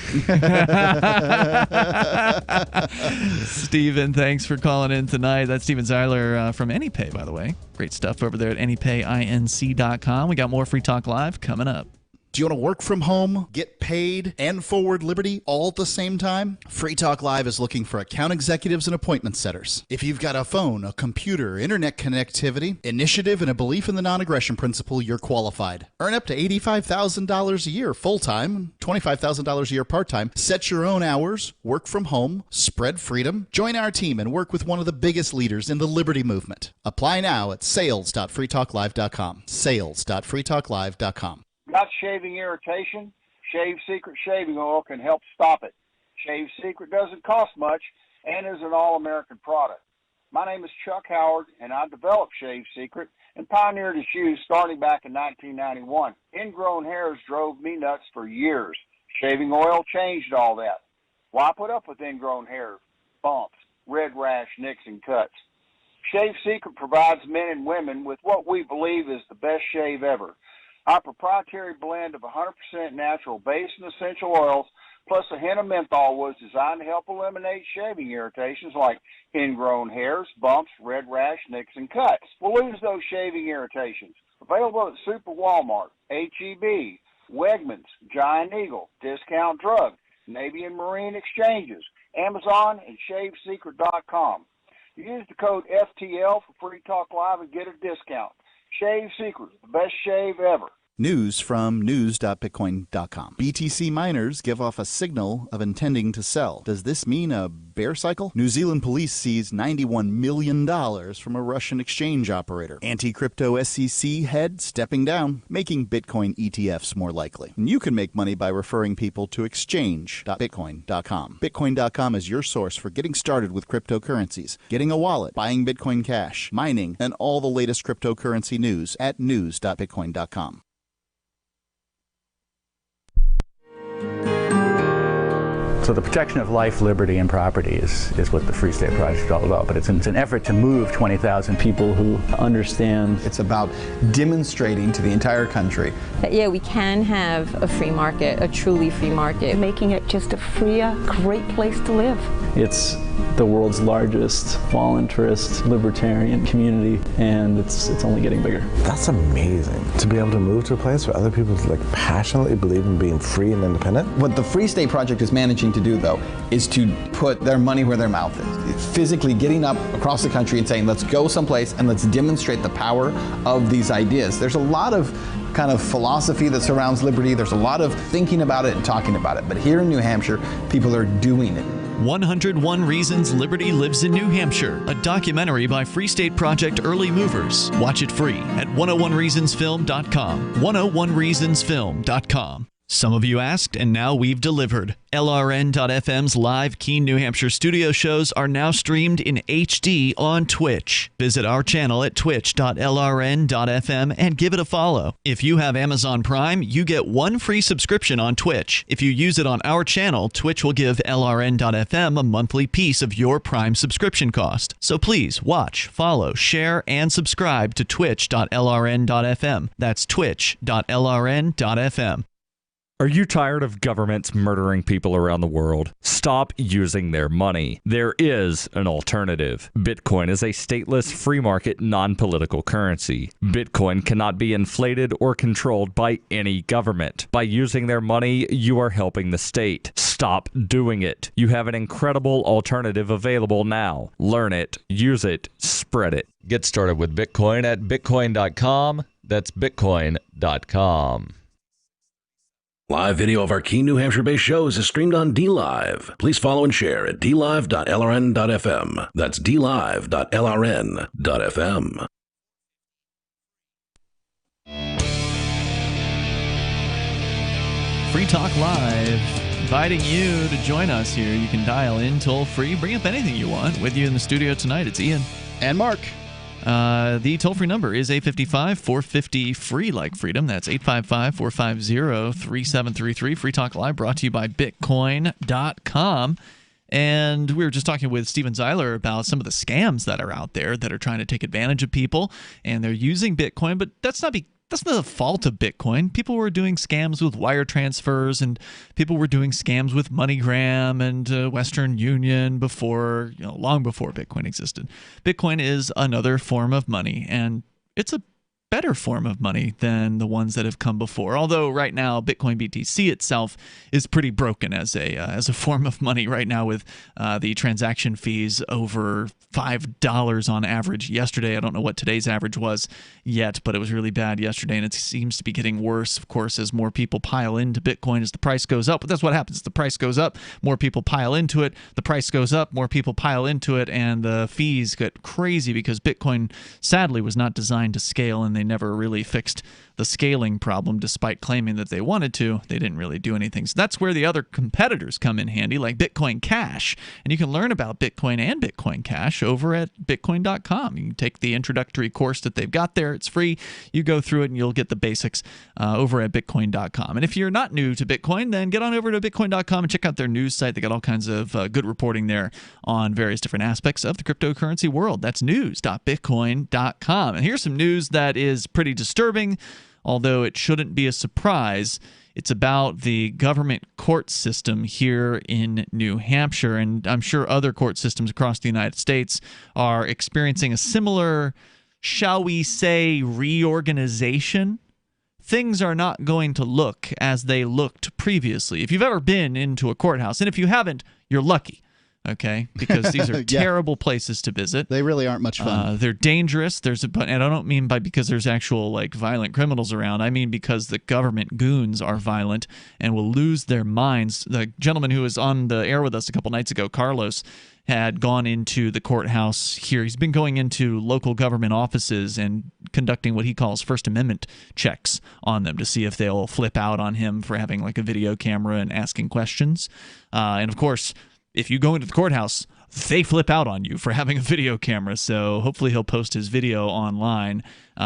Steven, thanks for calling in tonight. That's Steven Zeiler from AnyPay, by the way. Great stuff over there at anypayinc.com. We got more Free Talk Live coming up. Do you want to work from home, get paid, and forward Liberty all at the same time? Free Talk Live is looking for account executives and appointment setters. If you've got a phone, a computer, internet connectivity, initiative, and a belief in the non-aggression principle, you're qualified. Earn up to $85,000 a year full-time, $25,000 a year part-time. Set your own hours, work from home, spread freedom. Join our team and work with one of the biggest leaders in the Liberty movement. Apply now at sales.freetalklive.com. Sales.freetalklive.com. Got shaving irritation? Shave Secret shaving oil can help stop it. Shave Secret doesn't cost much and is an all-American product. My name is Chuck Howard, and I developed Shave Secret and pioneered its use starting back in 1991. Ingrown hairs drove me nuts for years. Shaving oil changed all that. Why put up with ingrown hair, bumps, red rash, nicks, and cuts? Shave Secret provides men and women with what we believe is the best shave ever. Our proprietary blend of 100% natural base and essential oils plus a hint of menthol was designed to help eliminate shaving irritations like ingrown hairs, bumps, red rash, nicks, and cuts. We'll lose those shaving irritations. Available at Super Walmart, H-E-B, Wegmans, Giant Eagle, Discount Drug, Navy and Marine Exchanges, Amazon, and ShaveSecret.com. Use the code FTL for Free Talk Live and get a discount. Shave Secret, the best shave ever. News from news.bitcoin.com. BTC miners give off a signal of intending to sell. Does this mean a bear cycle? New Zealand police seized $91 million from a Russian exchange operator. Anti-crypto SEC head stepping down, making Bitcoin ETFs more likely. And you can make money by referring people to exchange.bitcoin.com. Bitcoin.com is your source for getting started with cryptocurrencies, getting a wallet, buying Bitcoin Cash, mining, and all the latest cryptocurrency news at news.bitcoin.com. So the protection of life, liberty, and property is what the Free State Project is all about. But it's an effort to move 20,000 people who understand. It's about demonstrating to the entire country that, yeah, we can have a free market, a truly free market. Making it just a freer, great place to live. It's the world's largest voluntarist libertarian community, and it's only getting bigger. That's amazing, to be able to move to a place where other people like passionately believe in being free and independent. What the Free State Project is managing to do, though, is to put their money where their mouth is. It's physically getting up across the country and saying, let's go someplace and let's demonstrate the power of these ideas. There's a lot of kind of philosophy that surrounds liberty. There's a lot of thinking about it and talking about it. But here in New Hampshire, people are doing it. 101 Reasons Liberty Lives in New Hampshire, a documentary by Free State Project Early Movers. Watch it free at 101reasonsfilm.com. 101reasonsfilm.com. Some of you asked, and now we've delivered. LRN.FM's live Keene, New Hampshire studio shows are now streamed in HD on Twitch. Visit our channel at twitch.lrn.fm and give it a follow. If you have Amazon Prime, you get one free subscription on Twitch. If you use it on our channel, Twitch will give LRN.FM a monthly piece of your Prime subscription cost. So please watch, follow, share, and subscribe to twitch.lrn.fm. That's twitch.lrn.fm. Are you tired of governments murdering people around the world? Stop using their money. There is an alternative. Bitcoin is a stateless, free market, non-political currency. Bitcoin cannot be inflated or controlled by any government. By using their money, you are helping the state. Stop doing it. You have an incredible alternative available now. Learn it, use it, spread it. Get started with Bitcoin at bitcoin.com. That's bitcoin.com. Live video of our Keene, New Hampshire-based shows is streamed on DLive. Please follow and share at dlive.lrn.fm. That's dlive.lrn.fm. Free Talk Live, inviting you to join us here. You can dial in toll-free. Bring up anything you want. With you in the studio tonight, it's Ian. And Mark. The toll-free number is 855-450-FREE like freedom. That's 855-450-3733. Free Talk Live brought to you by Bitcoin.com. And we were just talking with Steven Zeiler about some of the scams that are out there that are trying to take advantage of people, and they're using Bitcoin, but that's not the fault of Bitcoin. People were doing scams with wire transfers, and people were doing scams with MoneyGram and Western Union before, long before Bitcoin existed. Bitcoin is another form of money, and it's a better form of money than the ones that have come before. Although right now Bitcoin BTC itself is pretty broken as a form of money right now, with the transaction fees over $5 on average yesterday. I don't know what today's average was yet, but it was really bad yesterday, and it seems to be getting worse, of course, as more people pile into Bitcoin as the price goes up. But that's what happens. The price goes up, more people pile into it. The price goes up, more people pile into it, and the fees get crazy because Bitcoin sadly was not designed to scale, and they never really fixed the scaling problem. Despite claiming that they wanted to, they didn't really do anything. So that's where the other competitors come in handy, like Bitcoin Cash. And you can learn about Bitcoin and Bitcoin Cash over at bitcoin.com. You can take the introductory course that they've got there. It's free. You go through it and you'll get the basics over at bitcoin.com. And if you're not new to Bitcoin, then get on over to bitcoin.com and check out their news site. They got all kinds of good reporting there on various different aspects of the cryptocurrency world. That's news.bitcoin.com. And here's some news that is pretty disturbing, although it shouldn't be a surprise. It's about the government court system here in New Hampshire, and I'm sure other court systems across the United States are experiencing a similar, shall we say, reorganization. Things are not going to look as they looked previously. If you've ever been into a courthouse, and if you haven't, you're lucky. Okay, because these are terrible places to visit. They really aren't much fun. They're dangerous. And I don't mean because there's actual violent criminals around. I mean because the government goons are violent and will lose their minds. The gentleman who was on the air with us a couple nights ago, Carlos, had gone into the courthouse here. He's been going into local government offices and conducting what he calls First Amendment checks on them to see if they'll flip out on him for having a video camera and asking questions. And of course, if you go into the courthouse, they flip out on you for having a video camera. So hopefully he'll post his video online.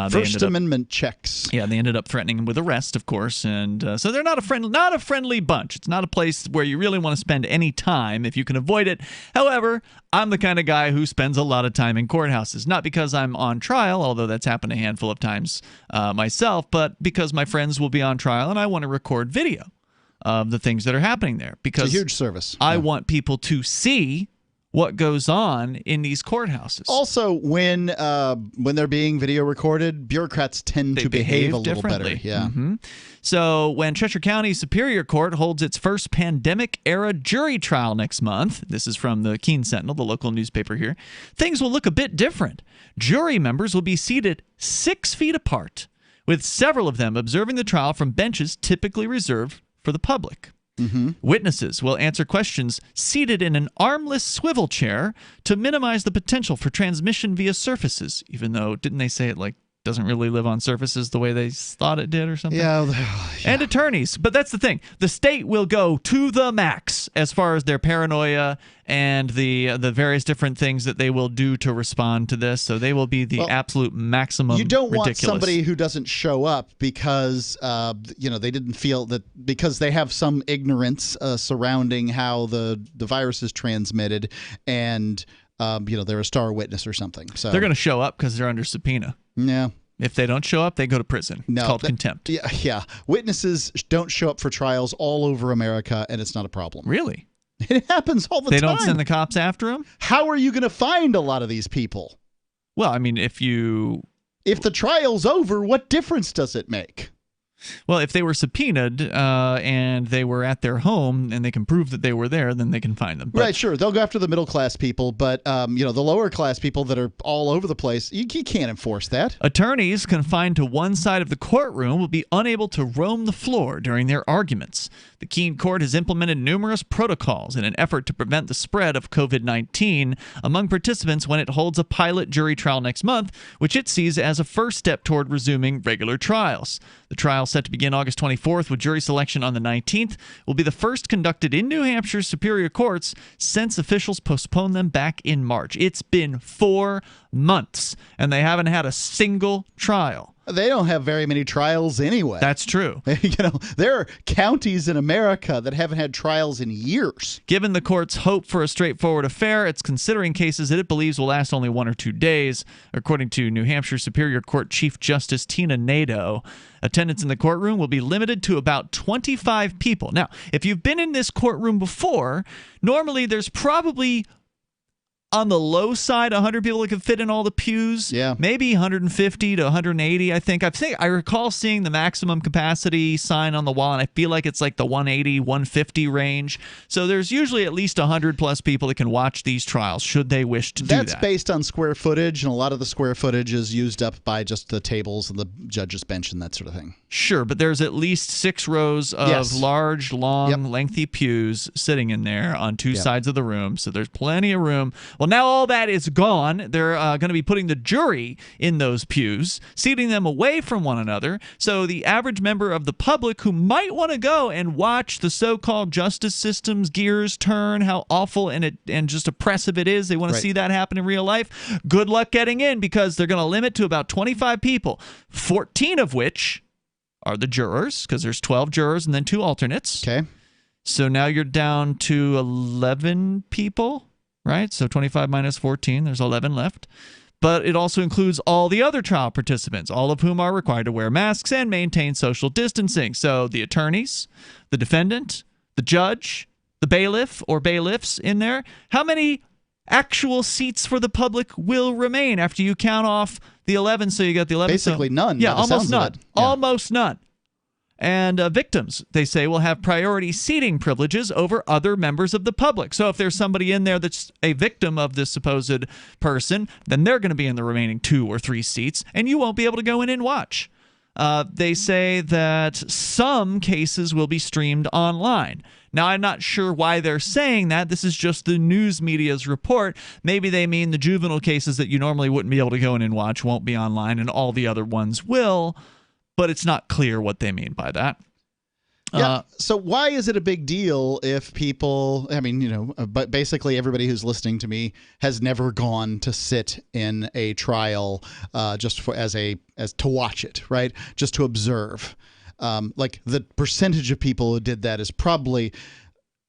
First Amendment checks. Yeah, they ended up threatening him with arrest, of course, and so they're not a friendly bunch. It's not a place where you really want to spend any time if you can avoid it. However, I'm the kind of guy who spends a lot of time in courthouses, not because I'm on trial, although that's happened a handful of times myself, but because my friends will be on trial and I want to record video of the things that are happening there. Because it's a huge service. I want people to see what goes on in these courthouses. Also, when they're being video recorded, bureaucrats tend to behave a little better. Yeah. Mm-hmm. So when Cheshire County Superior Court holds its first pandemic-era jury trial next month, this is from the Keene Sentinel, the local newspaper here, things will look a bit different. Jury members will be seated 6 feet apart, with several of them observing the trial from benches typically reserved for the public. Mm-hmm. Witnesses will answer questions seated in an armless swivel chair to minimize the potential for transmission via surfaces, even though, didn't they say it doesn't really live on surfaces the way they thought it did or something? Yeah. And attorneys. But that's the thing. The state will go to the max as far as their paranoia and the various different things that they will do to respond to this. So they will be the absolute maximum. You don't ridiculous. Want somebody who doesn't show up because they didn't feel that, because they have some ignorance surrounding how the virus is transmitted, and they're a star witness or something. So they're going to show up because they're under subpoena. Yeah. If they don't show up, they go to prison. It's called contempt. Yeah. Witnesses don't show up for trials all over America, and it's not a problem. Really? It happens all the time. They don't send the cops after them? How are you going to find a lot of these people? Well, I mean, if the trial's over, what difference does it make? Well, if they were subpoenaed and they were at their home and they can prove that they were there, then they can find them. Right, sure. They'll go after the middle class people, but the lower class people that are all over the place, you can't enforce that. Attorneys confined to one side of the courtroom will be unable to roam the floor during their arguments. The Keene Court has implemented numerous protocols in an effort to prevent the spread of COVID-19 among participants when it holds a pilot jury trial next month, which it sees as a first step toward resuming regular trials. The trial, set to begin August 24th with jury selection on the 19th, will be the first conducted in New Hampshire's superior courts since officials postponed them back in March. It's been 4 months, and they haven't had a single trial. They don't have very many trials anyway. That's true. There are counties in America that haven't had trials in years. Given the court's hope for a straightforward affair, it's considering cases that it believes will last only 1 or 2 days. According to New Hampshire Superior Court Chief Justice Tina Nadeau, attendance in the courtroom will be limited to about 25 people. Now, if you've been in this courtroom before, normally there's probably, on the low side, 100 people that could fit in all the pews. Yeah. Maybe 150 to 180, I think. I recall seeing the maximum capacity sign on the wall, and I feel like it's like the 180, 150 range. So there's usually at least 100 plus people that can watch these trials, should they wish to do that. That's based on square footage, and a lot of the square footage is used up by just the tables and the judge's bench and that sort of thing. Sure, but there's at least 6 rows of large, long, lengthy pews sitting in there on 2 sides of the room, so there's plenty of room. Well, now all that is gone. They're going to be putting the jury in those pews, seating them away from one another, so the average member of the public who might want to go and watch the so-called justice system's gears turn, how awful and just oppressive it is, they want to see that happen in real life, good luck getting in, because they're going to limit to about 25 people, 14 of which are the jurors, because there's 12 jurors and then 2 alternates. Okay. So now you're down to 11 people, right? So 25 minus 14, there's 11 left. But it also includes all the other trial participants, all of whom are required to wear masks and maintain social distancing. So the attorneys, the defendant, the judge, the bailiff or bailiffs in there. How many actual seats for the public will remain after you count off the 11? So you got the 11. Basically none. Yeah, almost none. Almost none. And victims, they say, will have priority seating privileges over other members of the public. So if there's somebody in there that's a victim of this supposed person, then they're going to be in the remaining 2 or 3 seats, and you won't be able to go in and watch. They say that some cases will be streamed online. Now, I'm not sure why they're saying that. This is just the news media's report. Maybe they mean the juvenile cases that you normally wouldn't be able to go in and watch won't be online, and all the other ones will. But it's not clear what they mean by that. Yeah. So why is it a big deal if people, I mean, but basically everybody who's listening to me has never gone to sit in a trial just as to watch it, right? Just to observe. Like the percentage of people who did that is probably,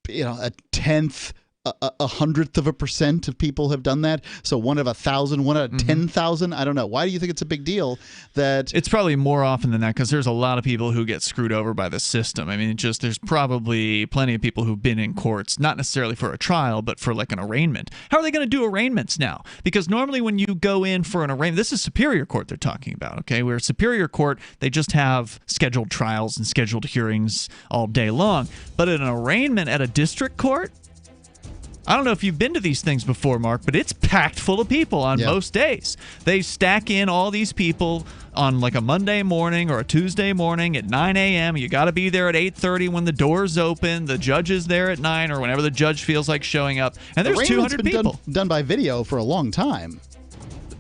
a tenth, 100% of people have done that. So 1 out of 1,000, 1 out of 10,000. I don't know. Why do you think it's a big deal that it's probably more often than that because there's a lot of people who get screwed over by the system. I mean, there's probably plenty of people who've been in courts, not necessarily for a trial, but for like an arraignment. How are they going to do arraignments now? Because normally when you go in for an arraignment, this is Superior Court they're talking about, okay? Where Superior Court, they just have scheduled trials and scheduled hearings all day long. But an arraignment at a district court, I don't know if you've been to these things before, Mark, but it's packed full of people on most days. They stack in all these people on like a Monday morning or a Tuesday morning at 9 a.m. You got to be there at 8:30 when the doors open. The judge is there at 9 or whenever the judge feels like showing up. And there's 200 people. Done by video for a long time.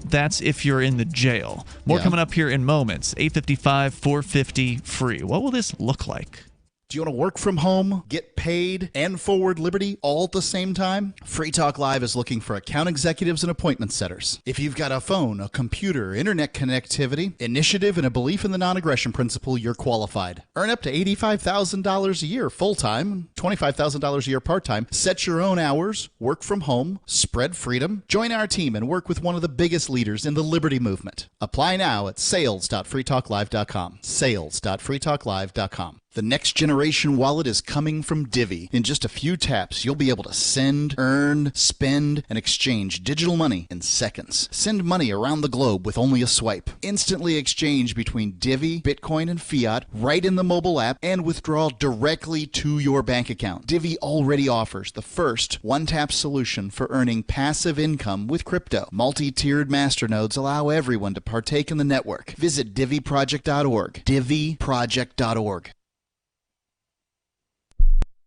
That's if you're in the jail. More coming up here in moments. 855, 450 free. What will this look like? Do you want to work from home, get paid, and forward Liberty all at the same time? Free Talk Live is looking for account executives and appointment setters. If you've got a phone, a computer, internet connectivity, initiative, and a belief in the non-aggression principle, you're qualified. Earn up to $85,000 a year full-time, $25,000 a year part-time. Set your own hours, work from home, spread freedom. Join our team and work with one of the biggest leaders in the Liberty movement. Apply now at sales.freetalklive.com. Sales.freetalklive.com. The next generation wallet is coming from Divvy. In just a few taps, you'll be able to send, earn, spend, and exchange digital money in seconds. Send money around the globe with only a swipe. Instantly exchange between Divvy, Bitcoin, and fiat right in the mobile app and withdraw directly to your bank account. Divvy already offers the first one-tap solution for earning passive income with crypto. Multi-tiered masternodes allow everyone to partake in the network. Visit DivvyProject.org. DivvyProject.org.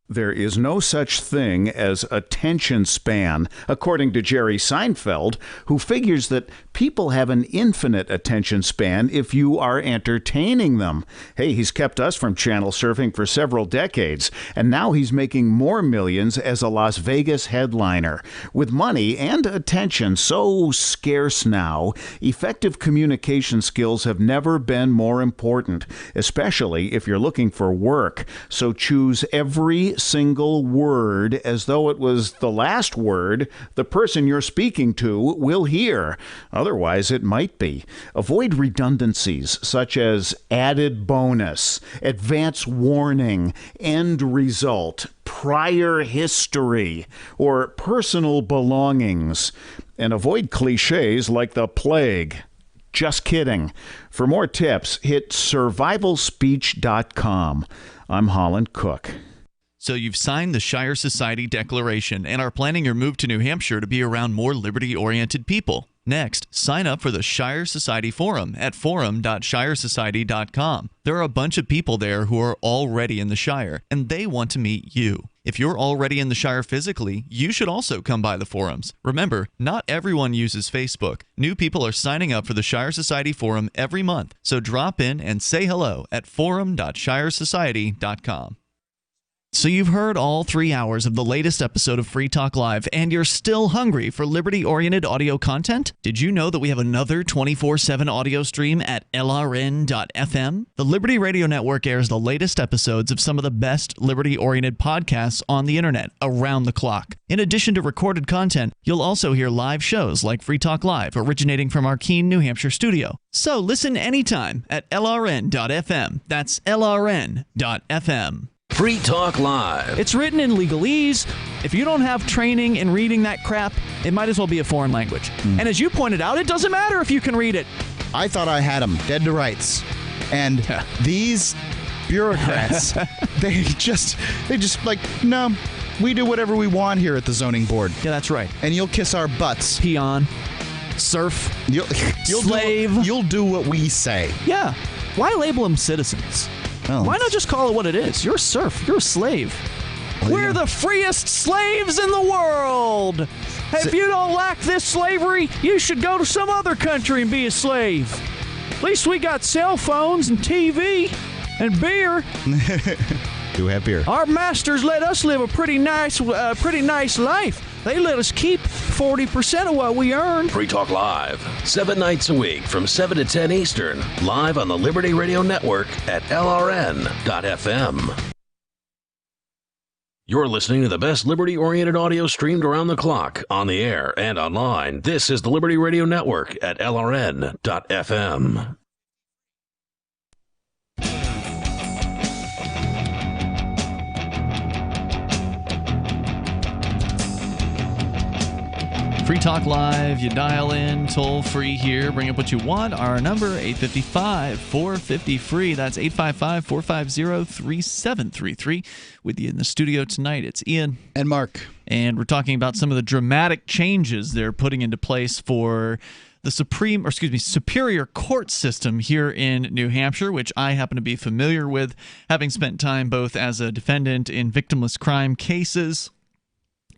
There is no such thing as attention span, according to Jerry Seinfeld, who figures that people have an infinite attention span if you are entertaining them. Hey, he's kept us from channel surfing for several decades, and now he's making more millions as a Las Vegas headliner. With money and attention so scarce now, effective communication skills have never been more important, especially if you're looking for work. So choose every single word as though it was the last word the person you're speaking to will hear. Otherwise, it might be. Avoid redundancies such as added bonus, advance warning, end result, prior history, or personal belongings. And avoid cliches like the plague. Just kidding. For more tips, hit survivalspeech.com. I'm Holland Cook. So you've signed the Shire Society Declaration and are planning your move to New Hampshire to be around more liberty-oriented people. Next, sign up for the Shire Society Forum at forum.shiresociety.com. There are a bunch of people there who are already in the Shire, and they want to meet you. If you're already in the Shire physically, you should also come by the forums. Remember, not everyone uses Facebook. New people are signing up for the Shire Society Forum every month, so drop in and say hello at forum.shiresociety.com. So you've heard all 3 hours of the latest episode of Free Talk Live, and you're still hungry for liberty-oriented audio content? Did you know that we have another 24/7 audio stream at LRN.FM? The Liberty Radio Network airs the latest episodes of some of the best liberty-oriented podcasts on the internet around the clock. In addition to recorded content, you'll also hear live shows like Free Talk Live, originating from our Keene, New Hampshire studio. So listen anytime at LRN.FM. That's LRN.FM. Free Talk Live. It's written in legalese. If you don't have training in reading that crap, it might as well be a foreign language. And as you pointed out, it doesn't matter if you can read it. I thought I had them dead to rights. And these bureaucrats, they just like, no, we do whatever we want here at the zoning board. Yeah, that's right. And you'll kiss our butts. Peon. Serf. You'll slave. You'll do what we say. Yeah. Why label them citizens? Oh. Why not just call it what it is? You're a serf. You're a slave. We're the freest slaves in the world. If you don't like this slavery, you should go to some other country and be a slave. At least we got cell phones and TV and beer. do have beer. Our masters let us live a pretty nice life. They let us keep 40% of what we earn. Free Talk Live, 7 nights a week from 7 to 10 Eastern, live on the Liberty Radio Network at LRN.FM. You're listening to the best liberty-oriented audio streamed around the clock, on the air and online. This is the Liberty Radio Network at LRN.FM. Free Talk Live, you dial in, toll free here, bring up what you want. Our number, 855-450-FREE. That's 855-450-3733. With you in the studio tonight, it's Ian. And Mark. And we're talking about some of the dramatic changes they're putting into place for the Superior Court system here in New Hampshire, which I happen to be familiar with, having spent time both as a defendant in victimless crime cases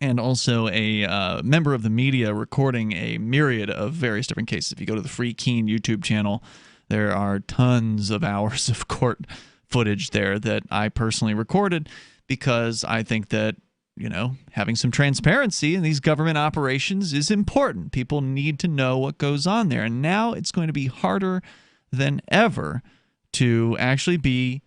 and also a member of the media recording a myriad of various different cases. If you go to the Free Keen YouTube channel, there are tons of hours of court footage there that I personally recorded because I think that, having some transparency in these government operations is important. People need to know what goes on there. And now it's going to be harder than ever to actually be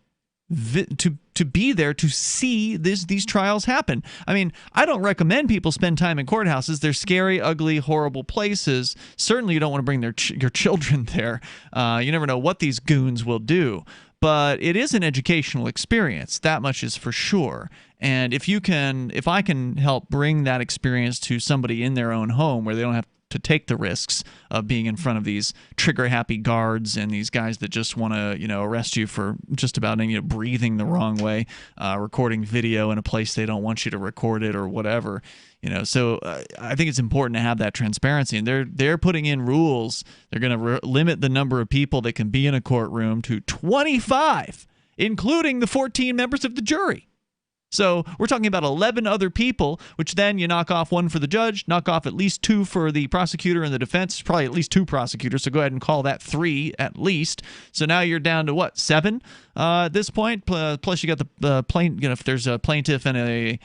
to be there to see these trials happen. I mean, I don't recommend people spend time in courthouses. They're scary, ugly, horrible places. Certainly you don't want to bring your children there. You never know what these goons will do. But it is an educational experience. That much is for sure. And if I can help bring that experience to somebody in their own home where they don't have to take the risks of being in front of these trigger-happy guards and these guys that just want to, arrest you for just about breathing the wrong way, recording video in a place they don't want you to record it or whatever. So I think it's important to have that transparency. And they're putting in rules. They're going to limit the number of people that can be in a courtroom to 25, including the 14 members of the jury. So we're talking about 11 other people, which then you knock off one for the judge, knock off at least 2 for the prosecutor and the defense, probably at least 2 prosecutors, so go ahead and call that 3 at least. So now you're down to, 7 at this point? Plus you got the if there's a plaintiff and a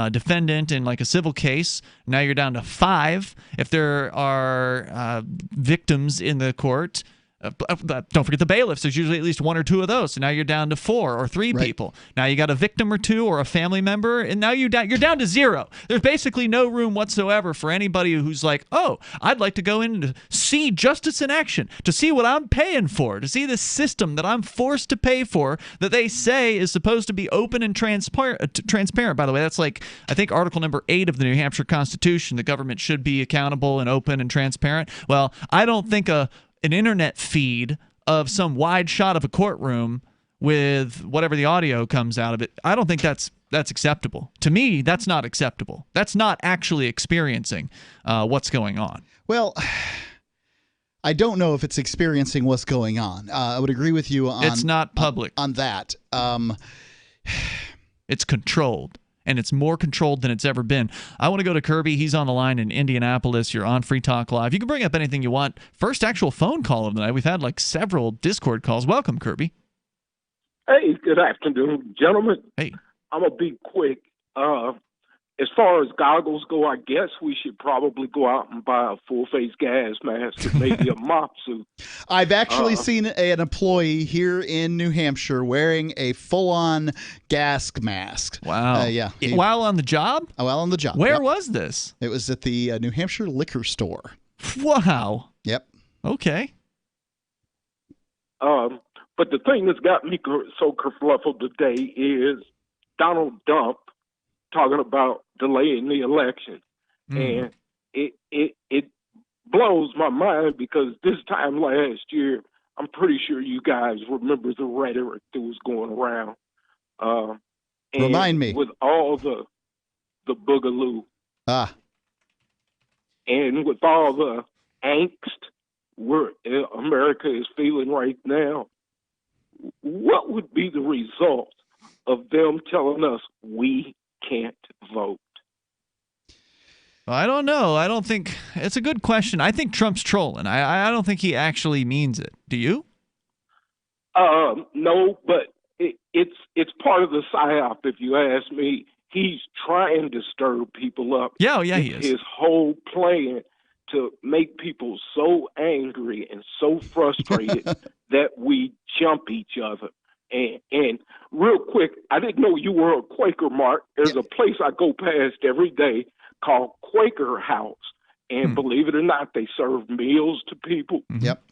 defendant in like a civil case, now you're down to 5. If there are victims in the court, don't forget the bailiffs. There's usually at least 1 or 2 of those. So now you're down to 4 or 3 people. Now you got a victim or 2 or a family member, and now you're down to 0. There's basically no room whatsoever for anybody who's like, oh, I'd like to go in to see justice in action, to see what I'm paying for, to see this system that I'm forced to pay for that they say is supposed to be open and transparent. By the way, that's like, I think, Article number 8 of the New Hampshire Constitution. The government should be accountable and open and transparent. Well, I don't think an internet feed of some wide shot of a courtroom with whatever the audio comes out of it, I don't think that's acceptable. To me, that's not acceptable. That's not actually experiencing what's going on. Well, I don't know if it's experiencing what's going on. I would agree with you on it's not public on that. It's controlled. And it's more controlled than it's ever been. I want to go to Kirby. He's on the line in Indianapolis. You're on Free Talk Live. You can bring up anything you want. First actual phone call of the night. We've had like several Discord calls. Welcome, Kirby. Hey, good afternoon, gentlemen. Hey. I'm going to be quick. As far as goggles go, I guess we should probably go out and buy a full-face gas mask and maybe a mop suit. I've actually seen an employee here in New Hampshire wearing a full-on gas mask. Wow. Yeah. While on the job? While on the job. Where was this? It was at the New Hampshire liquor store. Wow. Yep. Okay. But the thing that's got me so kerfluffled today is Donald Trump talking about delaying the election. And it blows my mind because this time last year, I'm pretty sure you guys remember the rhetoric that was going around. Remind me. With all the boogaloo. And with all the angst America is feeling right now, what would be the result of them telling us we can't vote? I don't know. I don't think it's a good question. I think Trump's trolling. I don't think he actually means it. Do you? No, but it's part of the psyop, if you ask me. He's trying to stir people up. Yeah, he is. His whole plan to make people so angry and so frustrated that we jump each other. And real quick, I didn't know you were a Quaker, Mark. There's a place I go past every day called Quaker House. And believe it or not, they serve meals to people. Yep.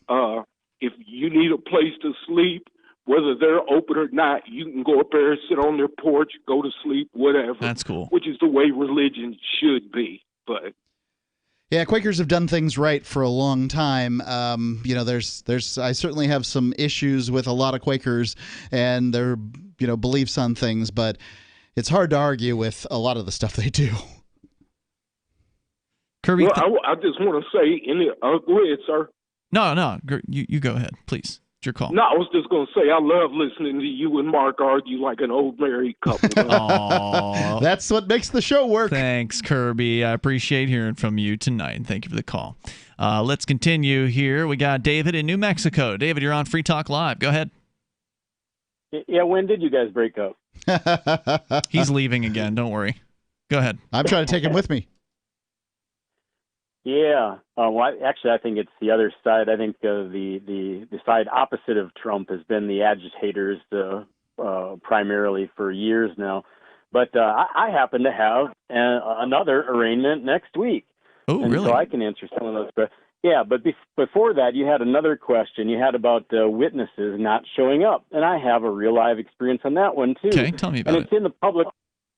If you need a place to sleep, whether they're open or not, you can go up there, sit on their porch, go to sleep, whatever. That's cool. Which is the way religion should be. But yeah, Quakers have done things right for a long time. I certainly have some issues with a lot of Quakers and their beliefs on things, but it's hard to argue with a lot of the stuff they do. Kirby, well, I just want to say, go ahead, sir. No, you go ahead, please. It's your call. No, I was just going to say, I love listening to you and Mark argue like an old married couple. Aww. That's what makes the show work. Thanks, Kirby. I appreciate hearing from you tonight, and thank you for the call. Let's continue here. We got David in New Mexico. David, you're on Free Talk Live. Go ahead. Yeah, when did you guys break up? He's leaving again. Don't worry. Go ahead. I'm trying to take him with me. Yeah. I think it's the other side. I think the side opposite of Trump has been the agitators primarily for years now. But I happen to have another arraignment next week. Oh, really? So I can answer some of those. But yeah, but before that, you had another question. You had about witnesses not showing up. And I have a real live experience on that one, too. Okay, tell me about it. And it's in the public.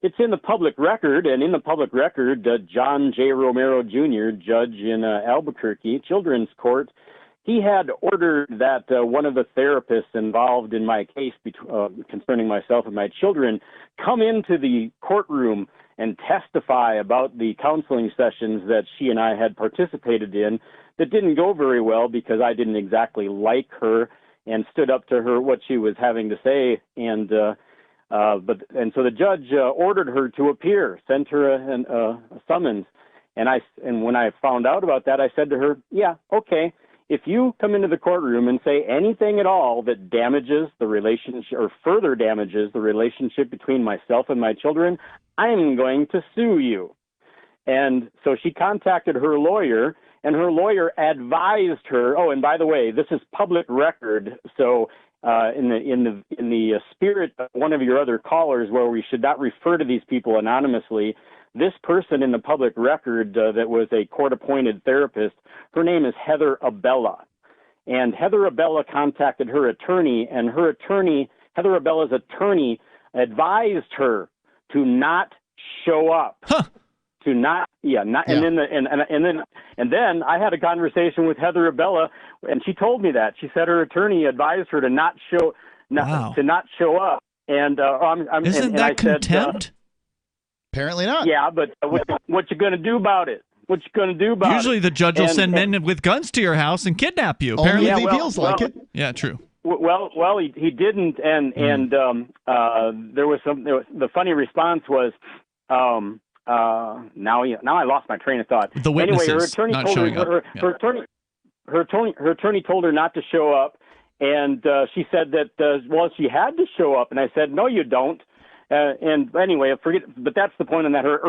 It's in the public record, and in the public record, John J. Romero Jr., judge in Albuquerque Children's Court, he had ordered that one of the therapists involved in my case concerning myself and my children come into the courtroom and testify about the counseling sessions that she and I had participated in that didn't go very well because I didn't exactly like her and stood up to her what she was having to say, and so the judge ordered her to appear, sent her a summons, and when I found out about that, I said to her, "Yeah, okay. If you come into the courtroom and say anything at all that damages the relationship or further damages the relationship between myself and my children, I'm going to sue you." And so she contacted her lawyer, and her lawyer advised her. Oh, and by the way, this is public record, so. In the spirit of one of your other callers, where we should not refer to these people anonymously, this person in the public record that was a court-appointed therapist, her name is Heather Abella. And Heather Abella contacted her attorney, and Heather Abella's attorney, advised her to not show up. Huh. To not, yeah, not, yeah. And then I had a conversation with Heather Abella, and she told me that. She said her attorney advised her to not show up. And isn't that contempt? Apparently not. Yeah, but what you going to do about it? What you going to do about it? Usually the judge will send men with guns to your house and kidnap you. Apparently, if he feels like it. Yeah, true. Well, he didn't, and there was the funny response was. Now I lost my train of thought. The witnesses anyway, her attorney not told showing her, up. Her attorney told her not to show up, and she said that she had to show up, and I said no, you don't. And anyway, but that's the point on that. Her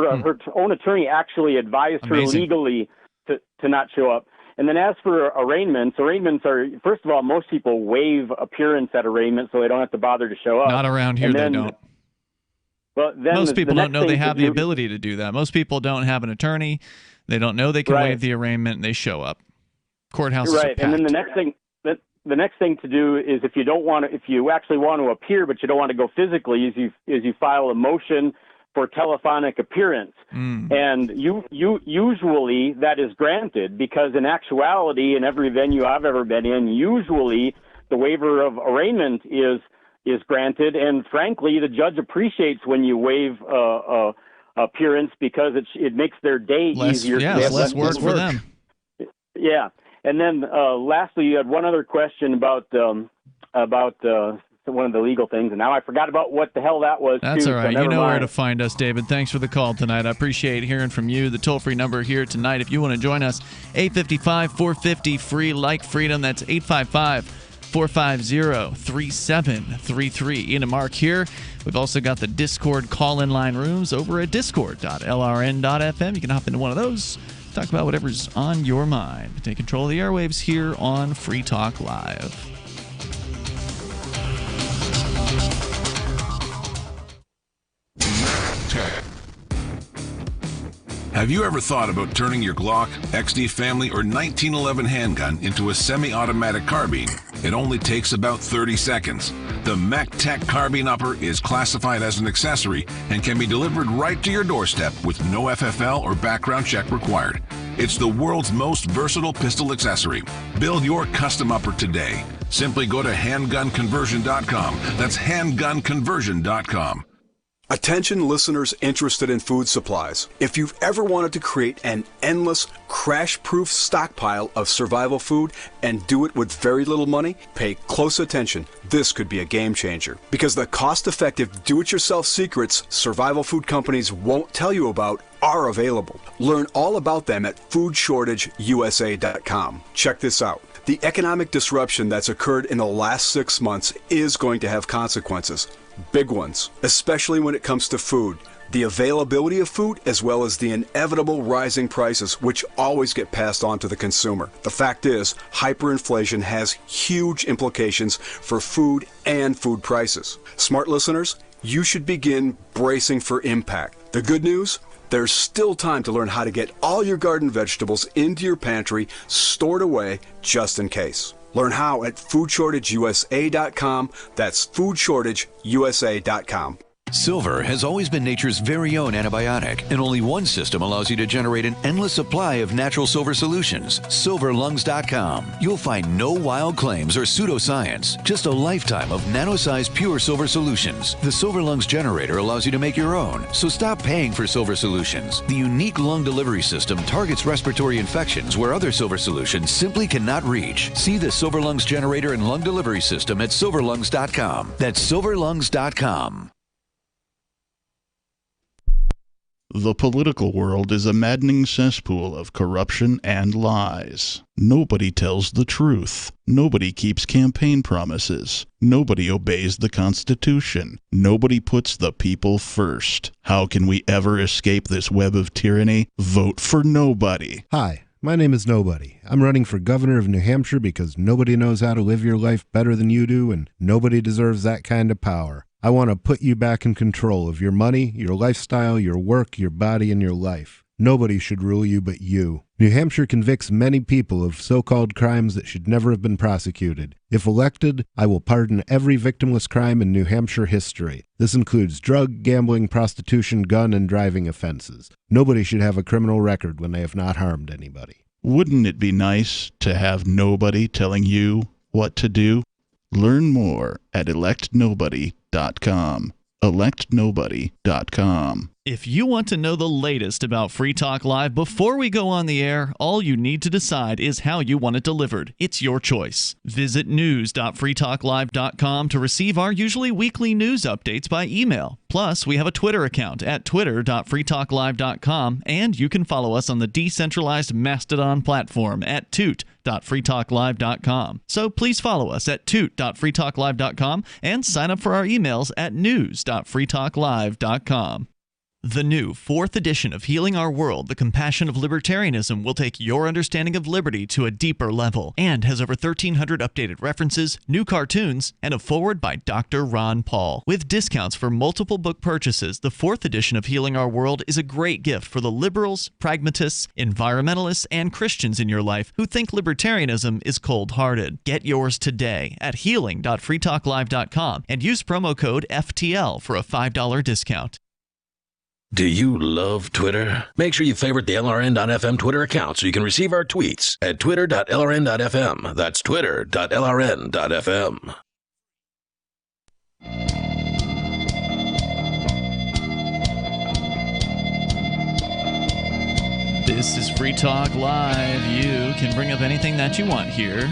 own attorney actually advised her legally to not show up. And then as for arraignments are, first of all, most people waive appearance at arraignment, so they don't have to bother to show up. Not around here, they don't. Well, then most people don't know they have the ability to do that. Most people don't have an attorney. They don't know they can waive the arraignment, and they show up. Courthouses are packed. And then the next thing to do is if you actually want to appear, but you don't want to go physically, is you file a motion for telephonic appearance. And you usually that is granted, because in actuality, in every venue I've ever been in, usually the waiver of arraignment is granted, and frankly, the judge appreciates when you waive appearance, because it makes their day easier. Yeah, less work for them. Yeah, and then lastly, you had one other question about one of the legal things, and now I forgot about what the hell that was. That's all right. So you know mind. where to find us, David. Thanks for the call tonight. I appreciate hearing from you. The toll-free number here tonight, if you want to join us, 855-450-FREE, like freedom. That's 855 855-450-3733. Ian and Mark here. We've also got the Discord call-in line rooms over at discord.lrn.fm. You can hop into one of those, talk about whatever's on your mind. Take control of the airwaves here on Free Talk Live. Have you ever thought about turning your Glock, XD Family, or 1911 handgun into a semi-automatic carbine? It only takes about 30 seconds. The MechTech Carbine Upper is classified as an accessory and can be delivered right to your doorstep with no FFL or background check required. It's the world's most versatile pistol accessory. Build your custom upper today. Simply go to handgunconversion.com. That's handgunconversion.com. Attention listeners interested in food supplies. If you've ever wanted to create an endless, crash-proof stockpile of survival food and do it with very little money, pay close attention. This could be a game changer. Because the cost-effective, do-it-yourself secrets survival food companies won't tell you about are available. Learn all about them at foodshortageusa.com. Check this out. The economic disruption that's occurred in the last 6 months is going to have consequences. Big ones, especially when it comes to food. The availability of food as well as the inevitable rising prices, which always get passed on to the consumer. The fact is, hyperinflation has huge implications for food and food prices. Smart listeners, you should begin bracing for impact. The good news? There's still time to learn how to get all your garden vegetables into your pantry, stored away just in case. Learn how at foodshortageusa.com. That's foodshortageusa.com. Silver has always been nature's very own antibiotic, and only one system allows you to generate an endless supply of natural silver solutions. SilverLungs.com. You'll find no wild claims or pseudoscience, just a lifetime of nano-sized pure silver solutions. The Silver Lungs generator allows you to make your own, so stop paying for silver solutions. The unique lung delivery system targets respiratory infections where other silver solutions simply cannot reach. See the Silver Lungs generator and lung delivery system at SilverLungs.com. That's SilverLungs.com. The political world is a maddening cesspool of corruption and lies. Nobody tells the truth. Nobody keeps campaign promises. Nobody obeys the Constitution. Nobody puts the people first. How can we ever escape this web of tyranny? Vote for nobody. Hi, my name is Nobody. I'm running for governor of New Hampshire because nobody knows how to live your life better than you do, and nobody deserves that kind of power. I want to put you back in control of your money, your lifestyle, your work, your body, and your life. Nobody should rule you but you. New Hampshire convicts many people of so-called crimes that should never have been prosecuted. If elected, I will pardon every victimless crime in New Hampshire history. This includes drug, gambling, prostitution, gun, and driving offenses. Nobody should have a criminal record when they have not harmed anybody. Wouldn't it be nice to have nobody telling you what to do? Learn more at electnobody.com. electnobody.com. If you want to know the latest about Free Talk Live before we go on the air, all you need to decide is how you want it delivered. It's your choice. Visit news.freetalklive.com to receive our usually weekly news updates by email. Plus, we have a Twitter account at twitter.freetalklive.com, and you can follow us on the decentralized Mastodon platform at toot.freetalklive.com. So please follow us at toot.freetalklive.com and sign up for our emails at news.freetalklive.com. The new 4th edition of Healing Our World, The Compassion of Libertarianism, will take your understanding of liberty to a deeper level and has over 1,300 updated references, new cartoons, and a foreword by Dr. Ron Paul. With discounts for multiple book purchases, the 4th edition of Healing Our World is a great gift for the liberals, pragmatists, environmentalists, and Christians in your life who think libertarianism is cold-hearted. Get yours today at healing.freetalklive.com and use promo code FTL for a $5 discount. Do you love Twitter? Make sure you favorite the LRN.FM Twitter account so you can receive our tweets at twitter.lrn.fm. That's twitter.lrn.fm. This is Free Talk Live. You can bring up anything that you want here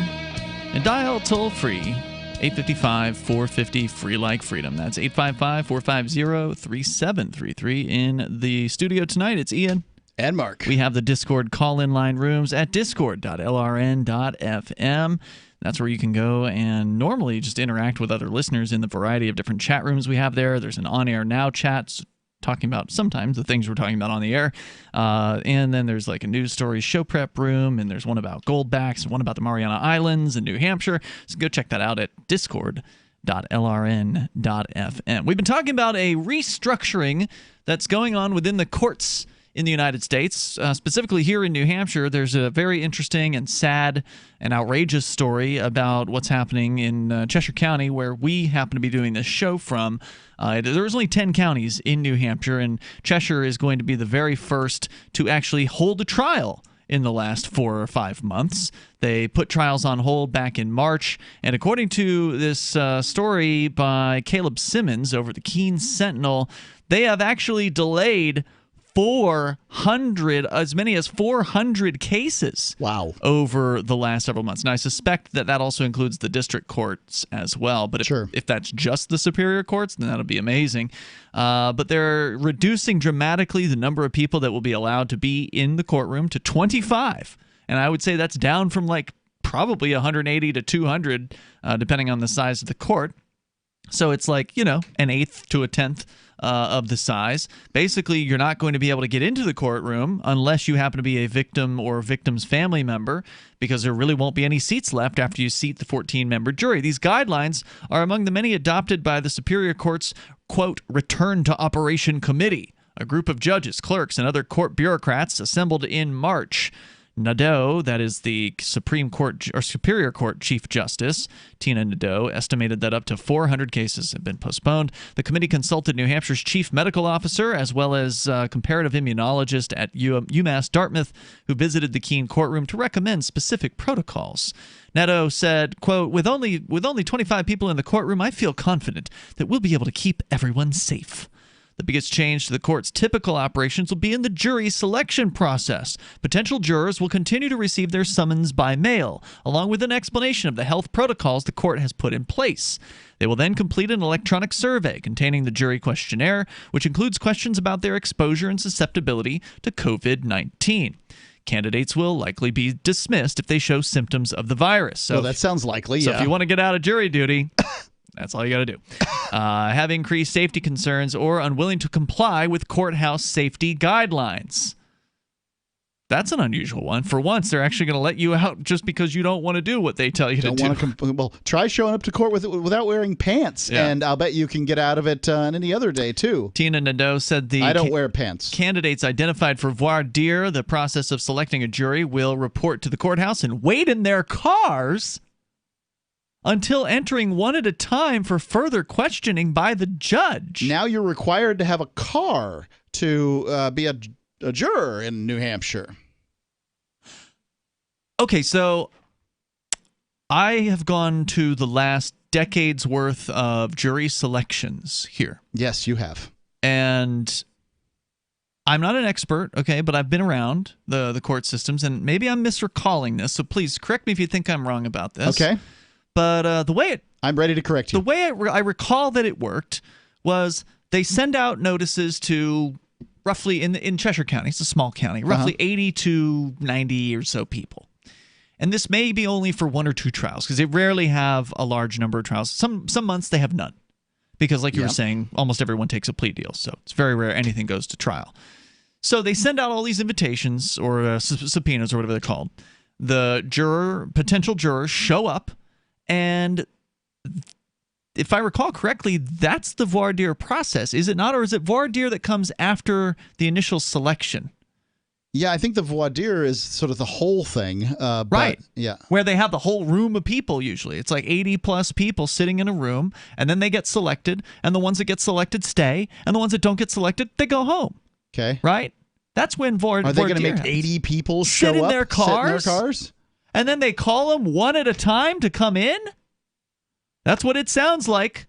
and dial toll-free 855-450-FREE like freedom. That's 855-450-3733. In the studio tonight, it's Ian And Mark. We have the Discord call-in line rooms at discord.lrn.fm. That's where you can go and normally just interact with other listeners in the variety of different chat rooms we have there. There's an on-air now chat talking about sometimes the things we're talking about on the air. And then there's like a news story show prep room, and there's one about goldbacks and one about the Mariana Islands in New Hampshire. So go check that out at discord.lrn.fm. We've been talking about a restructuring that's going on within the courts in the United States, specifically here in New Hampshire. There's a very interesting and sad and outrageous story about what's happening in Cheshire County, where we happen to be doing this show from. There's only 10 counties in New Hampshire, and Cheshire is going to be the very first to actually hold a trial in the last 4 or 5 months. They put trials on hold back in March, and according to this story by Caleb Simmons over at the Keene Sentinel, they have actually delayed 400, as many as 400 cases. Wow. Over the last several months. Now, I suspect that that also includes the district courts as well. But if that's just the superior courts, then that'll be amazing. But they're reducing dramatically the number of people that will be allowed to be in the courtroom to 25. And I would say that's down from like probably 180 to 200, depending on the size of the court. So it's like, an eighth to a tenth of the size. Basically, you're not going to be able to get into the courtroom unless you happen to be a victim or a victim's family member, because there really won't be any seats left after you seat the 14-member jury. These guidelines are among the many adopted by the Superior Court's, quote, Return to Operation Committee, a group of judges, clerks, and other court bureaucrats assembled in March. Nadeau, that is the Supreme Court or Superior Court Chief Justice, Tina Nadeau, estimated that up to 400 cases have been postponed. The committee consulted New Hampshire's chief medical officer as well as comparative immunologist at UMass Dartmouth, who visited the Keene courtroom to recommend specific protocols. Nadeau said, quote, with only 25 people in the courtroom, I feel confident that we'll be able to keep everyone safe. The biggest change to the court's typical operations will be in the jury selection process. Potential jurors will continue to receive their summons by mail, along with an explanation of the health protocols the court has put in place. They will then complete an electronic survey containing the jury questionnaire, which includes questions about their exposure and susceptibility to COVID-19. Candidates will likely be dismissed if they show symptoms of the virus. So, well, that sounds likely, So if you want to get out of jury duty, that's all you got to do. Have increased safety concerns or unwilling to comply with courthouse safety guidelines. That's an unusual one. For once, they're actually going to let you out just because you don't want to do what they tell you to do. Well, try showing up to court without wearing pants, and I'll bet you can get out of it on any other day, too. Tina Nadeau said I don't wear pants. Candidates identified for voir dire, the process of selecting a jury, will report to the courthouse and wait in their cars until entering one at a time for further questioning by the judge. Now you're required to have a car to be a juror in New Hampshire. Okay, so I have gone to the last decade's worth of jury selections here. Yes, you have. And I'm not an expert, okay, but I've been around the court systems, and maybe I'm misrecalling this, so please correct me if you think I'm wrong about this. Okay. But the way I'm ready to correct you. The way I recall that it worked was they send out notices to roughly, in Cheshire County, it's a small county, roughly 80 to 90 or so people. And this may be only for 1 or 2 trials, because they rarely have a large number of trials. Some months they have none, because like you were saying, almost everyone takes a plea deal, so it's very rare anything goes to trial. So they send out all these invitations or subpoenas or whatever they're called. The potential jurors show up, and if I recall correctly, that's the voir dire process, is it not? Or is it voir dire that comes after the initial selection? Yeah, I think the voir dire is sort of the whole thing. Right. Yeah. Where they have the whole room of people usually. It's like 80-plus people sitting in a room, and then they get selected, and the ones that get selected stay, and the ones that don't get selected, they go home. Okay. Right? That's when voir dire Are they going to make 80 people show sit in up? Their cars? Sit in their cars? And then they call them one at a time to come in? That's what it sounds like.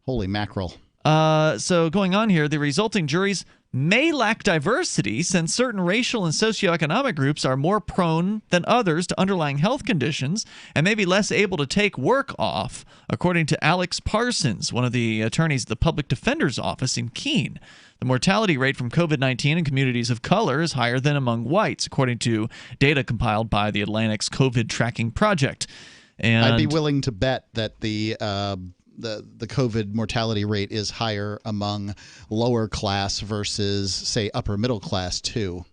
Holy mackerel. So going on here, the resulting juries may lack diversity since certain racial and socioeconomic groups are more prone than others to underlying health conditions and may be less able to take work off, according to Alex Parsons, one of the attorneys at the Public Defender's Office in Keene. The mortality rate from COVID-19 in communities of color is higher than among whites, according to data compiled by the Atlantic's COVID Tracking Project. And I'd be willing to bet that the COVID mortality rate is higher among lower class versus, say, upper middle class, too.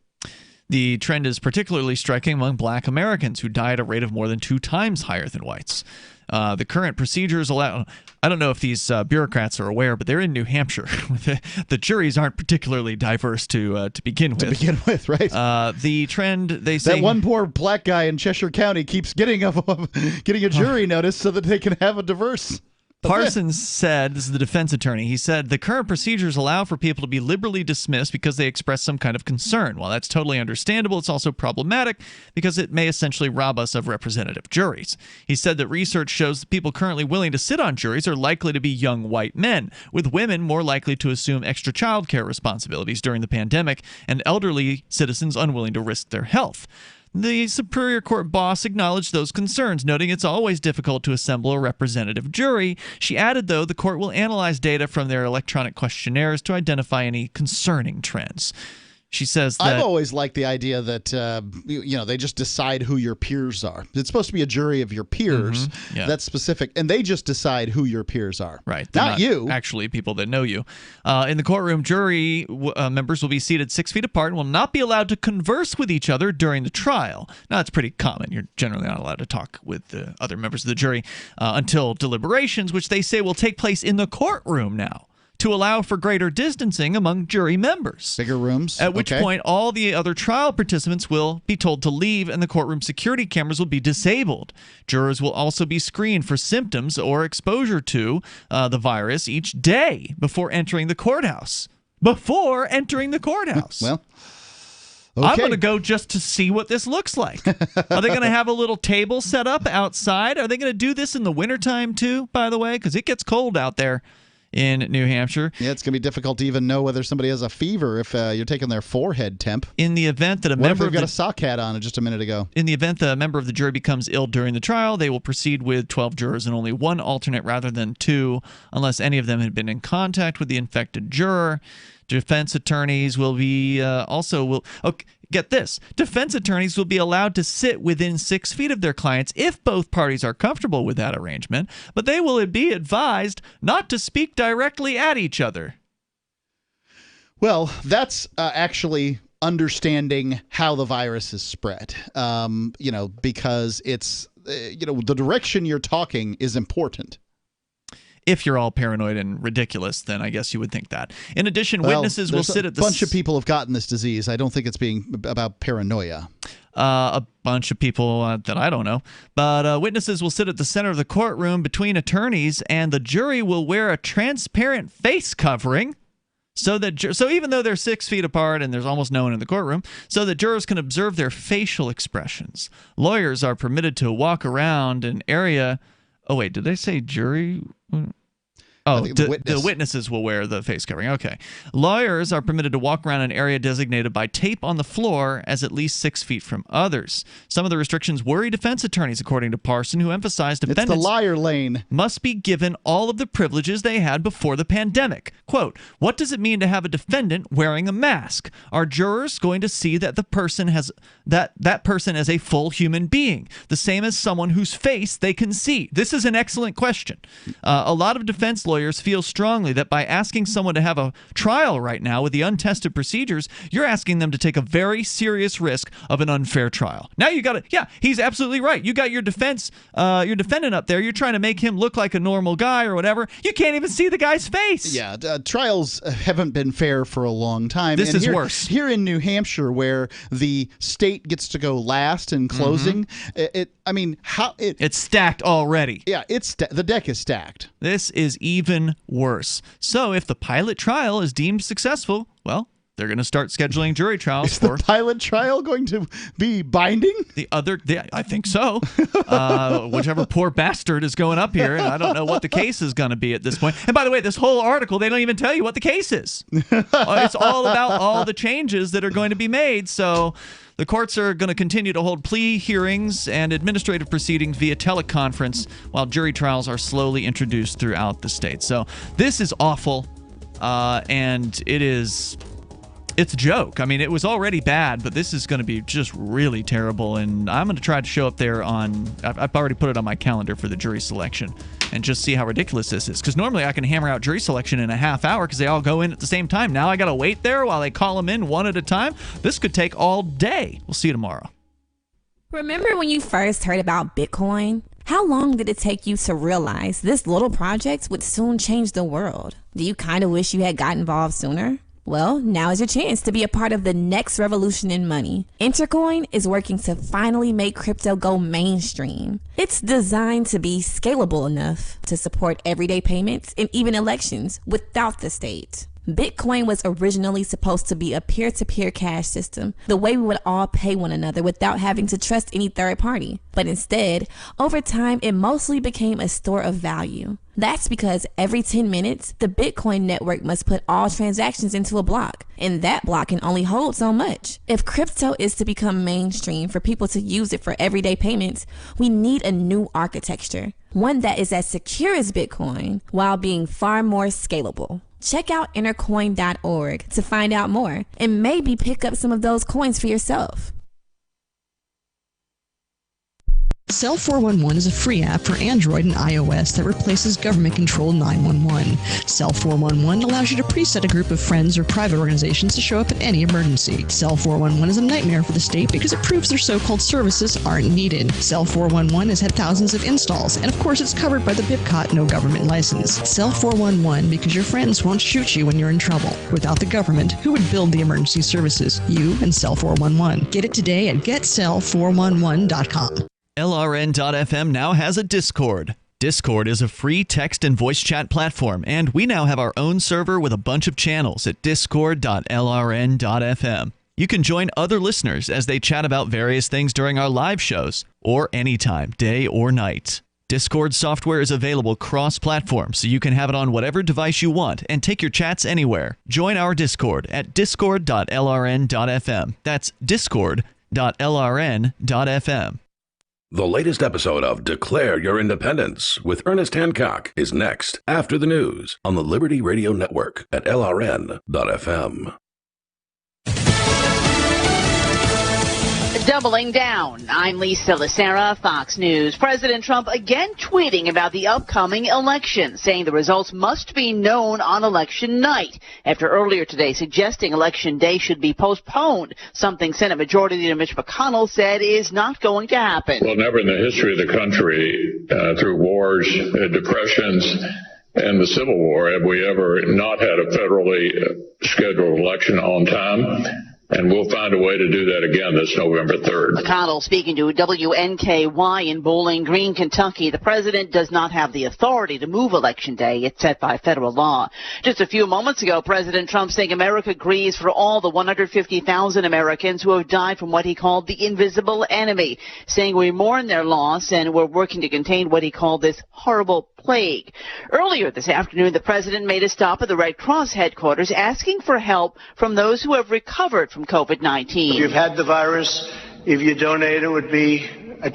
The trend is particularly striking among black Americans who die at a rate of more than 2 times higher than whites. The current procedures allow... I don't know if these bureaucrats are aware, but they're in New Hampshire. The juries aren't particularly diverse to begin with. To begin with, right. The trend, they say... That one poor black guy in Cheshire County keeps getting a jury notice so that they can have a diverse... Parsons said, this is the defense attorney, he said, the current procedures allow for people to be liberally dismissed because they express some kind of concern. While that's totally understandable, it's also problematic because it may essentially rob us of representative juries. He said that research shows that people currently willing to sit on juries are likely to be young white men, with women more likely to assume extra child care responsibilities during the pandemic and elderly citizens unwilling to risk their health. The Superior Court boss acknowledged those concerns, noting it's always difficult to assemble a representative jury. She added, though, the court will analyze data from their electronic questionnaires to identify any concerning trends. She says that... I've always liked the idea that, they just decide who your peers are. It's supposed to be a jury of your peers. Yeah. That's specific. And they just decide who your peers are. Right. Not you. Actually, people that know you. In the courtroom, jury members will be seated 6 feet apart and will not be allowed to converse with each other during the trial. Now, that's pretty common. You're generally not allowed to talk with the other members of the jury until deliberations, which they say will take place in the courtroom now, to allow for greater distancing among jury members. Bigger rooms. At which point, all the other trial participants will be told to leave and the courtroom security cameras will be disabled. Jurors will also be screened for symptoms or exposure to the virus each day before entering the courthouse. Well, okay. I'm going to go just to see what this looks like. Are they going to have a little table set up outside? Are they going to do this in the wintertime too, by the way? Because it gets cold out there in New Hampshire. Yeah, it's going to be difficult to even know whether somebody has a fever if you're taking their forehead temp. In the event that What if they've got a sock hat on just a minute ago? In the event that a member of the jury becomes ill during the trial, they will proceed with 12 jurors and only 1 alternate rather than 2, unless any of them had been in contact with the infected juror. Defense attorneys will be get this. Defense attorneys will be allowed to sit within 6 feet of their clients if both parties are comfortable with that arrangement, but they will be advised not to speak directly at each other. Well, that's actually understanding how the virus is spread, because it's, the direction you're talking is important. If you're all paranoid and ridiculous, then I guess you would think that. In addition, witnesses will sit at the... A bunch of people have gotten this disease. I don't think it's being about paranoia. A bunch of people that I don't know. But witnesses will sit at the center of the courtroom between attorneys, and the jury will wear a transparent face covering so even though they're 6 feet apart and there's almost no one in the courtroom, so that jurors can observe their facial expressions. Lawyers are permitted to walk around an area... Oh, wait, did they say jury? Oh, the witnesses will wear the face covering. Okay. Lawyers are permitted to walk around an area designated by tape on the floor as at least 6 feet from others. Some of the restrictions worry defense attorneys, according to Parson, who emphasized defendants it's the liar lane. Must be given all of the privileges they had before the pandemic. Quote, what does it mean to have a defendant wearing a mask? Are jurors going to see that the person has that person as a full human being, the same as someone whose face they can see? This is an excellent question. A lot of defense lawyers feel strongly that by asking someone to have a trial right now with the untested procedures, you're asking them to take a very serious risk of an unfair trial. Now you got to, yeah, he's absolutely right. You got your defendant up there. You're trying to make him look like a normal guy or whatever. You can't even see the guy's face. Yeah, trials haven't been fair for a long time. This is worse. Here in New Hampshire, where the state gets to go last in closing, it's stacked already. Yeah, the deck is stacked. This is even worse. So if the pilot trial is deemed successful, well, they're going to start scheduling jury trials. Is the pilot trial going to be binding? I think so. Whichever poor bastard is going up here, and I don't know what the case is going to be at this point. And by the way, this whole article, they don't even tell you what the case is. It's all about all the changes that are going to be made. So the courts are going to continue to hold plea hearings and administrative proceedings via teleconference while jury trials are slowly introduced throughout the state. So this is awful, and it's a joke. I mean, it was already bad, but this is going to be just really terrible, and I'm going to try to show up there I've already put it on my calendar for the jury selection and just see how ridiculous this is, because normally I can hammer out jury selection in a half hour because they all go in at the same time. Now I got to wait there while they call them in one at a time. This could take all day. We'll see you tomorrow. Remember when you first heard about Bitcoin? How long did it take you to realize this little project would soon change the world? Do you kind of wish you had got involved sooner? Well, now is your chance to be a part of the next revolution in money. Intercoin is working to finally make crypto go mainstream. It's designed to be scalable enough to support everyday payments and even elections without the state. Bitcoin was originally supposed to be a peer-to-peer cash system, the way we would all pay one another without having to trust any third party. But instead, over time, it mostly became a store of value. That's because every 10 minutes, the Bitcoin network must put all transactions into a block, and that block can only hold so much. If crypto is to become mainstream for people to use it for everyday payments, we need a new architecture, one that is as secure as Bitcoin while being far more scalable. Check out intercoin.org to find out more and maybe pick up some of those coins for yourself. Cell 411 is a free app for Android and iOS that replaces government-controlled 911. Cell 411 allows you to preset a group of friends or private organizations to show up at any emergency. Cell 411 is a nightmare for the state because it proves their so-called services aren't needed. Cell 411 has had thousands of installs, and of course it's covered by the BIPCOT no government license. Cell 411 because your friends won't shoot you when you're in trouble. Without the government, who would build the emergency services? You and Cell 411. Get it today at getcell411.com. LRN.FM now has a Discord. Discord is a free text and voice chat platform, and we now have our own server with a bunch of channels at discord.lrn.fm. You can join other listeners as they chat about various things during our live shows, or anytime, day or night. Discord software is available cross-platform, so you can have it on whatever device you want and take your chats anywhere. Join our Discord at discord.lrn.fm. That's discord.lrn.fm. The latest episode of Declare Your Independence with Ernest Hancock is next after the news on the Liberty Radio Network at LRN.FM. Doubling down. I'm Lisa Lacera, Fox News. President Trump again tweeting about the upcoming election, saying the results must be known on election night, after earlier today suggesting election day should be postponed, something Senate Majority Leader Mitch McConnell said is not going to happen. Well, never in the history of the country, through wars, depressions, and the Civil War, have we ever not had a federally scheduled election on time. And we'll find a way to do that again this November 3rd. McConnell speaking to WNKY in Bowling Green, Kentucky. The president does not have the authority to move Election Day. It's set by federal law. Just a few moments ago, President Trump saying America grieves for all the 150,000 Americans who have died from what he called the invisible enemy, saying we mourn their loss and we're working to contain what he called this horrible plague. Earlier this afternoon, the president made a stop at the Red Cross headquarters asking for help from those who have recovered from COVID-19. If you've had the virus, if you donate, it would be